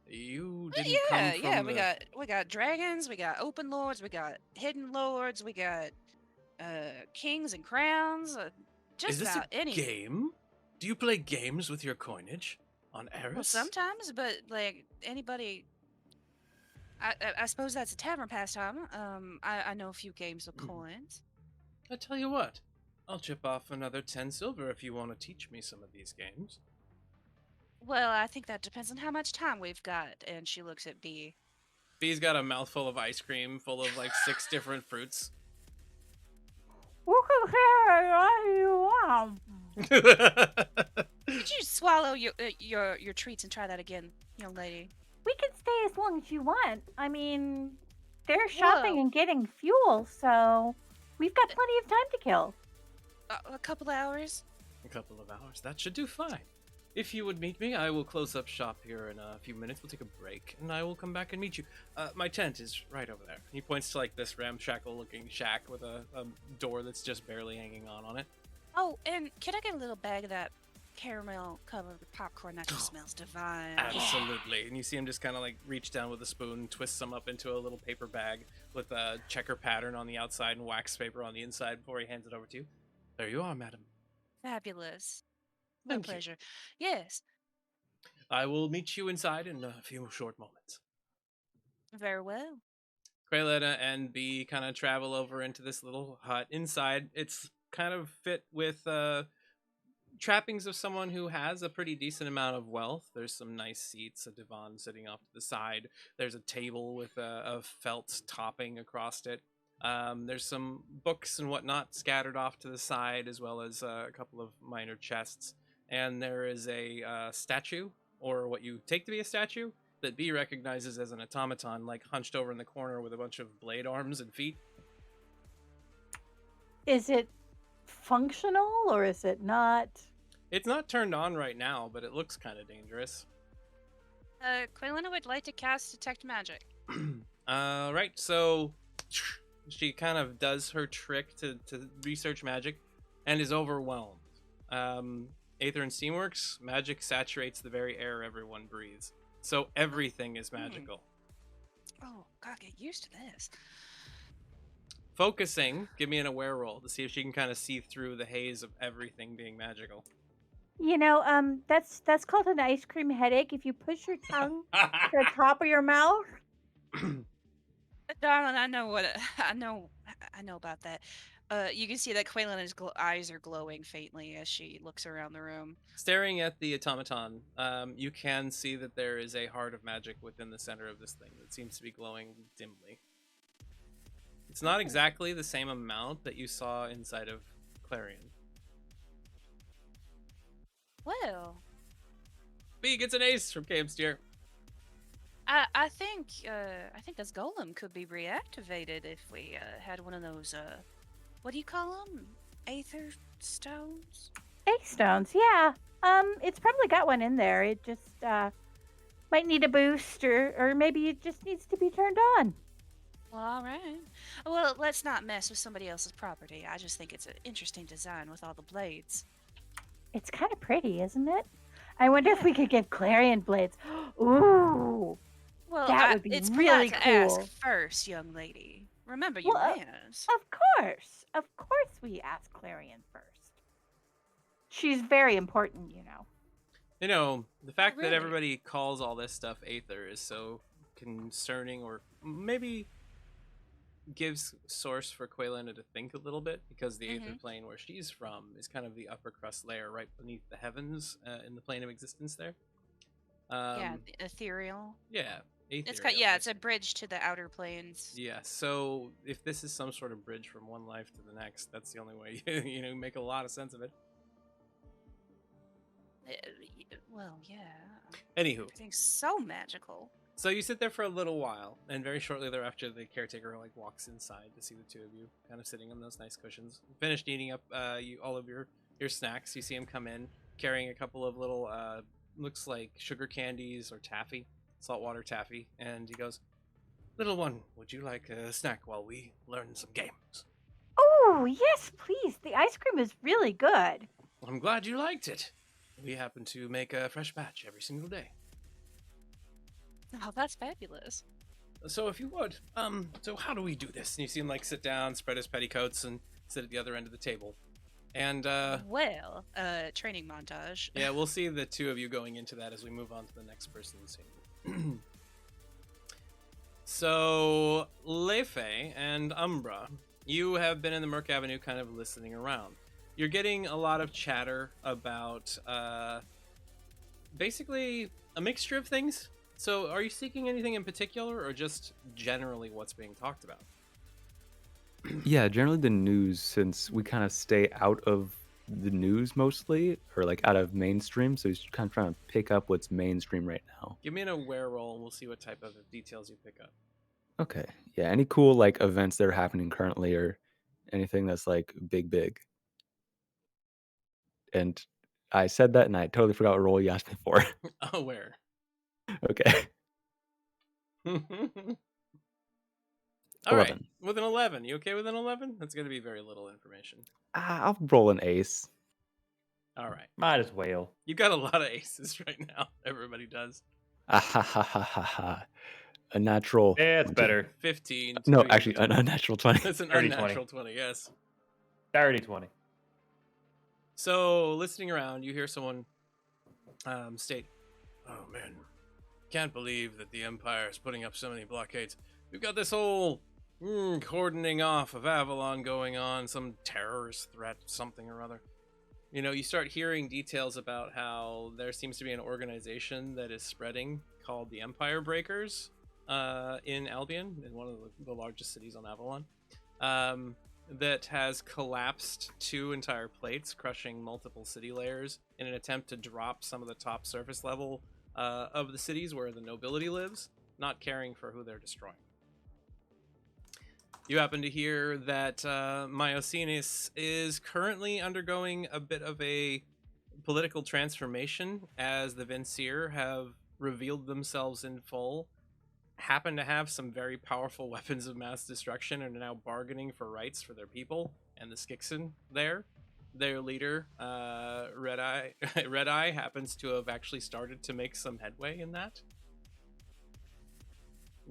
You Well, didn't come yeah. from We the... got dragons. We got open lords. We got hidden lords. We got kings and crowns. Is Just this a about any. game? Do you play games with your coinage on Well, Eris? sometimes, but like anybody. I suppose that's a tavern pastime. I know a few games with coins. I tell you what, I'll chip off another 10 silver if you want to teach me some of these games. Well, I think that depends on how much time we've got. And she looks at B. B's got a mouthful of ice cream full of like 6 different fruits. Could you swallow your treats and try that again, young lady? We can stay as long as you want. I mean, they're shopping Whoa. and getting fuel, so we've got plenty of time to kill. A couple hours. A couple of hours, that should do fine. If you would meet me, I will close up shop here in a few minutes. We'll take a break, and I will come back and meet you. My tent is right over there. He points to like this ramshackle-looking shack with a door that's just barely hanging on it. Oh, and can I get a little bag of that caramel-covered popcorn? That just smells divine. Absolutely. And you see him just kind of like reach down with a spoon, twist some up into a little paper bag with a checker pattern on the outside and wax paper on the inside before he hands it over to you. There you are, madam. Fabulous. My Thank you. pleasure. Yes, I will meet you inside in a few short moments. very well. Quayletta and B kind of travel over into this little hut. Inside, it's kind of fit with trappings of someone who has a pretty decent amount of wealth. There's some nice seats, a divan sitting off to the side. There's a table with a felt topping across it. There's some books and whatnot scattered off to the side, as well as a couple of minor chests. And there is a statue, or what you take to be a statue, that B recognizes as an automaton, like hunched over in the corner with a bunch of blade arms and feet. Is it functional or is it not? It's not turned on right now, but it looks kind of dangerous. Quilena would like to cast Detect Magic. Right, so she kind of does her trick to research magic and is overwhelmed. Aether and Steamworks, magic saturates the very air everyone breathes. So everything is magical. Oh, God, get used to this. Focusing, give me an aware roll to see if she can kind of see through the haze of everything being magical. You know, that's called an ice cream headache. If you push your tongue to the top of your mouth. Darling, I know about that. You can see that Quaylena's eyes are glowing faintly as she looks around the room. Staring at the automaton, you can see that there is a heart of magic within the center of this thing that seems to be glowing dimly. It's not exactly the same amount that you saw inside of Clarion. Well, B gets an ace from Camsteer. I think this golem could be reactivated if we had one of those what do you call them? Aether stones? Ace stones, yeah. It's probably got one in there. It just might need a boost, or maybe it just needs to be turned on. Well, all right. Well, let's not mess with somebody else's property. I just think it's an interesting design with all the blades. It's kind of pretty, isn't it? I wonder if we could get Clarion blades. Ooh. Well, That would be it's really polite to ask cool. first, young lady. Remember your Well, manners. Of course we ask Clarion first. She's very important, you know. You know, the fact really. that everybody calls all this stuff Aether is so concerning, or maybe gives source for Quaylena to think a little bit, because the Aether plane where she's from is kind of the upper crust layer right beneath the heavens in the plane of existence there. Yeah, the ethereal. Yeah, It's ethereal, it's a bridge to the outer planes. Yeah, so if this is some sort of bridge from one life to the next, that's the only way you make a lot of sense of it. Well, yeah. Anywho, Everything's so magical. so you sit there for a little while, and very shortly thereafter, the caretaker like walks inside to see the two of you kind of sitting on those nice cushions. Finished eating up all of your snacks. You see him come in, carrying a couple of little, looks like sugar candies or taffy, saltwater taffy, and he goes, "Little one, would you like a snack while we learn some games?" Oh, yes, please. The ice cream is really good. I'm glad you liked it. We happen to make a fresh batch every single day. Oh, that's fabulous. So if you would, so how do we do this? And you see him like sit down, spread his petticoats, and sit at the other end of the table. And Well, training montage. yeah, we'll see the two of you going into that as we move on to the next person's scene. So Lefe and Umbra, you have been in the Merc Avenue kind of listening around. You're getting a lot of chatter about basically a mixture of things. So are you seeking anything in particular, or just generally what's being talked about? Yeah, generally the news, since we kind of stay out of the news mostly, or like out of mainstream, so he's kind of trying to pick up what's mainstream right now. Give me an aware roll and we'll see what type of details you pick up. Okay. Yeah, any cool like events that are happening currently or anything that's like big. And I said that and I totally forgot what role you asked me for. Aware. Okay. All right. 11. With an 11. You okay with an 11? That's going to be very little information. I'll roll an ace. All right. Might as well. You got a lot of aces right now. Everybody does. Ah, ha, ha, ha, ha, ha. A natural. Yeah, it's 20. better. 15. No, to- actually, an unnatural 20. That's an 30, unnatural 20, yes. 30-20. So, listening around, you hear someone state, "Oh, man. Can't believe that the Empire is putting up so many blockades. We've got this whole cordoning off of Avalon going on, some terrorist threat, something or other." You know, you start hearing details about how there seems to be an organization that is spreading called the Empire Breakers in Albion, in one of the largest cities on Avalon, that has collapsed 2 entire plates, crushing multiple city layers in an attempt to drop some of the top surface level of the cities where the nobility lives, not caring for who they're destroying. You happen to hear that Myocenes is currently undergoing a bit of a political transformation as the Vincier have revealed themselves in full, happen to have some very powerful weapons of mass destruction, and are now bargaining for rights for their people and the Skixen there. Their leader, Red Eye, happens to have actually started to make some headway in that.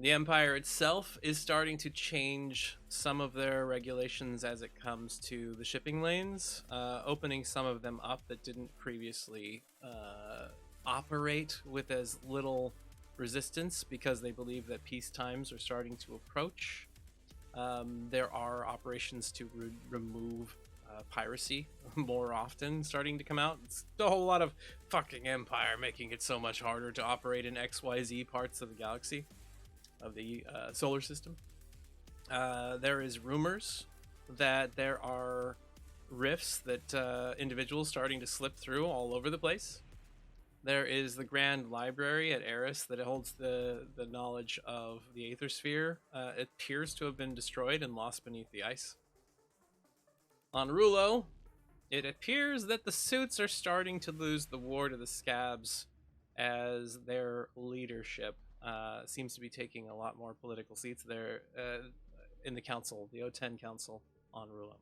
The Empire itself is starting to change some of their regulations as it comes to the shipping lanes, opening some of them up that didn't previously operate with as little resistance, because they believe that peace times are starting to approach. There are operations to remove piracy more often starting to come out. It's a whole lot of fucking Empire making it so much harder to operate in XYZ parts of the galaxy, of the solar system. There is rumors that there are rifts that individuals starting to slip through all over the place. There is the Grand Library at Eris that holds the knowledge of the Aether Sphere. It appears to have been destroyed and lost beneath the ice. On Rulo, it appears that the suits are starting to lose the war to the scabs as their leadership seems to be taking a lot more political seats there in the council, the O10 council on Rulo.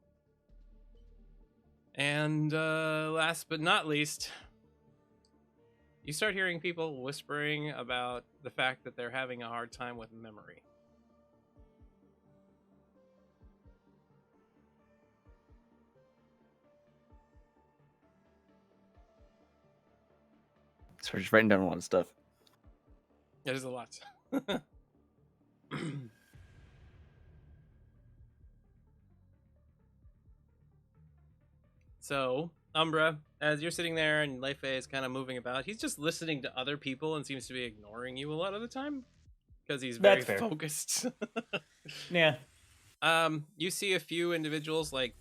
And last but not least, you start hearing people whispering about the fact that they're having a hard time with memory. So just writing down a lot of stuff. It is a lot. So, Umbra, as you're sitting there and Lefe is kind of moving about, he's just listening to other people and seems to be ignoring you a lot of the time because he's very That's fair. focused. Yeah. You see a few individuals like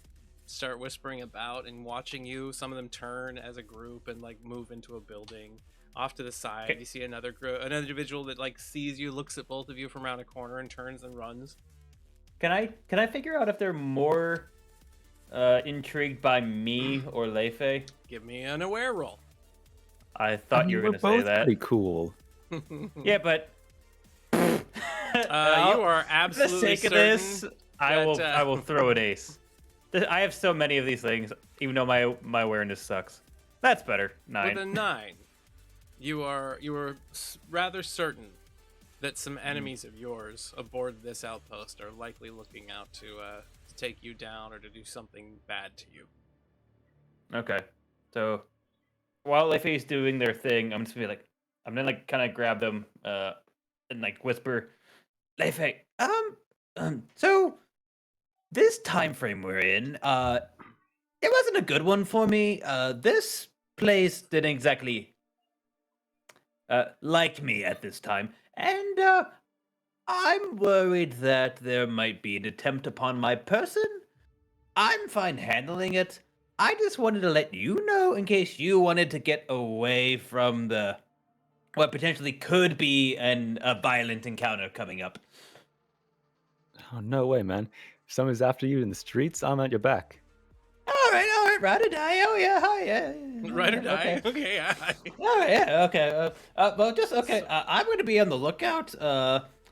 start whispering about and watching you. Some of them turn as a group and like move into a building. Off to the side, Okay. you see another individual that like sees you, looks at both of you from around a corner, and turns and runs. Can I figure out if they're more intrigued by me or Leife? Give me an aware roll. I thought you were we're going to say both that. pretty cool. Yeah, but You are for the absolutely sake of certain this, I that, will throw an ace. I have so many of these things, even though my awareness sucks. That's better. 9. with a 9, you are rather certain that some enemies of yours aboard this outpost are likely looking out to take you down or to do something bad to you. Okay, so while Leife's doing their thing, I'm just gonna be like, I'm gonna like kind of grab them, and like whisper, Leife, so this time frame we're in, it wasn't a good one for me. This place didn't exactly like me at this time, and I'm worried that there might be an attempt upon my person. I'm fine handling it. I just wanted to let you know in case you wanted to get away from the what potentially could be a violent encounter coming up. Oh, no way, man. If someone's after you in the streets, I'm at your back. All right, ride or die. Oh yeah, hi, yeah. Right or yeah, die? Okay. Okay, yeah. All right, yeah, okay. Well, just okay. I'm going to be on the lookout.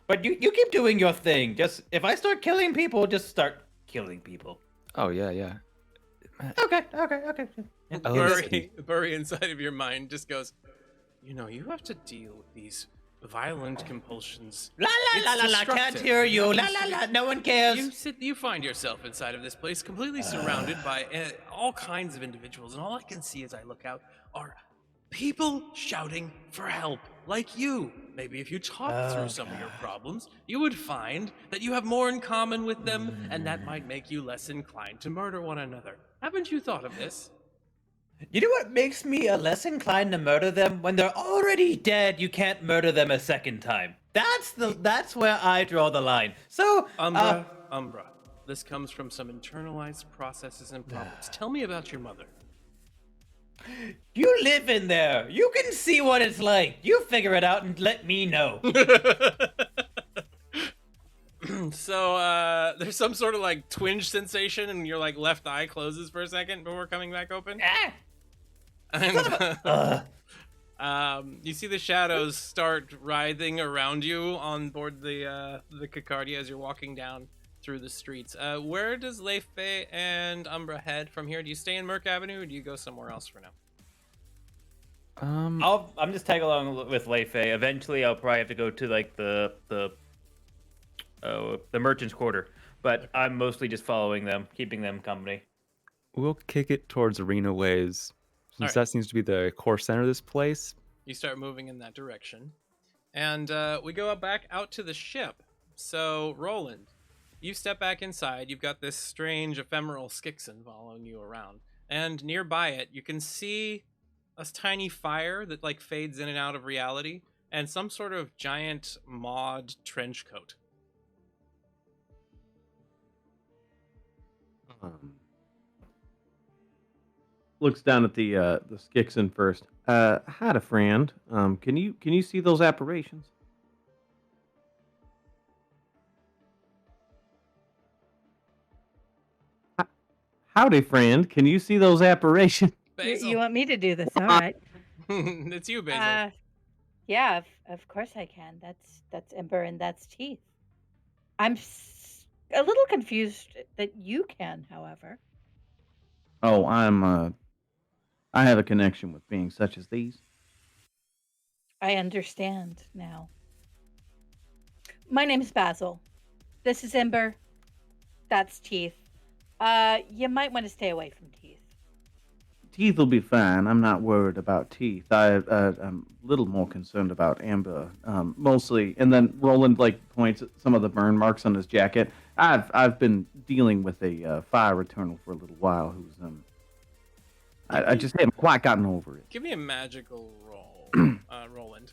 But you keep doing your thing. Just if I start killing people, just start killing people. Oh, yeah. Okay. I love this. Bury inside of your mind just goes, you have to deal with these violent compulsions. La It's can't destructive. hear It you. happens to be- No one cares. You find yourself inside of this place completely surrounded by all kinds of individuals, and all I can see as I look out are people shouting for help, like you. Maybe if you talk through some of your problems, you would find that you have more in common with them, and that might make you less inclined to murder one another. Haven't you thought of this? You know what makes me less inclined to murder them? When they're already dead, you can't murder them a second time. That's where I draw the line. So, Umbra, this comes from some internalized processes and problems. Tell me about your mother. you live in there. You can see what it's like. You figure it out and let me know. So, there's some sort of like twinge sensation, and your like left eye closes for a second before coming back open. And, you see the shadows start writhing around you on board the Cacardia as you're walking down through the streets. Where does Leife and Umbra head from here? Do you stay in Merc Avenue, or do you go somewhere else for now? I'm just tag along with Leife. Eventually, I'll probably have to go to like the merchant's quarter, but I'm mostly just following them, keeping them company. We'll kick it towards Arena Ways, since Alright. that seems to be the core center of this place. You start moving in that direction, and we go back out to the ship. So, Roland, you step back inside. You've got this strange ephemeral Skixon following you around, and nearby it, you can see a tiny fire that like fades in and out of reality, and some sort of giant mod trench coat. Looks down at the Skixon first. Had a friend. Can you see those apparitions? Howdy, friend. Can you see those apparitions? Basil. You want me to do this? All right. It's you, Basil. Yeah, of course I can. That's Ember and that's Teeth. I'm a little confused that you can, however. Oh, I have a connection with beings such as these. I understand now. My name's Basil. This is Ember. That's Teeth. You might want to stay away from Teeth. Teeth will be fine. I'm not worried about Teeth. I'm a little more concerned about Amber, mostly. And then Roland like points at some of the burn marks on his jacket. I've been dealing with a fire eternal for a little while. Who's I just haven't quite gotten over it. Give me a magical roll, Roland.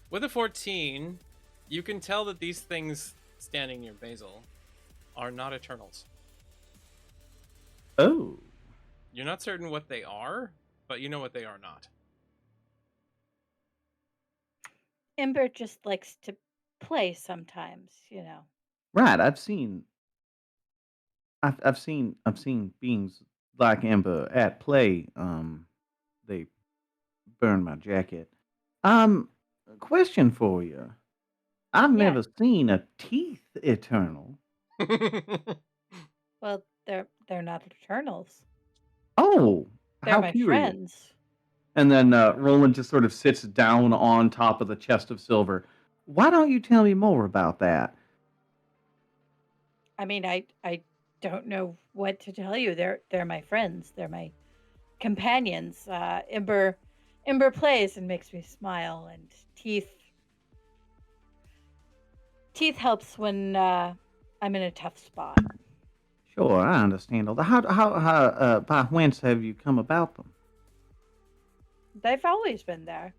With a 14, you can tell that these things standing near Basil are not Eternals. Oh. You're not certain what they are, but you know what they are not. Ember just likes to play sometimes, you know. Right, I've seen beings like Ember at play. They burned my jacket. Question for you. I've Yeah. never seen a teeth eternal. Well, they're not eternals. Oh, They're how my curious. friends. And then Roland just sort of sits down on top of the chest of silver. Why don't you tell me more about that? I mean, I don't know what to tell you. They're my friends. They're my companions. Ember plays and makes me smile, and teeth helps when I'm in a tough spot. Sure, I understand all that. By whence have you come about them? They've always been there.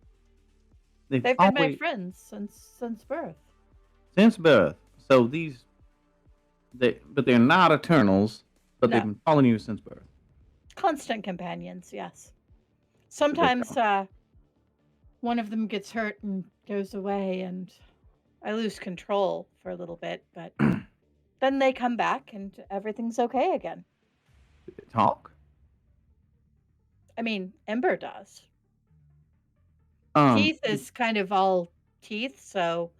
They've They've been my always, friends since birth. since birth. So but they're not eternals, but they've No, been following you since birth. constant companions. Yes. But they Sometimes one of them gets hurt and goes away, and I lose control for a little bit, but then they come back and everything's okay again. do they talk? I mean, Ember does. Um, Teeth is kind of all teeth, so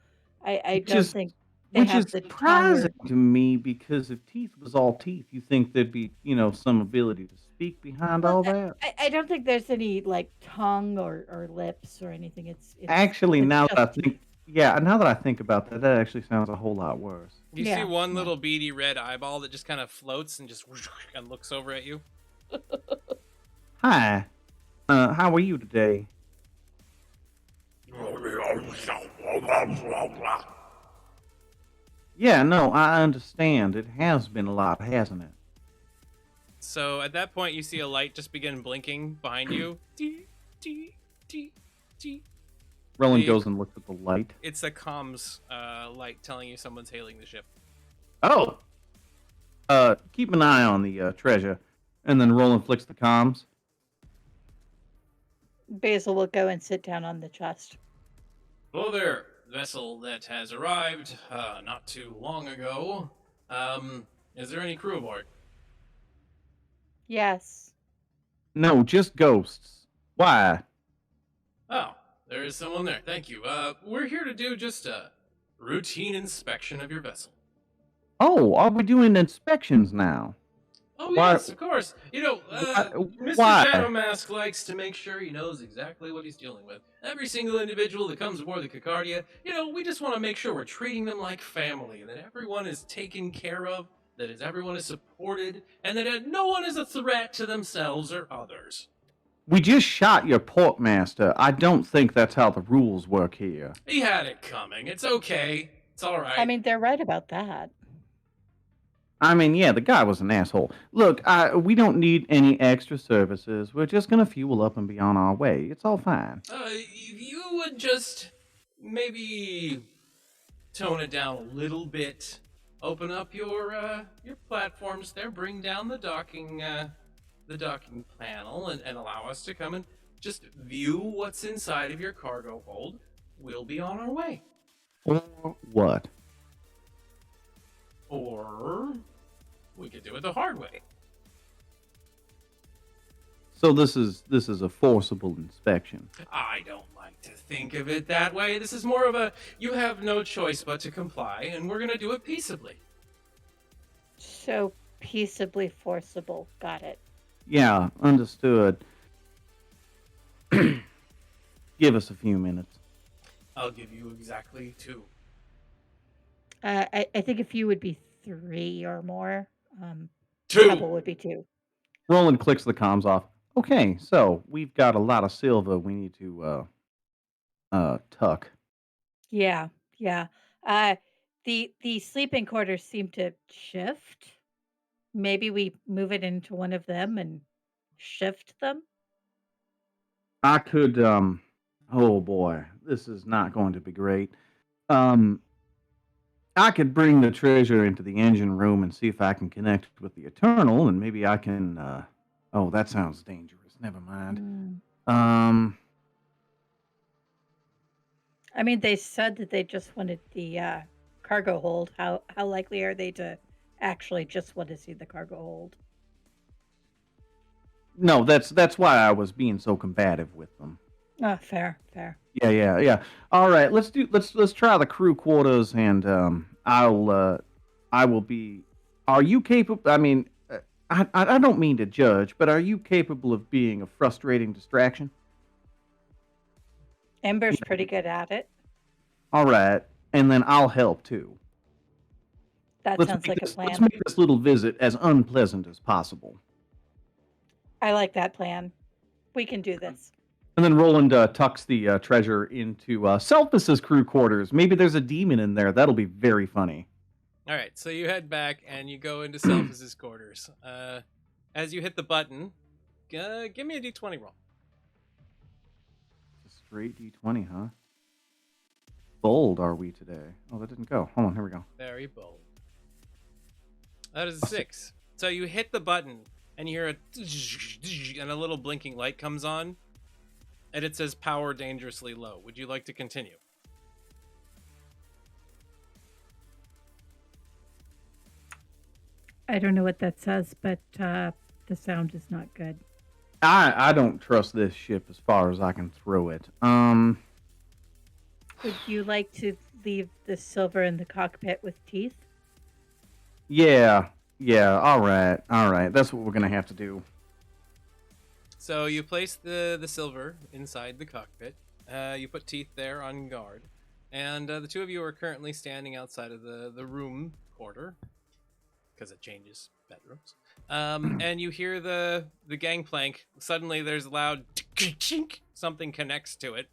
I which don't is think they which have is the tongue surprising or to me because if teeth was all teeth, you think there'd be some ability to speak behind well, all that. I don't think there's any like tongue or lips or anything. Actually, It's now that I just teeth. think, yeah, now that I think about that, that actually sounds a whole lot worse. You see Yeah, one yeah. little beady red eyeball that just kind of floats and just and looks over at you. Hi, how are you today? Yeah, no, I understand. It has been a lot, hasn't it? So at that point, you see a light just begin blinking behind you. Dee, dee, dee, dee. Roland The- goes and looks at the light. It's a comms light telling you someone's hailing the ship. Oh, keep an eye on the treasure, and then Roland flicks the comms. Basil will go and sit down on the chest. Hello there, vessel that has arrived not too long ago. Is there any crew aboard? Yes. No, just ghosts. Why? Oh, there is someone there. Thank you. We're here to do just a routine inspection of your vessel. Oh, are we doing inspections now? Oh Why? yes, of course. You know, Mr. Why? Shadow Mask likes to make sure he knows exactly what he's dealing with. Every single individual that comes aboard the Cacardia, we just want to make sure we're treating them like family, and that everyone is taken care of, that everyone is supported, and that no one is a threat to themselves or others. We just shot your portmaster. I don't think that's how the rules work here. He had it coming. It's okay. It's all right. I mean, they're right about that. I mean, yeah, the guy was an asshole. Look, we don't need any extra services. We're just gonna fuel up and be on our way. It's all fine. If you would just maybe tone it down a little bit, open up your platforms there, bring down the docking panel, and allow us to come and just view what's inside of your cargo hold. We'll be on our way. Or what? Or we could do it the hard way. So this is a forcible inspection. I don't like to think of it that way. This is more of a you have no choice but to comply, and we're gonna do it peaceably. So peaceably forcible. Got it. Yeah, understood. Give us a few minutes. I'll give you exactly 2. I think a few would be 3 or more. A 2. couple would be 2. Roland clicks the comms off. Okay, so we've got a lot of silver we need to tuck. Yeah, yeah. The sleeping quarters seem to shift. Maybe we move it into one of them and shift them. I could oh boy, this is not going to be great. Um I could bring the treasure into the engine room and see if I can connect with the Eternal, and maybe I can oh, that sounds dangerous. Never mind. Mm. Um I mean, they said that they just wanted the cargo hold. How likely are they to actually just want to see the cargo hold? No, that's why I was being so combative with them. Oh, fair, fair. Yeah. All right, let's try the crew quarters, and I will be. Are you capable? I mean, I don't mean to judge, but are you capable of being a frustrating distraction? Ember's pretty good at it. All right, and then I'll help too. That sounds like a Let's plan. make this little visit as unpleasant as possible. I like that plan. We can do this. And then Roland tucks the treasure into Selphus's crew quarters. Maybe there's a demon in there. That'll be very funny. All right, so you head back and you go into Selphus's quarters. As you hit the button, give me a d20 roll. Just straight D20, huh? Bold are we today? Oh, that didn't go. Hold on, here we go. Very bold. That is a 6. So you hit the button and you hear and a little blinking light comes on, and it says "Power dangerously low." Would you like to continue? I don't know what that says, but the sound is not good. I don't trust this ship as far as I can throw it. Would you like to leave the silver in the cockpit with teeth? Yeah. All right. That's what we're gonna have to do. So you place the silver inside the cockpit. You put Teeth there on guard, and the two of you are currently standing outside of the room quarter because it changes bedrooms. And you hear the gangplank. Suddenly, there's a loud chink. Something connects to it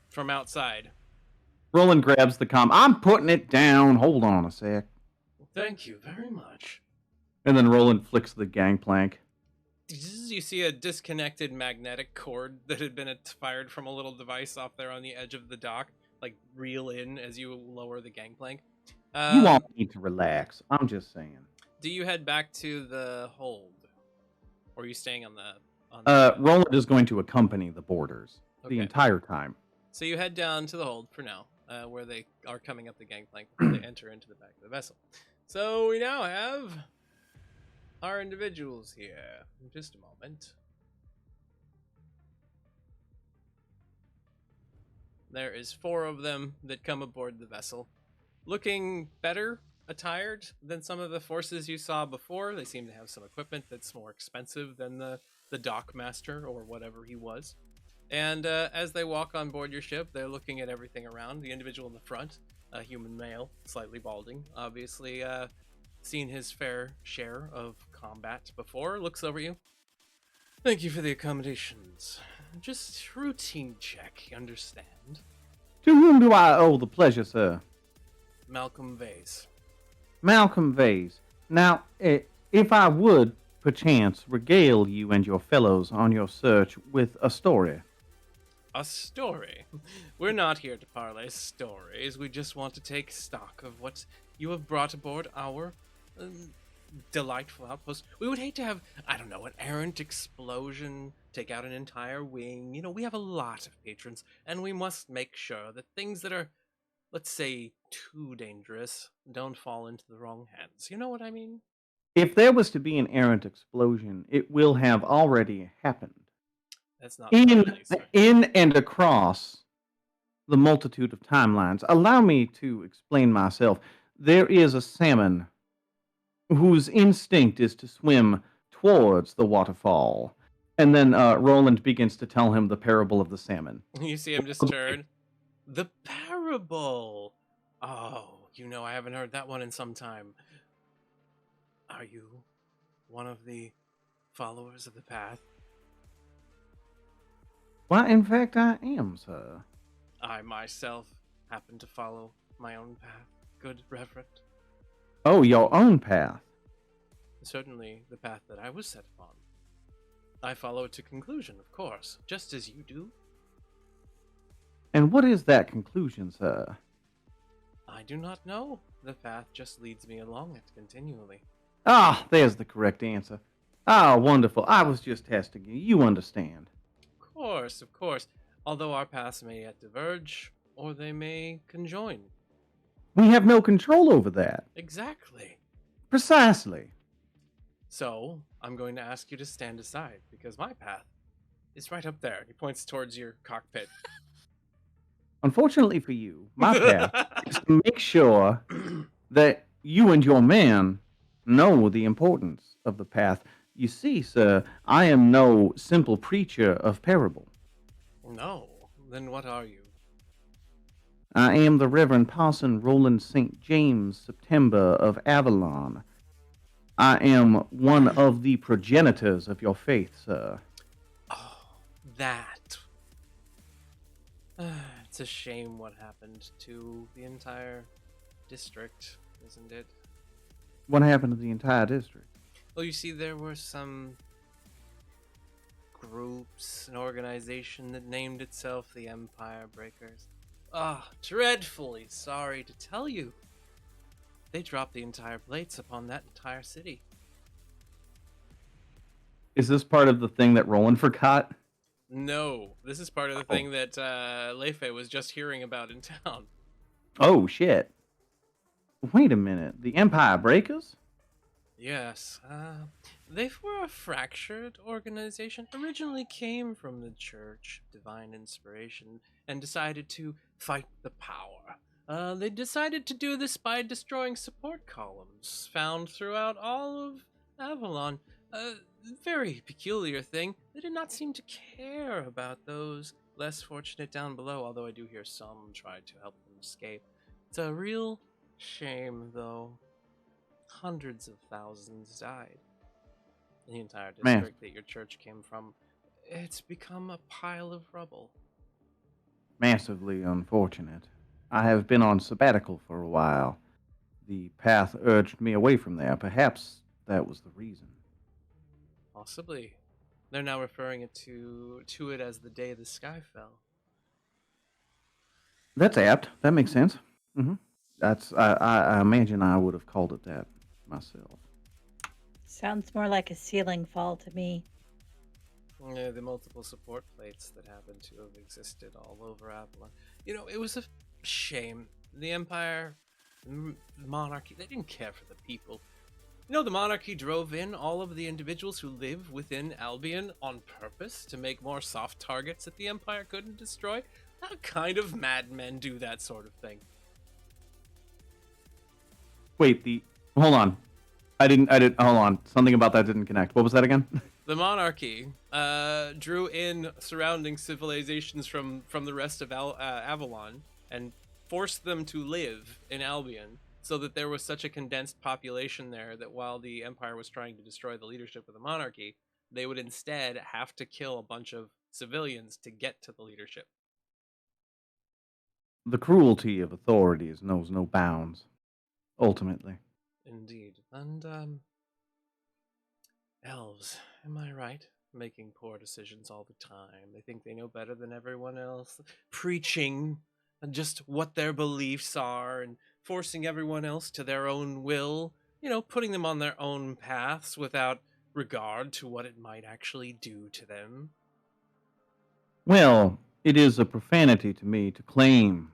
from outside. Roland grabs the comm. I'm putting it down. Hold on a sec. Thank you very much. And then Roland flicks the gangplank. You see a disconnected magnetic cord that had been fired from a little device off there on the edge of the dock, like reel in as you lower the gangplank. You all need to relax. I'm just saying. Do you head back to the hold, or are you staying on the? Roland is going to accompany the boarders Okay. the entire time. So you head down to the hold for now, where they are coming up the gangplank before they enter into the back of the vessel. So we now have our individuals here. In just a moment. There is 4 of them that come aboard the vessel, looking better attired than some of the forces you saw before. They seem to have some equipment that's more expensive than the dock master or whatever he was. And as they walk on board your ship, they're looking at everything around. The individual in the front, a human male, slightly balding, obviously seen his fair share of combat before, looks over you. Thank you for the accommodations. Just routine check, you understand? To whom do I owe the pleasure, sir? Malcolm Vase. Malcolm Vase. Now, if I would, perchance, regale you and your fellows on your search with a story. A story? We're not here to parlay stories. We just want to take stock of what you have brought aboard our delightful outpost. We would hate to have, I don't know, an errant explosion take out an entire wing. You know, we have a lot of patrons, and we must make sure that things that are, let's say, too dangerous don't fall into the wrong hands. You know what I mean? If there was to be an errant explosion, it will have already happened. That's not likely, sir. In and across the multitude of timelines. Allow me to explain myself. There is a salmon whose instinct is to swim towards the waterfall. And then Roland begins to tell him the parable of the salmon. You see him just turn. The parable. Oh, you know, I haven't heard that one in some time. Are you one of the followers of the path? Why, in fact, I am, sir. I myself happen to follow my own path, good Reverend. Oh, your own path. Certainly the path that I was set upon. I follow it to conclusion, of course, just as you do. And what is that conclusion, sir? I do not know. The path just leads me along it continually. Ah, there's the correct answer. Ah, wonderful. I was just testing you. You understand. Of course, of course. Although our paths may yet diverge, or they may conjoin. We have no control over that. Exactly. Precisely. So, I'm going to ask you to stand aside, because my path is right up there. He points towards your cockpit. Unfortunately for you, my path is to make sure that you and your men know the importance of the path. You see, sir, I am no simple preacher of parable. No. Then what are you? I am the Reverend Parson Roland St. James September of Avalon. I am one of the progenitors of your faith, sir. Oh, that. It's a shame what happened to the entire district, isn't it? What happened to the entire district? Well, you see, there were some groups, an organization that named itself the Empire Breakers. Ah, dreadfully sorry to tell you. They dropped the entire plates upon that entire city. Is this part of the thing that Roland forgot? No, this is part of the thing that Leife was just hearing about in town. Oh, shit. Wait a minute. The Empire Breakers? Yes, they were a fractured organization. Originally came from the Church of Divine Inspiration and decided to fight the power. They decided to do this by destroying support columns found throughout all of Avalon. Very peculiar thing. They did not seem to care about those less fortunate down below, although I do hear some tried to help them escape. It's a real shame, though. Hundreds of thousands died. The entire district that your church came from, it's become a pile of rubble. Massively unfortunate. I have been on sabbatical for a while. The path urged me away from there. Perhaps that was the reason. Possibly. They're now referring it to it as the day the sky fell. That's apt. That makes sense. Mm-hmm. I imagine I would have called it that myself. Sounds more like a ceiling fall to me. Yeah, the multiple support plates that happen to have existed all over Avalon. You know, it was a shame. The Empire, the monarchy, they didn't care for the people. You know, the monarchy drove in all of the individuals who live within Albion on purpose to make more soft targets that the Empire couldn't destroy. How kind of madmen do that sort of thing? Wait, hold on. I didn't, hold on. Something about that didn't connect. What was that again? The monarchy drew in surrounding civilizations from the rest of Avalon and forced them to live in Albion so that there was such a condensed population there that while the Empire was trying to destroy the leadership of the monarchy, they would instead have to kill a bunch of civilians to get to the leadership. The cruelty of authorities knows no bounds, ultimately. Indeed. And, elves, am I right? Making poor decisions all the time. They think they know better than everyone else. Preaching just what their beliefs are and forcing everyone else to their own will. You know, putting them on their own paths without regard to what it might actually do to them. Well, it is a profanity to me to claim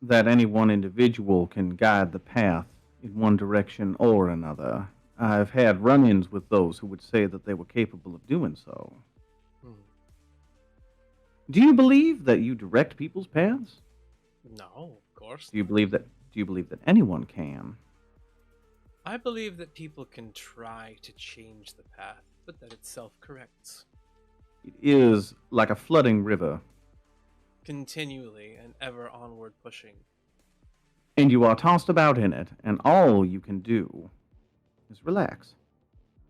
that any one individual can guide the path in one direction or another. I've had run-ins with those who would say that they were capable of doing so. Do you believe that you direct people's paths? No, of course. Do you believe that anyone can? I believe that people can try to change the path, but that it self-corrects. It is like a flooding river. Continually and ever onward pushing. And you are tossed about in it, and all you can do is relax.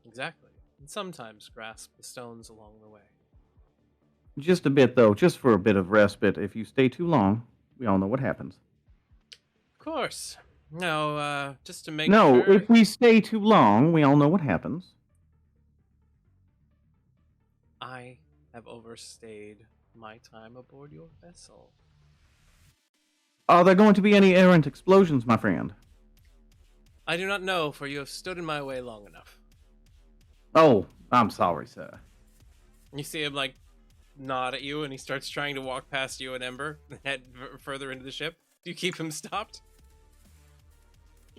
Exactly. And sometimes grasp the stones along the way. Just a bit, though, just for a bit of respite. If you stay too long, we all know what happens. Of course. No, just to make No, sure... if we stay too long, we all know what happens. I have overstayed my time aboard your vessel. Are there going to be any errant explosions, my friend? I do not know, for you have stood in my way long enough. Oh, I'm sorry, sir. You see him, like, nod at you, and he starts trying to walk past you and Ember and head further into the ship. Do you keep him stopped?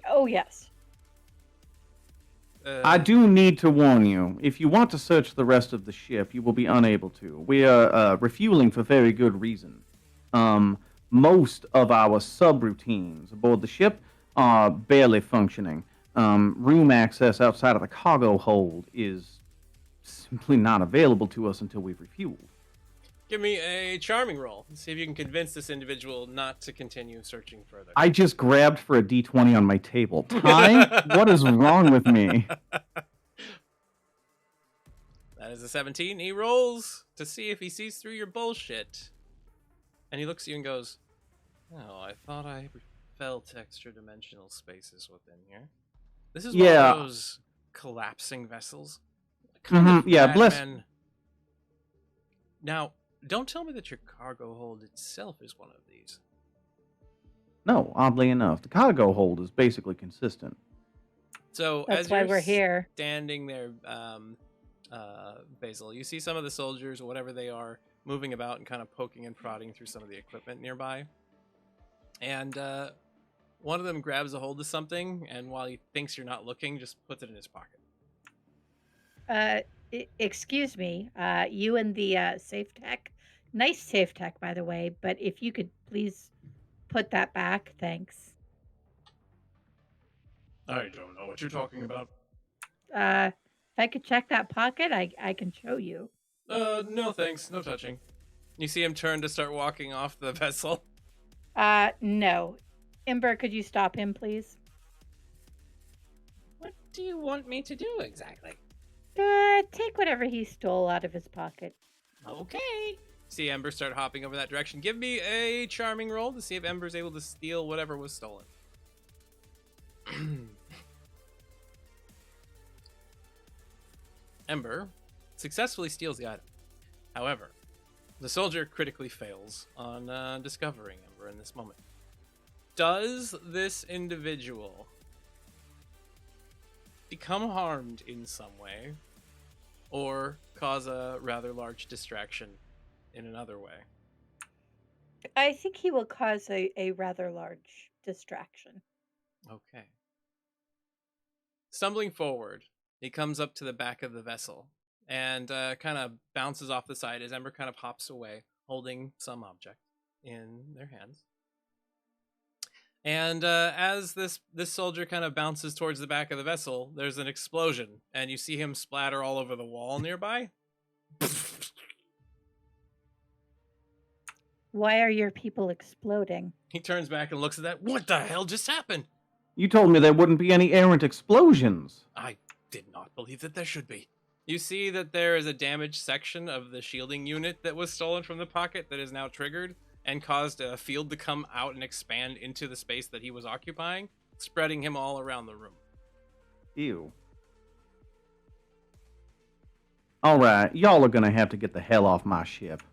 Oh, yes. I do need to warn you. If you want to search the rest of the ship, you will be unable to. We are refueling for very good reason. Most of our subroutines aboard the ship are barely functioning. Room access outside of the cargo hold is simply not available to us until we've refueled. Give me a charming roll and see if you can convince this individual not to continue searching further. I just grabbed for a d20 on my table. Time? What is wrong with me? That is a 17. He rolls to see if he sees through your bullshit. And he looks at you and goes, "Oh, I thought I felt extra-dimensional spaces within here. This is one of those collapsing vessels? What kind of madman... Now, don't tell me that your cargo hold itself is one of these." No, oddly enough. The cargo hold is basically consistent. So, That's as why you're we're here. standing there, Basil, you see some of the soldiers, whatever they are, moving about and kind of poking and prodding through some of the equipment nearby. And one of them grabs a hold of something, and while he thinks you're not looking, just puts it in his pocket. Excuse me, you and the safe tech. Nice safe tech, by the way, but if you could please put that back, thanks. I don't know what you're talking about. If I could check that pocket, I can show you. No thanks, no touching. You see him turn to start walking off the vessel. No. Ember, could you stop him, please? What do you want me to do exactly? Take whatever he stole out of his pocket. Okay. See Ember start hopping over that direction. Give me a charming roll to see if Ember's able to steal whatever was stolen. Ember successfully steals the item. However, the soldier critically fails on discovering Ember in this moment. Does this individual become harmed in some way, or cause a rather large distraction in another way? I think he will cause a rather large distraction. Okay. Stumbling forward, he comes up to the back of the vessel and kind of bounces off the side as Ember kind of hops away, holding some object in their hands. And as this soldier kind of bounces towards the back of the vessel, there's an explosion, and you see him splatter all over the wall nearby. Why are your people exploding? He turns back and looks at that. What the hell just happened? You told me there wouldn't be any errant explosions. I did not believe that there should be. You see that there is a damaged section of the shielding unit that was stolen from the pocket that is now triggered and caused a field to come out and expand into the space that he was occupying, spreading him all around the room. Ew. Alright, y'all are gonna have to get the hell off my ship.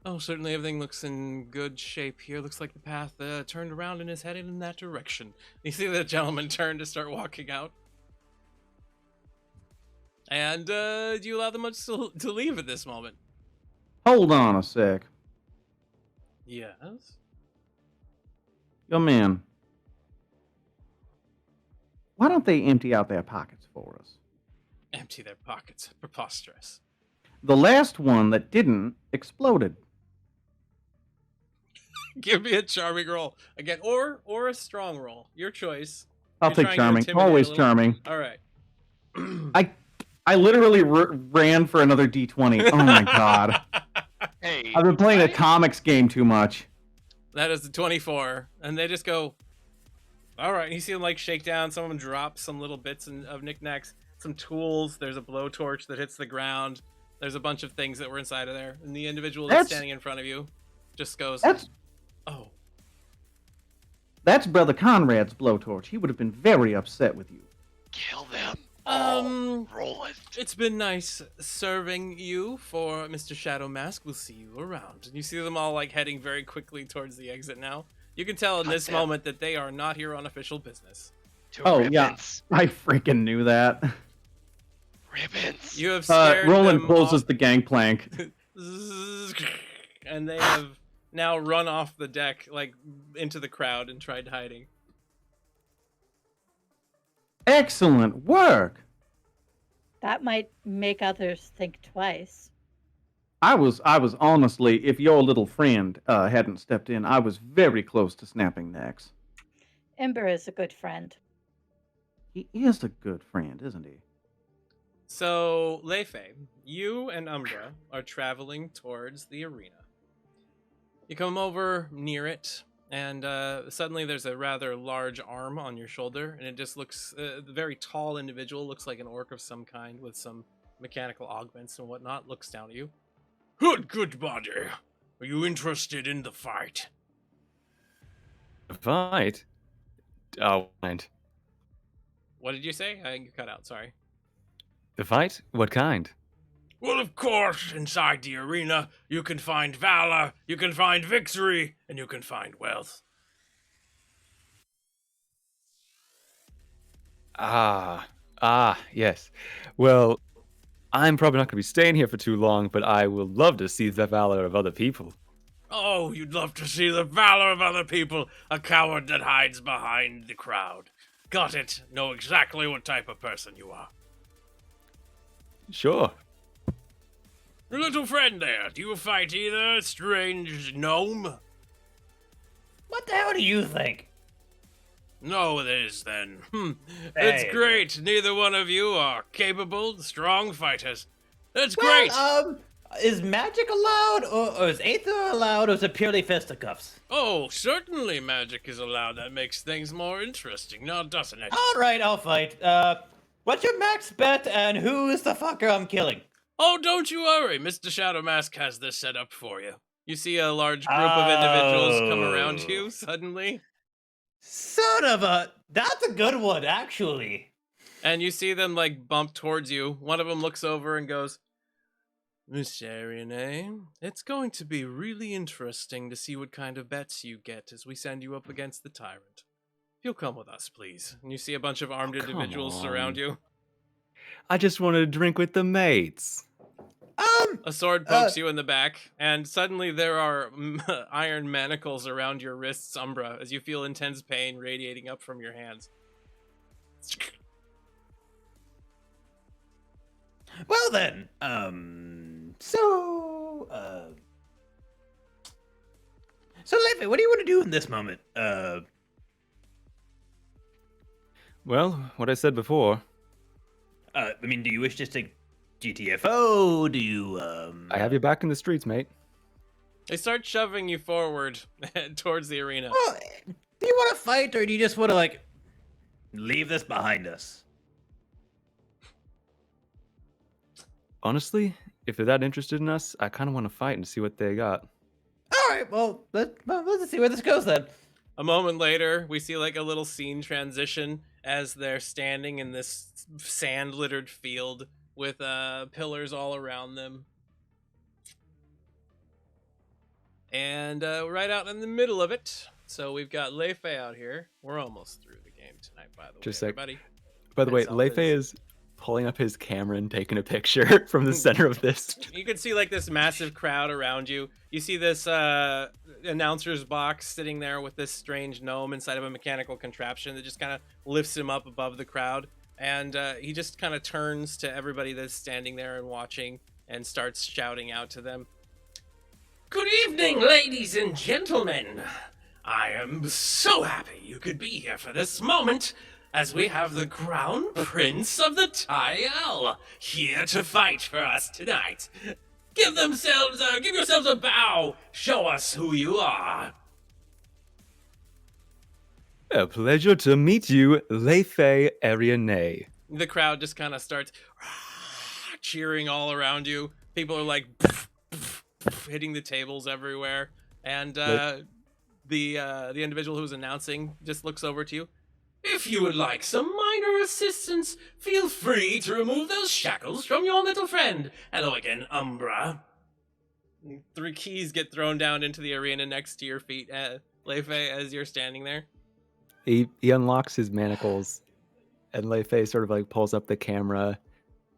Oh, certainly everything looks in good shape here. Looks like the path turned around and is headed in that direction. You see the gentleman turn to start walking out. And do you allow them to leave at this moment? Hold on a sec. Yes? Yo, man. Why don't they empty out their pockets for us? Empty their pockets. Preposterous. The last one that didn't exploded. Give me a charming roll. Again, or a strong roll. Your choice. I'll You're take trying to charming. intimidate Always a little. charming. All right. I literally ran for another d20. Oh my god. Hey, I've been playing a comics game too much. That is the 24. And they just go, all right. You see them like shake down. Some of them drop some little bits of knickknacks. Some tools. There's a blowtorch that hits the ground. There's a bunch of things that were inside of there. And the individual that's standing in front of you just goes, oh. That's Brother Conrad's blowtorch. He would have been very upset with you. Kill them. Roll it. It's been nice serving you for Mr. Shadow Mask. We'll see you around. And you see them all like heading very quickly towards the exit now. You can tell in this moment that they are not here on official business. Ribbons. Yeah, I freaking knew that. Ribbons. You have scared Roland them closes off. the gangplank. and they have now run off the deck, like into the crowd, and tried hiding. Excellent work. That might make others think twice. I was honestly, if your little friend hadn't stepped in, I was very close to snapping necks. Ember is a good friend. He is a good friend, isn't he? So, Leifei, you and Umbra are traveling towards the arena. You come over near it, and suddenly there's a rather large arm on your shoulder, and it just looks a very tall individual, looks like an orc of some kind with some mechanical augments and whatnot, looks down at you. Good body. Are you interested in the fight? Fight? Oh, mind. What did you say? You cut out, sorry. The fight? What kind? Well, of course, inside the arena, you can find valor, you can find victory, and you can find wealth. Yes. Well, I'm probably not going to be staying here for too long, but I will love to see the valor of other people. Oh, you'd love to see the valor of other people, a coward that hides behind the crowd. Got it. Know exactly what type of person you are. Sure. Your little friend there, do you fight either, strange gnome? What the hell do you think? No, it is then. There It's you great. Neither one of you are capable, strong fighters. That's Well, great. Is magic allowed, or is Aether allowed, or is it purely fisticuffs? Oh, certainly magic is allowed. That makes things more interesting, now doesn't it? All right, I'll fight. What's your max bet, and who's the fucker I'm killing? Oh, don't you worry. Mr. Shadow Mask has this set up for you. You see a large group of individuals come around you suddenly. Son of a... That's a good one, actually. And you see them like bump towards you. One of them looks over and goes, Miss Ariane, it's going to be really interesting to see what kind of bets you get as we send you up against the tyrant. If you'll come with us, please. And you see a bunch of armed come individuals on. surround you. I just wanted to drink with the mates. A sword pokes you in the back, and suddenly there are iron manacles around your wrists, Umbra, as you feel intense pain radiating up from your hands. Well then, so Leifei, what do you want to do in this moment? Well, what I said before. I mean, do you wish just to GTFO? Do you, I have you back in the streets, mate. They start shoving you forward towards the arena. Well, do you want to fight, or do you just want to, like, leave this behind us? Honestly, if they're that interested in us, I kind of want to fight and see what they got. All right, well, let's see where this goes then. A moment later, we see like a little scene transition as they're standing in this sand-littered field with pillars all around them. And right out in the middle of it, so we've got Leifei out here. We're almost through the game tonight, by the Just way, like- everybody. By the way, Myself Leifei is pulling up his camera and taking a picture from the center of this. You can see like this massive crowd around you. You see this announcer's box sitting there with this strange gnome inside of a mechanical contraption that just kind of lifts him up above the crowd. And he just kind of turns to everybody that's standing there and watching and starts shouting out to them. Good evening, ladies and gentlemen. I am so happy you could be here for this moment, as we have the Crown Prince of the Tyrell here to fight for us tonight. Give yourselves a bow. Show us who you are. A pleasure to meet you, Leifei Ariane. The crowd just kind of starts cheering all around you. People are like hitting the tables everywhere. And the individual who's announcing just looks over to you. If you would like some minor assistance, feel free to remove those shackles from your little friend. Hello again, Umbra. 3 keys get thrown down into the arena next to your feet, Leifei, as you're standing there. He unlocks his manacles, and Leifei sort of like pulls up the camera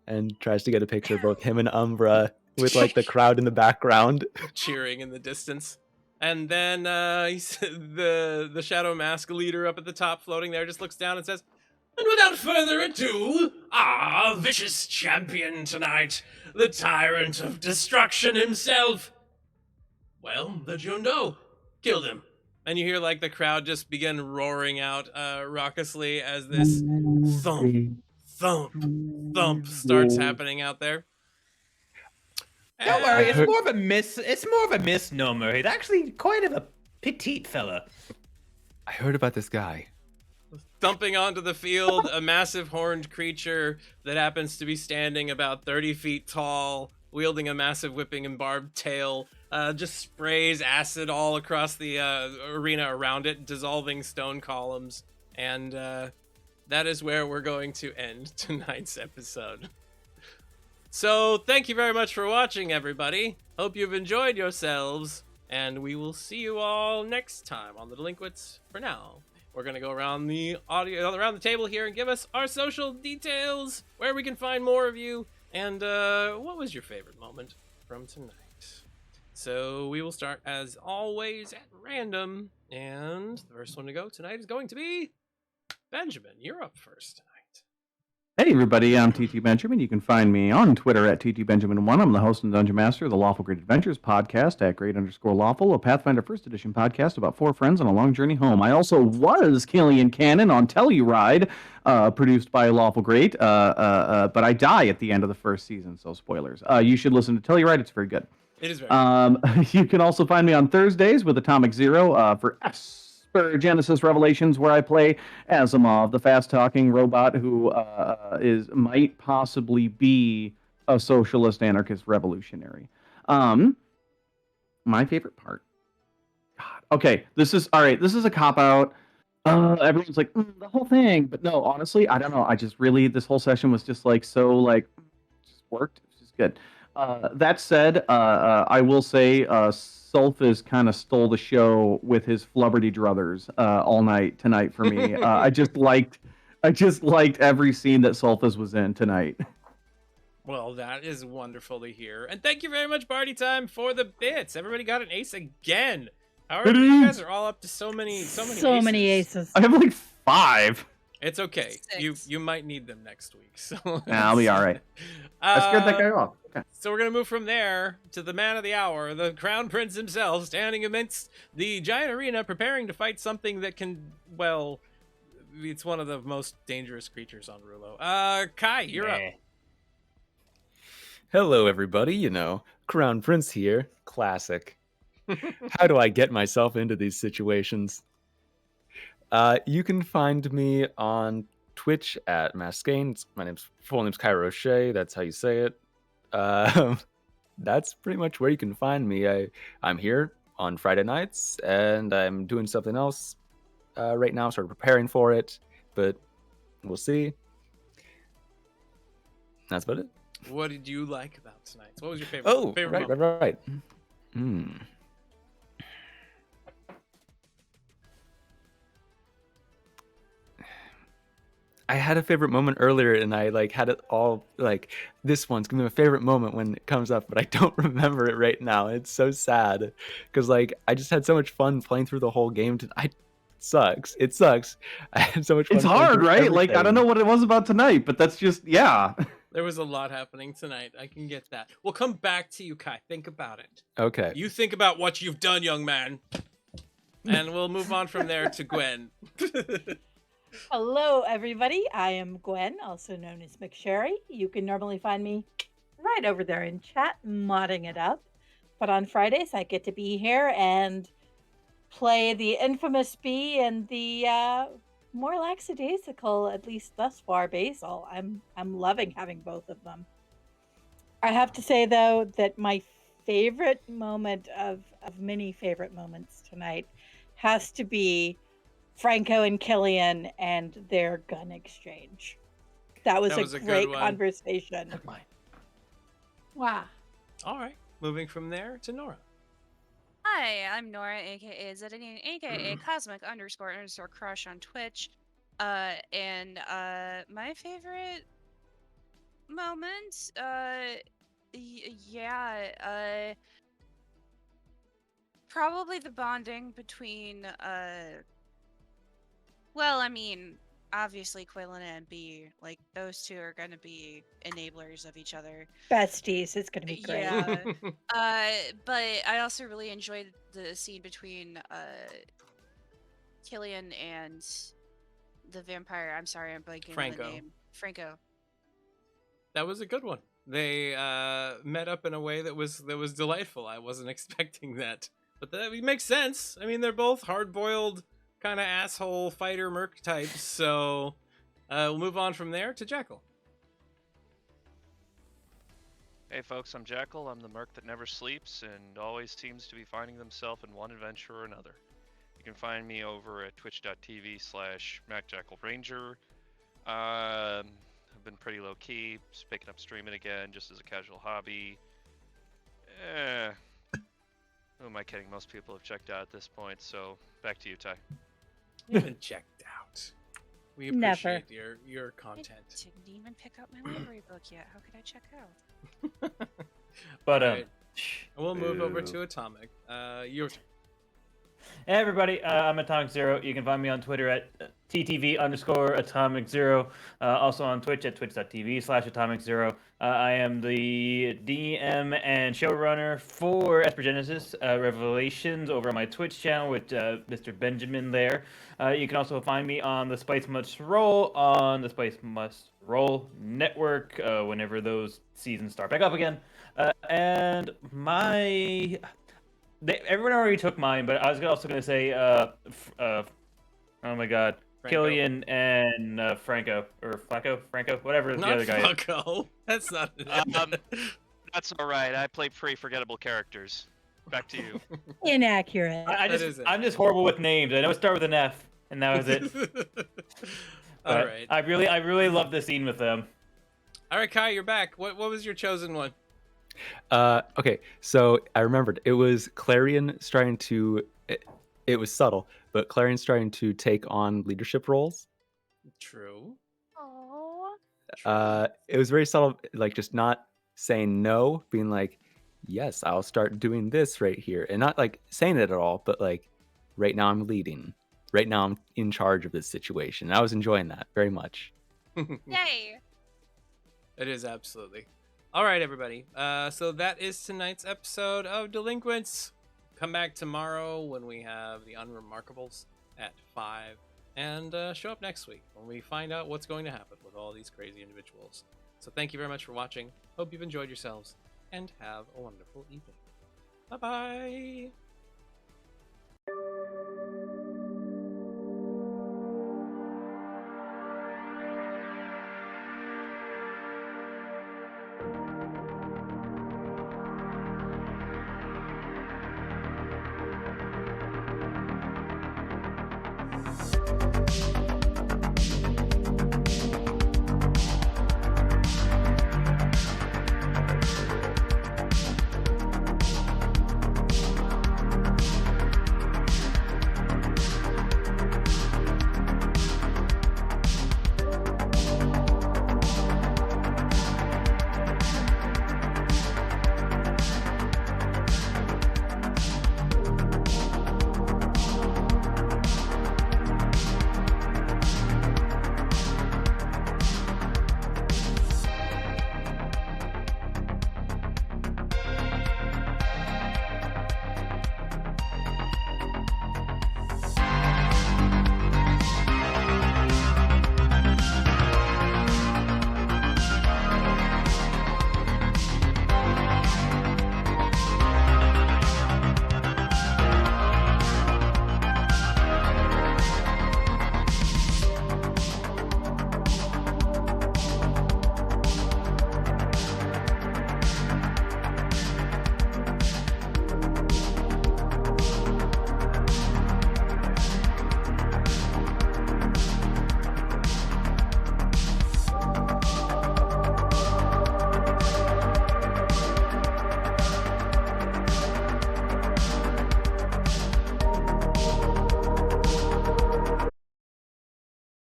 and tries to get a picture of both him and Umbra with like the crowd in the background. cheering in the distance. And then the Shadow Mask leader up at the top, floating there, just looks down and says, And without further ado, our vicious champion tonight, the tyrant of destruction himself. Well, the Jundo killed him. and you hear like the crowd just begin roaring out raucously as this thump, thump, thump starts happening out there. Don't worry, And- it's more of a misnomer. He's actually quite of a petite fella. I heard about this guy. Thumping onto the field, a massive horned creature that happens to be standing about 30 feet tall, wielding a massive whipping and barbed tail, just sprays acid all across the arena around it, dissolving stone columns. And that is where we're going to end tonight's episode. So thank you very much for watching, everybody. Hope you've enjoyed yourselves, and we will see you all next time on The Delinquents. For now, we're going to go around the table here and give us our social details, where we can find more of you, and what was your favorite moment from tonight. So we will start, as always, at random, and the first one to go tonight is going to be Benjamin. You're up first tonight. Hey everybody, I'm TT Benjamin. You can find me on Twitter at TTBenjamin1. I'm the host and Dungeon Master of the Lawful Great Adventures podcast at Great_Lawful, a Pathfinder First Edition podcast about 4 friends on a long journey home. I also was Killian Cannon on Telluride, produced by Lawful Great, but I die at the end of the first season, so spoilers. You should listen to Telluride, it's very good. It is very You can also find me on Thursdays with Atomic Zero for Genesis Revelations, where I play Asimov, the fast-talking robot who might possibly be a socialist anarchist revolutionary. My favorite part. God. Okay, this is a cop-out. Everyone's like, the whole thing. But no, honestly, I don't know. I just really, this whole session was just like, so like, just worked. It's just good. That said, I will say Sulfus kind of stole the show with his flubberty druthers all night tonight for me. I just liked every scene that Sulfus was in tonight. Well, that is wonderful to hear. And thank you very much, Party Time, for the bits. Everybody got an ace again. However, you guys are all up to so many many aces. I have like 5. It's okay. 6. You might need them next week. So I'll be all right. I scared that guy off. Okay. So we're gonna move from there to the man of the hour, the Crown Prince himself, standing amidst the giant arena, preparing to fight something that can, well, it's one of the most dangerous creatures on Rulo. Kai, you're up. Hello, everybody. Crown Prince here. Classic. How do I get myself into these situations? You can find me on Twitch at Mascane. My full name's Kai Roche. That's how you say it. That's pretty much where you can find me. I'm here on Friday nights, and I'm doing something else right now, sort of preparing for it, but we'll see. That's about it. What did you like about tonight? What was your favorite? Right. I had a favorite moment earlier, and I had it all this one's gonna be my favorite moment when it comes up, but I don't remember it right now. It's so sad because I just had so much fun playing through the whole game. It sucks. I had so much fun. It's hard, right? Everything. I don't know what it was about tonight, but that's just There was a lot happening tonight. I can get that. We'll come back to you, Kai. Think about it. Okay. You think about what you've done, young man. And we'll move on from there to Gwen. Hello, everybody. I am Gwen, also known as McSherry. You can normally find me right over there in chat, modding it up. But on Fridays, I get to be here and play the infamous Bee and the more lackadaisical, at least thus far, Basil. I'm loving having both of them. I have to say, though, that my favorite moment of many favorite moments tonight has to be Franco and Killian and their gun exchange. That was a great conversation. Wow. All right. Moving from there to Nora. Hi, I'm Nora, aka Zedanian, aka Cosmic__Crush on Twitch. And my favorite moment Yeah, probably the bonding between well, I mean, obviously Quillen and B, like those two are going to be enablers of each other. Besties, it's gonna be great. Yeah. But I also really enjoyed the scene between Killian and the vampire. I'm sorry, I'm blanking on Franco. the name. Franco. That was a good one. They met up in a way that was delightful. I wasn't expecting that, but that makes sense. I mean, they're both hard-boiled, kind of asshole fighter merc types. So we'll move on from there to Jekyll. Hey folks, I'm Jackal. I'm the merc that never sleeps and always seems to be finding themselves in one adventure or another. You can find me over at twitch.tv/MacJackalRanger. I've been pretty low key, just picking up streaming again just as a casual hobby. Who am I kidding? Most people have checked out at this point, so back to you, Ty. You've been checked out. We Never. appreciate your content. I didn't even pick up my library book yet. How could I check out? But Alright. We'll move over boo. to Atomic. Your turn. Hey everybody, I'm Atomic Zero. You can find me on Twitter at TTV_Atomic Zero. Also on Twitch at twitch.tv/Atomic Zero. I am the DM and showrunner for Esper Genesis Revelations over on my Twitch channel with Mr. Benjamin there. You can also find me on the Spice Must Roll on the Spice Must Roll network whenever those seasons start back up again. And my... everyone already took mine, but I was also going to say, oh my god, Franco. Killian and Franco, whatever the Not other guy is. Franco. That's not. That's alright, I play pretty forgettable characters. Back to you. Inaccurate. I'm just horrible with names. I know it started with an F, and that was it. All But right. I really love the scene with them. All right, Kai, you're back. What was your chosen one? Okay, so I remembered it was Clarion trying to. It was subtle, but Clarion's trying to take on leadership roles. True. Oh. It was very subtle, like just not saying no, being like, yes, I'll start doing this right here, and not like saying it at all, but like, right now I'm leading. Right now I'm in charge of this situation. I was enjoying that very much. Yay! It is absolutely. All right, everybody. So that is tonight's episode of Delinquents. Come back tomorrow when we have the Unremarkables at 5. And show up next week when we find out what's going to happen with all these crazy individuals. So thank you very much for watching. Hope you've enjoyed yourselves. And have a wonderful evening. Bye-bye.